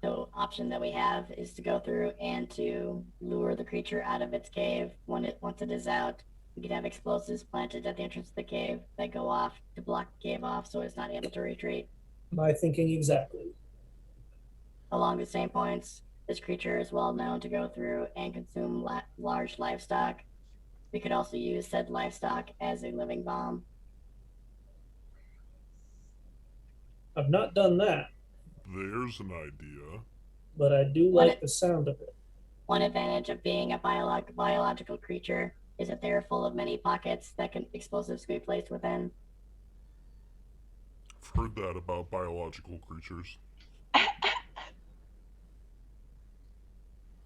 So option that we have is to go through and to lure the creature out of its cave. Once it is out, we could have explosives planted at the entrance of the cave that go off to block the cave off so it's not able to retreat. My thinking exactly. Along the same points, this creature is well known to go through and consume large livestock. We could also use said livestock as a living bomb. I've not done that, There's an idea. but I do like the sound of it. One advantage of being a biological creature is that they are full of many pockets that can explosives can be placed within. I've heard that about biological creatures.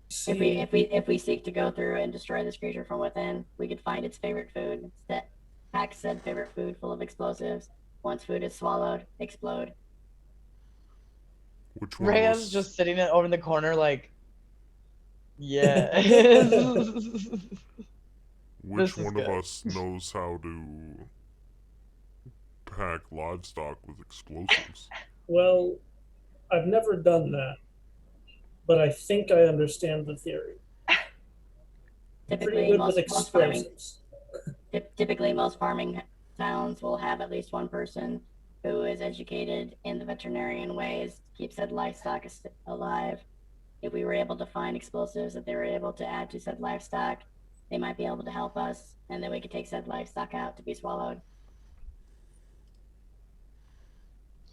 See, If we seek to go through and destroy this creature from within, we could find its favorite food. Pack said favorite food full of explosives. Once food is swallowed, explode. Which one of Rhea's us? just sitting over in the corner like, yeah. Which this is one good. of us knows how to pack livestock with explosives? well, I've never done that, but I think I understand the theory. I'm pretty Typically, good with most farming explosives. typically most farming towns will have at least one person who is educated in the veterinarian ways to keep said livestock alive. If we were able to find explosives that they were able to add to said livestock, they might be able to help us, and then we could take said livestock out to be swallowed.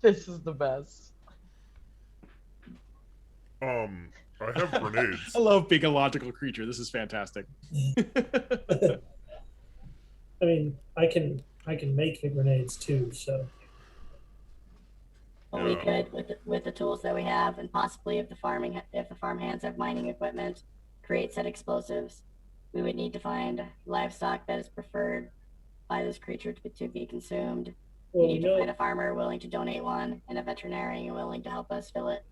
This is the best. I have grenades. I love being a logical creature. This is fantastic. I mean, I can make the grenades too, so But we could, with the tools that we have, and possibly if the farm hands have mining equipment, create said explosives. We would need to find livestock that is preferred by this creature to be consumed. We well, need to find a farmer willing to donate one, and a veterinarian willing to help us fill it.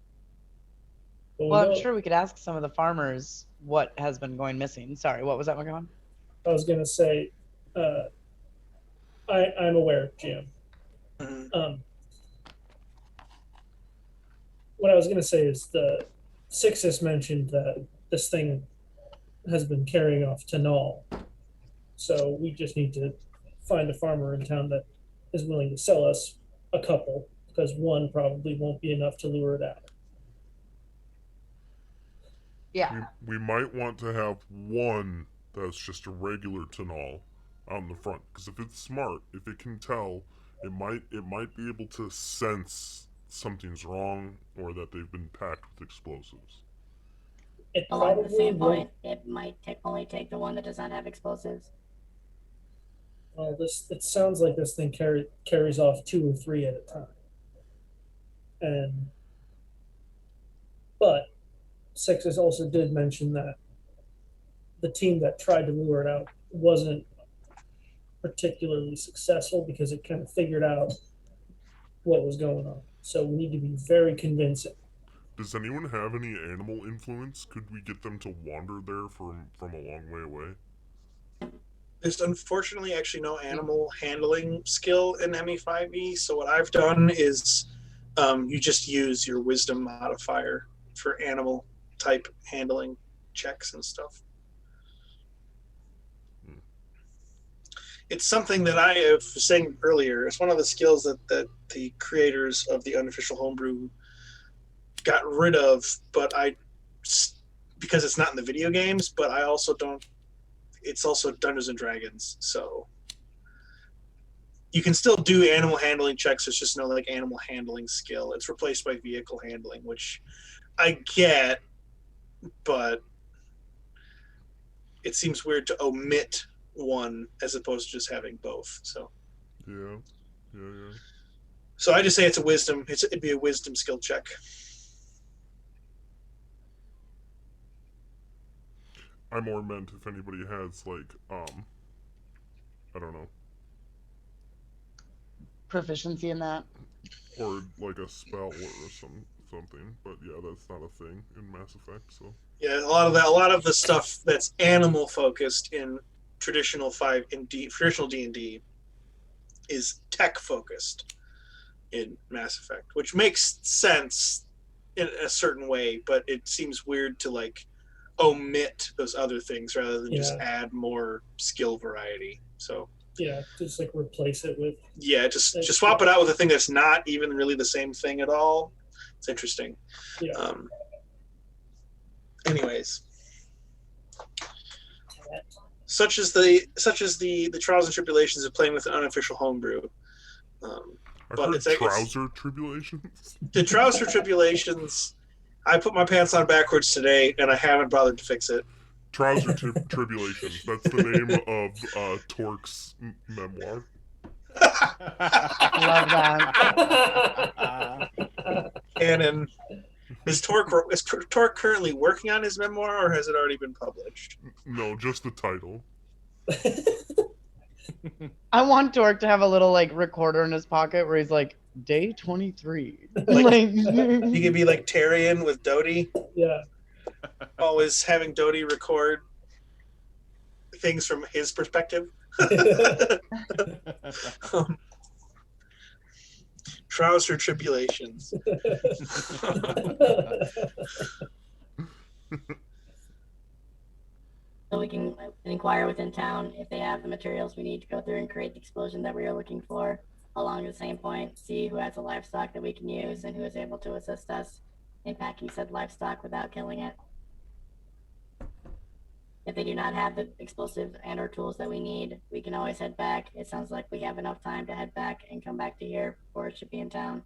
Well, I'm sure we could ask some of the farmers what has been going missing. Sorry, what was that, McGowan? I was gonna say, I'm aware, Jim. Mhm. What I was gonna say is the Sixus mentioned that this thing has been carrying off Tanal, so we just need to find a farmer in town that is willing to sell us a couple, because one probably won't be enough to lure it out. Yeah. We might want to have one that's just a regular Tanal out in the front, because if it's smart, if it can tell, it might be able to sense something's wrong or that they've been packed with explosives. It Along the probably same won't. point, it might only take the one that does not have explosives. Well, it sounds like this thing carries off 2 or 3 at a time, but Sixus also did mention that the team that tried to lure it out wasn't particularly successful because it kind of figured out what was going on. So we need to be very convincing. Does anyone have any animal influence? Could we get them to wander there from a long way away? There's unfortunately actually no animal handling skill in ME5E, so what I've done is you just use your wisdom modifier for animal type handling checks and stuff. It's something that I have saying earlier. It's one of the skills that the creators of the unofficial homebrew got rid of, but because it's not in the video games, but I also don't. It's also Dungeons and Dragons, so you can still do animal handling checks. There's just no like animal handling skill. It's replaced by vehicle handling, which I get, but it seems weird to omit one as opposed to just having both. So Yeah. so I just say it's a wisdom. It'd be a wisdom skill check. I more meant if anybody has like I don't know, Proficiency in that. or like a spell or something. But yeah, that's not a thing in Mass Effect. So Yeah, a lot of the stuff that's animal focused in traditional traditional D&D is tech focused. in Mass Effect, which makes sense in a certain way, but it seems weird to like omit those other things rather than just add more skill variety. So yeah, just like replace it with just swap it out with a thing that's not even really the same thing at all. It's interesting. Yeah. Anyways, such as the trials and tribulations of playing with an unofficial homebrew. I heard trouser tribulations. The trouser tribulations. I put my pants on backwards today, and I haven't bothered to fix it. Trouser tribulations. That's the name of Torque's memoir. Love that. Canon. Is Torque currently working on his memoir, or has it already been published? No, just the title. I want Torque to have a little like recorder in his pocket where he's like, day 23. Like, he could be like Tyrion with Dodie. Yeah. Always having Dodie record things from his perspective. Trouser tribulations. So we can inquire within town if they have the materials we need to go through and create the explosion that we are looking for. Along the same point, see who has the livestock that we can use and who is able to assist us in packing said livestock without killing it. If they do not have the explosives and or tools that we need, we can always head back. It sounds like we have enough time to head back and come back to here before it should be in town.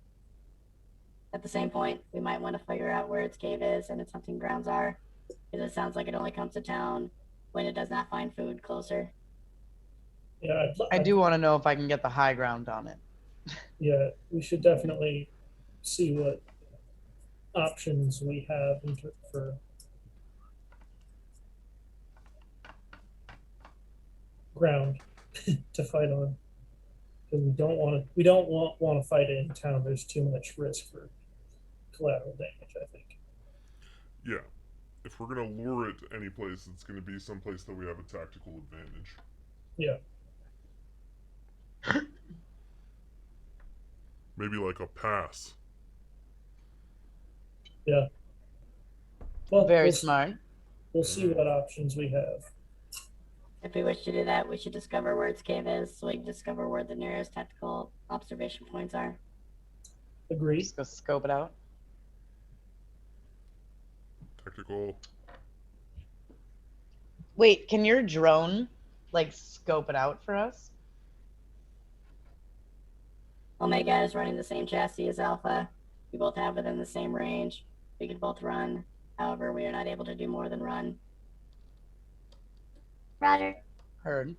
At the same point, we might want to figure out where its cave is and its hunting grounds are, because it sounds like it only comes to town when it does not find food closer. Yeah, I do want to know if I can get the high ground on it. Yeah, we should definitely see what options we have for ground to fight on. Because we don't want to fight it in town. There's too much risk for collateral damage, I think. Yeah. If we're gonna lure it any place, it's gonna be someplace that we have a tactical advantage. Yeah. Maybe like a pass. Yeah. Well, Very smart. We'll see what options we have. If we wish to do that, we should discover where its cave is so we can discover where the nearest tactical observation points are. Agreed. Just go scope it out. Tactical. Wait, can your drone like scope it out for us? Omega is running the same chassis as Alpha. We both have within the same range. We can both run. However, we are not able to do more than run. Roger. Heard.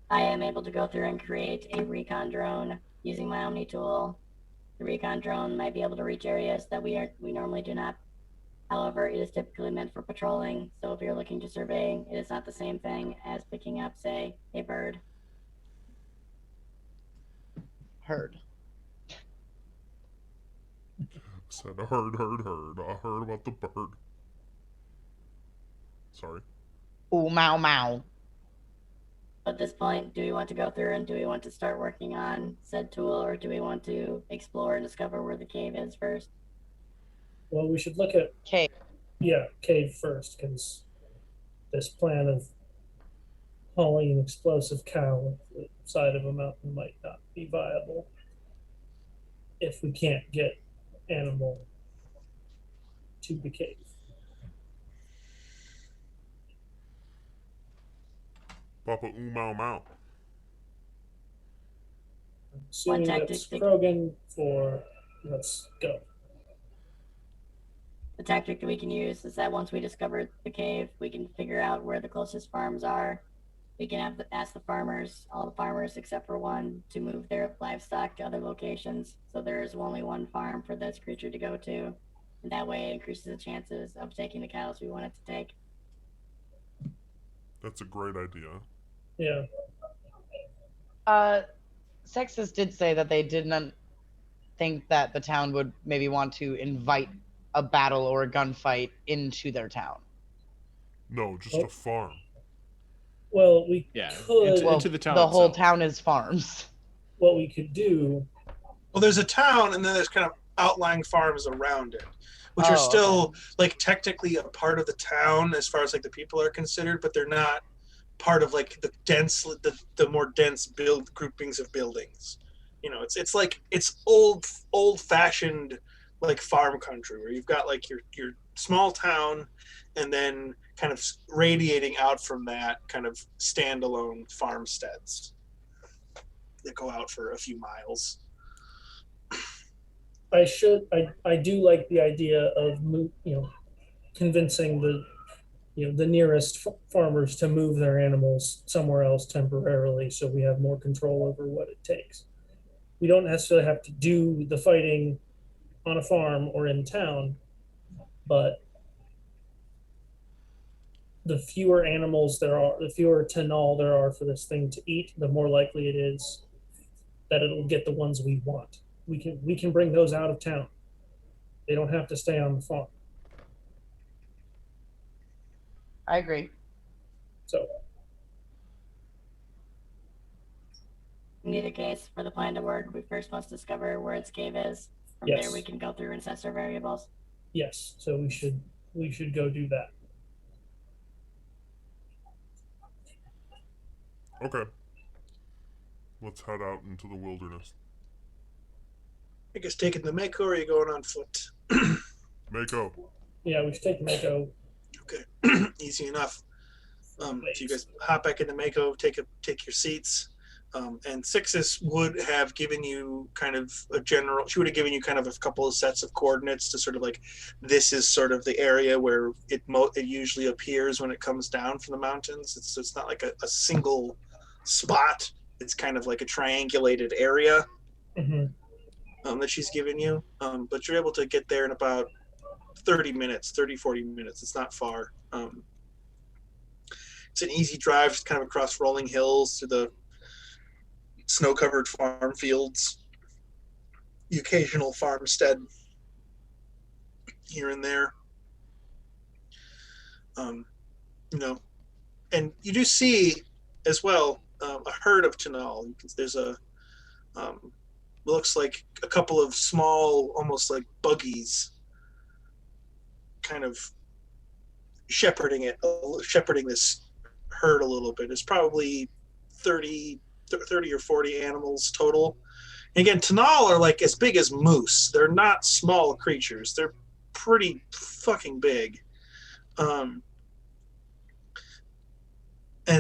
I am able to go through and create a recon drone using my Omni tool. The recon drone might be able to reach areas that we normally do not. However, it is typically meant for patrolling, so if you're looking to survey, it is not the same thing as picking up, say, a bird. Heard. Said I heard. I heard about the bird. Sorry. Ooh, mow, mow. At this point, do we want to go through and do we want to start working on said tool, or do we want to explore and discover where the cave is first? Well, we should look at Cave. cave first, because this plan of hauling an explosive cow up the side of a mountain might not be viable if we can't get animal to the cave. Papa Mau Mau. Assuming What that's tactic? Krogan for let's go. The tactic that we can use is that once we discover the cave, we can figure out where the closest farms are. We can ask the farmers, all the farmers except for one, to move their livestock to other locations. So there is only one farm for this creature to go to. And that way it increases the chances of taking the cows we want it to take. That's a great idea. Yeah. Sexus did say that they didn't think that the town would maybe want to invite a battle or a gunfight into their town. No, just a farm. Well, we Yeah, could. into the town The whole itself. town is farms. what we could do. Well, there's a town, and then there's kind of outlying farms around it, which are Oh, still okay. like technically a part of the town as far as like the people are considered, but they're not part of like the more dense build groupings of buildings. You know, it's like it's old fashioned like farm country where you've got like your small town, and then kind of radiating out from that kind of standalone farmsteads that go out for a few miles. I do like the idea of convincing the nearest farmers to move their animals somewhere else temporarily, so we have more control over what it takes. We don't necessarily have to do the fighting on a farm or in town, but the fewer animals there are, the fewer tenal there are for this thing to eat, the more likely it is that it'll get the ones we want. We can bring those out of town. They don't have to stay on the farm. I agree. So In either case, for the plan to work, we first must discover where its cave is. From Yes. there, we can go through and assess our variables. yes, so we should go do that. Okay. Let's head out into the wilderness. I guess taking the Mako, or are you going on foot? Mako. Yeah, we should take Mako. Okay, easy enough. So you guys hop back into Mako, take your seats, and Sixus would have given you kind of a general. She would have given you kind of a couple of sets of coordinates to sort of like, this is sort of the area where it usually appears when it comes down from the mountains. It's not like a single spot. It's kind of like a triangulated area that she's given you. But you're able to get there in about 40 minutes. It's not far. It's an easy drive, just kind of across rolling hills to the snow-covered farm fields, the occasional farmstead here and there. And you do see as well a herd of Tenal. There's looks like a couple of small, almost like buggies, kind of shepherding this herd a little bit. There's probably 30 or 40 animals total. And again, Tenal are like as big as moose. They're not small creatures. They're pretty fucking big. And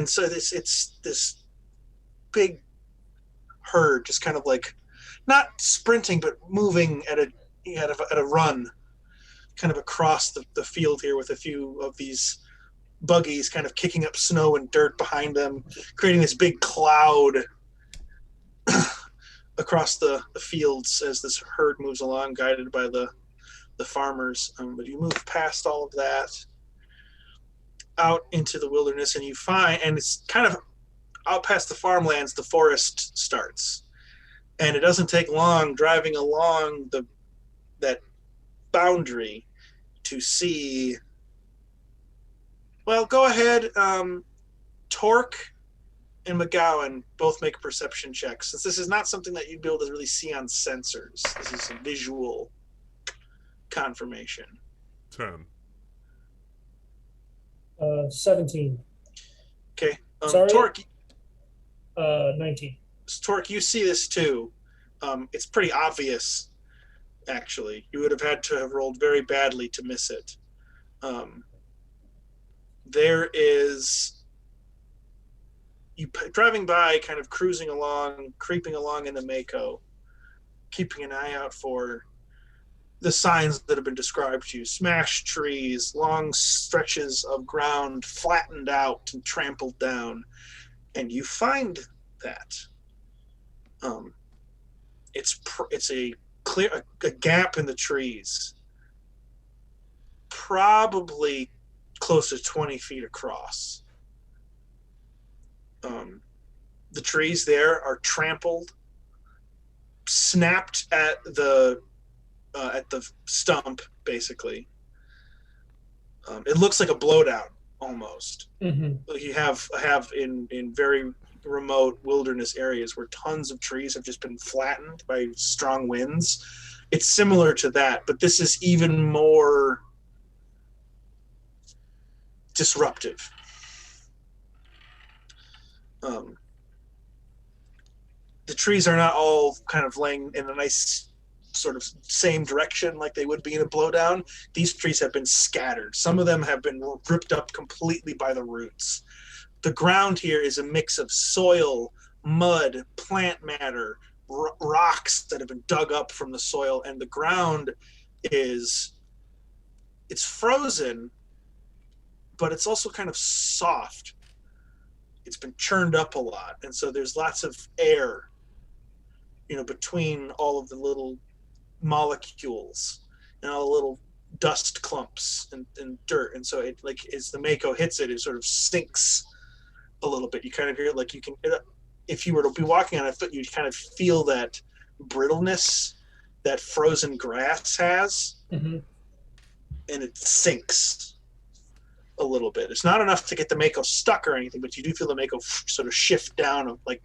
so it's this big herd, just kind of like not sprinting, but moving at a run, kind of across the field here with a few of these buggies kind of kicking up snow and dirt behind them, creating this big cloud across the fields as this herd moves along, guided by the farmers. But you move past all of that out into the wilderness, and you find, and it's kind of out past the farmlands, the forest starts. And it doesn't take long driving along that boundary to see. Well, go ahead. Torque and McGowan both make perception checks, since this is not something that you'd be able to really see on sensors. This is a visual confirmation. 10. 17. Okay. Sorry? Torque, 19. Torque, you see this too. It's pretty obvious, actually. You would have had to have rolled very badly to miss it. There is, you driving by, kind of cruising along, creeping along in the Mako, keeping an eye out for the signs that have been described to you. Smashed trees, long stretches of ground flattened out and trampled down. And you find that it's a gap in the trees, probably close to 20 feet across. The trees there are trampled, snapped at the stump, basically. It looks like a blowdown almost. Mm-hmm. You have in very remote wilderness areas where tons of trees have just been flattened by strong winds. It's similar to that, but this is even more disruptive. The trees are not all kind of laying in a nice sort of same direction like they would be in a blowdown. These trees have been scattered. Some of them have been ripped up completely by the roots. The ground here is a mix of soil, mud, plant matter, rocks that have been dug up from the soil, and the ground it's frozen, but it's also kind of soft. It's been churned up a lot, and so there's lots of air, between all of the little molecules and all the little dust clumps and dirt, and so it, like, as the Mako hits it, it sort of sinks a little bit. You kind of hear, like, if you were to be walking on a foot, you'd kind of feel that brittleness that frozen grass has, and it sinks a little bit. It's not enough to get the Mako stuck or anything, but you do feel the Mako sort of shift down of like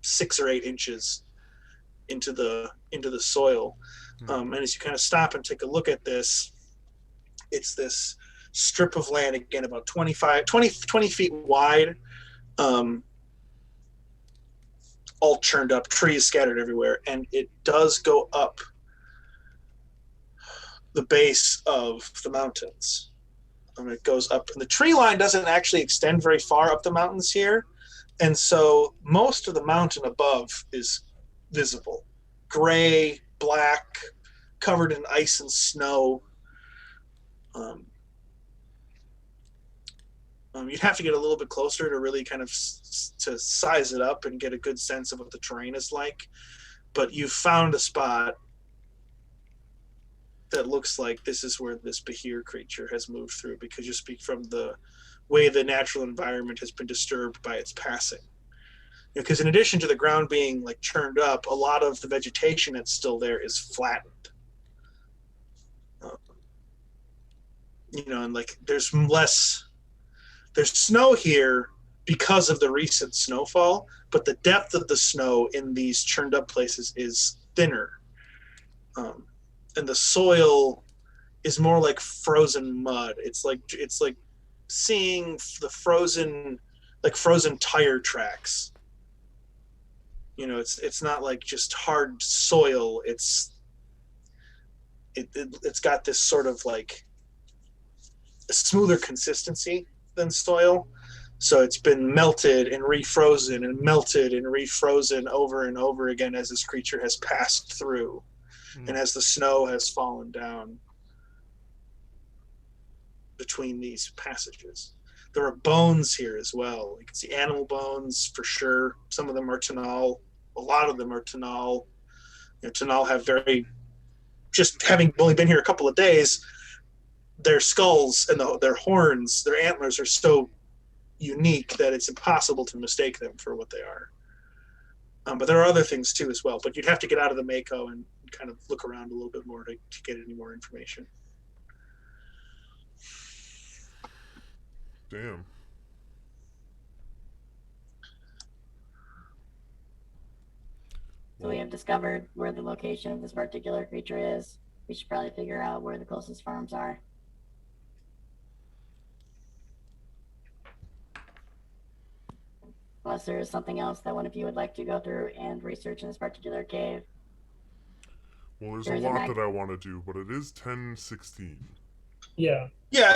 6 or 8 inches into the soil. And as you kind of stop and take a look at this, it's this strip of land, again, about 20 feet wide, all churned up, trees scattered everywhere, and it does go up the base of the mountains. It goes up, and the tree line doesn't actually extend very far up the mountains here, and so most of the mountain above is visible. Gray, black, covered in ice and snow. You'd have to get a little bit closer to really kind of to size it up and get a good sense of what the terrain is like. But you've found a spot that looks like this is where this Behir creature has moved through, because you speak from the way the natural environment has been disturbed by its passing. Because in addition to the ground being like churned up, a lot of the vegetation that's still there is flattened. And like there's snow here because of the recent snowfall, but the depth of the snow in these churned up places is thinner. And the soil is more like frozen mud. It's like seeing the frozen tire tracks. It's not like just hard soil. It's got this sort of like a smoother consistency than soil. So it's been melted and refrozen and melted and refrozen over and over again as this creature has passed through, and as the snow has fallen down between these passages. There are bones here as well. You can see animal bones for sure. Some of them are Tanal. A lot of them are Tanal. Tanal have just having only been here a couple of days, their skulls and their horns, their antlers are so unique that it's impossible to mistake them for what they are. But there are other things too as well. But you'd have to get out of the Mako and kind of look around a little bit more to get any more information. Damn. So we have discovered where the location of this particular creature is. We should probably figure out where the closest farms are. Unless there is something else that one of you would like to go through and research in this particular cave. Well, there's a lot that I want to do, but it is 10:16. Yeah. Yeah.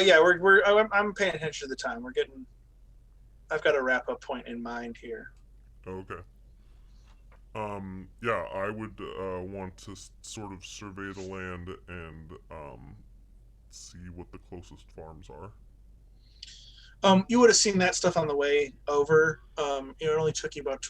I'm paying attention to the time. I've got a wrap up point in mind here. Okay. Yeah, I would want to sort of survey the land and see what the closest farms are. You would have seen that stuff on the way over. It only took you about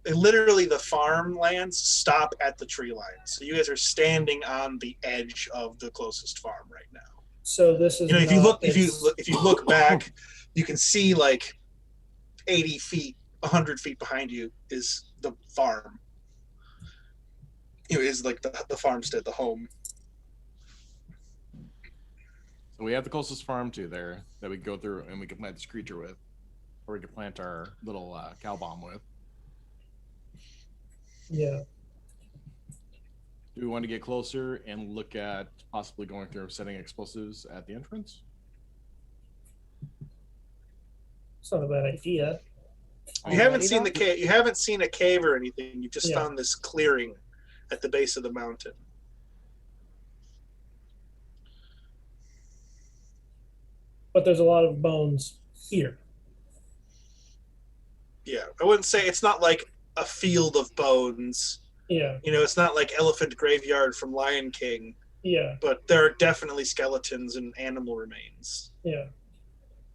literally the farmlands stop at the tree line. So you guys are standing on the edge of the closest farm right now. So this is if you look back, you can see like 80 feet, 100 feet behind you is the farm. Is like the farmstead, the home. So we have the closest farm to there that we can go through and we can plant this creature with, or we can plant our little cow bomb with. Yeah. Do we want to get closer and look at possibly going through setting explosives at the entrance? It's not a bad idea. You haven't Alrighty seen then. the cave. You haven't seen a cave or anything. You just Yeah. found this clearing at the base of the mountain. But there's a lot of bones here. Yeah, I wouldn't say it's not like a field of bones. Yeah. You know, it's not like Elephant Graveyard from Lion King, Yeah. but there are definitely skeletons and animal remains. Yeah.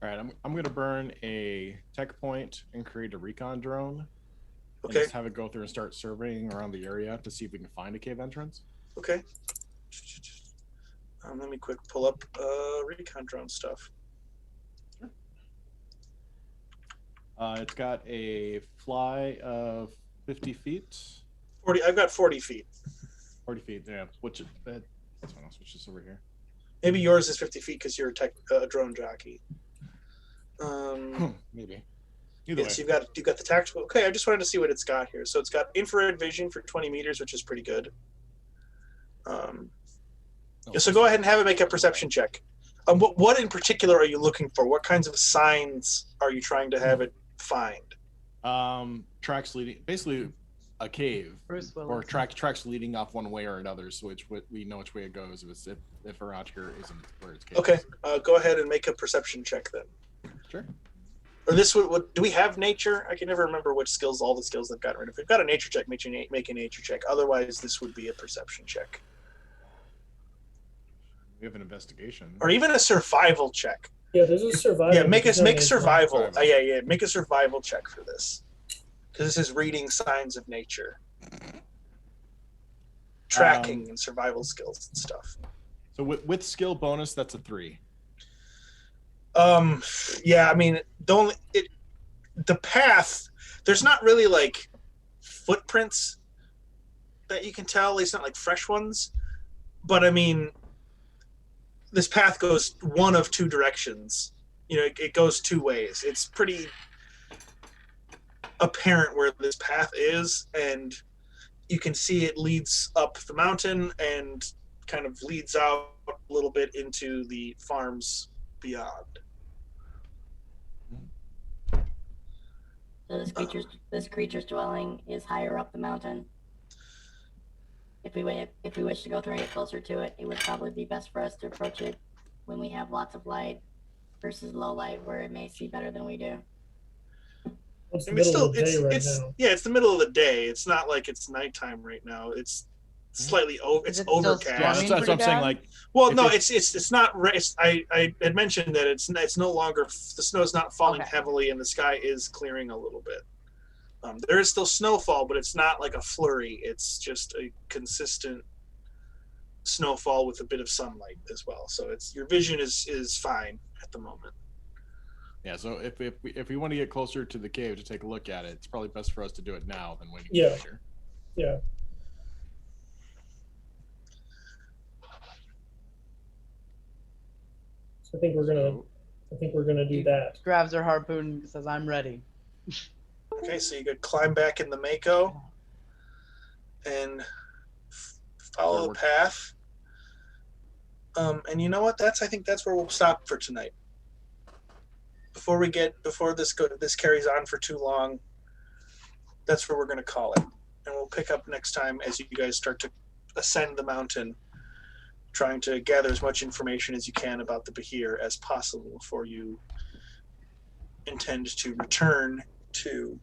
All right, I'm going to burn a tech point and create a recon drone. And Okay. just have it go through and start surveying around the area to see if we can find a cave entrance. Okay. Let me quick pull up recon drone stuff. It's got a fly of 50 feet. 40. I've got 40 feet. 40 feet, yeah. Which that's one. I'll switch this over here. Maybe yours is 50 feet because you're a drone jockey. Maybe. Either Yes, way. you've got the tactical. Okay, I just wanted to see what it's got here. So it's got infrared vision for 20 meters, which is pretty good. Yeah, so go ahead and have it make a perception check. What in particular are you looking for? What kinds of signs are you trying to have it find? Tracks leading, basically a cave, Bruce Willis. or tracks leading off one way or another, so we know which way it goes if around here isn't where it's cave. Okay, go ahead and make a perception check then. Sure. Or this would do we have nature? I can never remember which skills, all the skills they've got rid of. If we've got a nature check, make a nature check. Otherwise, this would be a perception check. We have an investigation. Or even a survival check. Yeah, there's a survival. Yeah, make There's a no nature. survival. Survival. Yeah, make a survival check for this. Because this is reading signs of nature. Tracking and survival skills and stuff. So with skill bonus, that's a 3. Yeah, I mean, the path, there's not really like footprints that you can tell, at least not like fresh ones. But I mean, this path goes one of two directions. You know, it goes two ways. It's pretty apparent where this path is, and you can see it leads up the mountain and kind of leads out a little bit into the farms beyond. So this creature's dwelling is higher up the mountain. If we wish to go through it closer to it, it would probably be best for us to approach it when we have lots of light versus low light, where it may see better than we do. It's I the mean, middle of the day right it's now. yeah, it's the middle of the day. It's not like it's nighttime right now. It's slightly Is it's it still overcast. Yeah, storming that's what I'm pretty saying. bad? Like, Well, If no, it's- it's not. I had mentioned that it's no longer, the snow's not falling Okay. heavily, and the sky is clearing a little bit. There is still snowfall, but it's not like a flurry. It's just a consistent snowfall with a bit of sunlight as well. So it's your vision is fine at the moment. yeah. So if we want to get closer to the cave to take a look at it, it's probably best for us to do it now than waiting Yeah. later. Yeah. So I think we're gonna do that. Grabs her harpoon and says, "I'm ready." Okay, so you could climb back in the Mako and follow the path. And you know what? I think that's where we'll stop for tonight. Before this carries on for too long, that's where we're going to call it. And we'll pick up next time as you guys start to ascend the mountain, trying to gather as much information as you can about the Bahir as possible before you intend to return to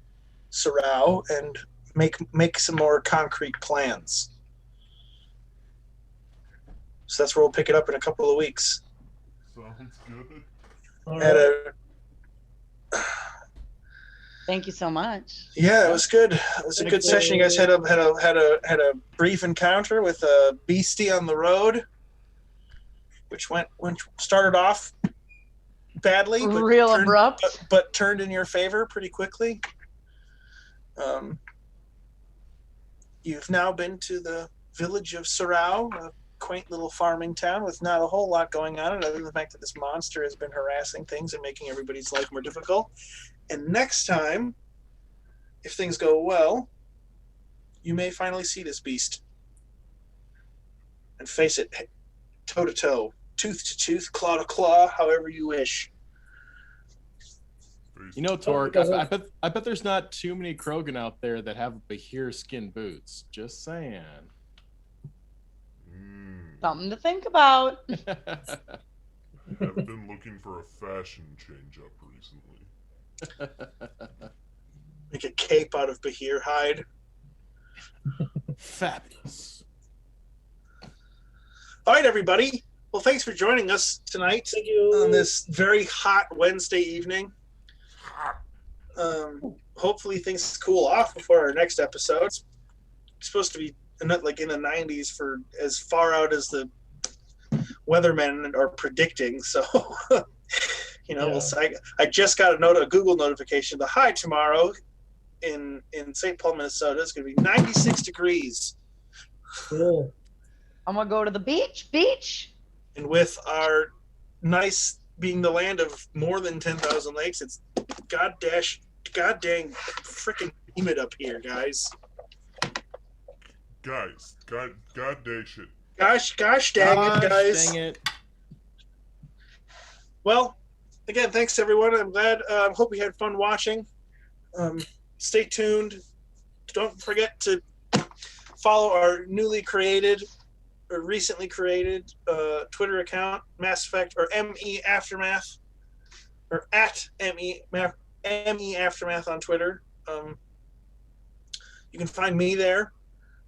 Sarao and make some more concrete plans. So that's where we'll pick it up in a couple of weeks. Sounds good. All At right. Thank you so much. Yeah, it was good. It was a good session. You guys had a brief encounter with a beastie on the road, which started off badly, but Real abrupt. but turned in your favor pretty quickly. You've now been to the village of Sarao, a quaint little farming town with not a whole lot going on, other than the fact that this monster has been harassing things and making everybody's life more difficult. And next time, if things go well, you may finally see this beast and face it toe to toe, tooth to tooth, claw to claw, however you wish. You know, Torque, I bet there's not too many Krogan out there that have Bahir skin boots. Just saying. Something to think about. I've been looking for a fashion change-up recently. Make a cape out of Bahir hide. Fabulous. All right, everybody. Well, thanks for joining us tonight Thank you. on this very hot Wednesday evening. Hopefully things cool off before our next episode. It's supposed to be like in the 90s for as far out as the weathermen are predicting. So, we'll say. I just got a Google notification. The high tomorrow in St. Paul, Minnesota is going to be 96 degrees. Cool. I'm gonna go to the beach. And with our nice being the land of more than 10,000 lakes, it's god dang freaking humid up here, guys. Guys, god dang shit. Gosh dang it, guys. Dang it. Well, again, thanks everyone. I'm glad. Hope you had fun watching. Stay tuned. Don't forget to follow our recently created Twitter account, Mass Effect or ME Aftermath, or at ME Aftermath on Twitter. You can find me there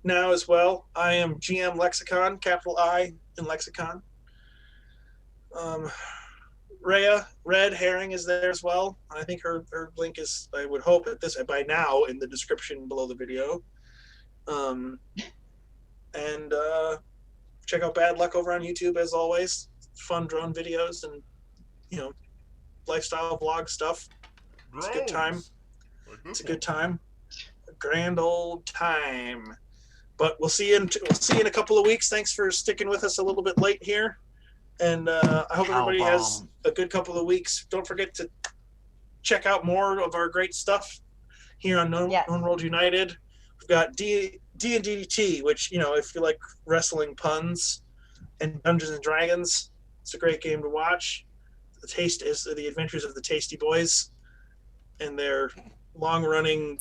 now as well. I am GM Lexicon, capital I in Lexicon. Rhea Red Herring is there as well. I think her link is, I would hope, by now in the description below the video. And check out Bad Luck over on YouTube as always. Fun drone videos and lifestyle vlog stuff. It's a good time. It's a good time. A grand old time. But we'll see you in a couple of weeks. Thanks for sticking with us a little bit late here. And I hope everybody has a good couple of weeks. Don't forget to check out more of our great stuff here on Known World United. We've got D&DDT, which, if you like wrestling puns, and Dungeons and Dragons, it's a great game to watch. The Adventures of the Tasty Boys, and their long-running,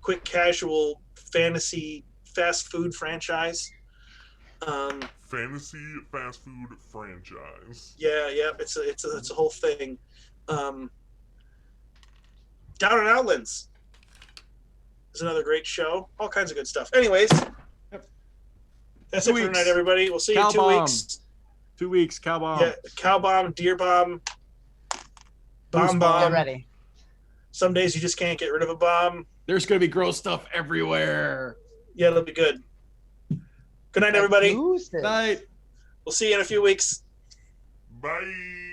quick casual fantasy fast food franchise. Fantasy fast food franchise. Yeah, it's a whole thing. Down and Outlands is another great show. All kinds of good stuff. Anyways, that's it for tonight, everybody. We'll see you in 2 weeks. 2 weeks, cow bomb. Yeah, cow bomb, deer bomb, bomb. Get ready. Some days you just can't get rid of a bomb. There's gonna be gross stuff everywhere. Yeah, it'll be good. Good night, everybody. Night. We'll see you in a few weeks. Bye.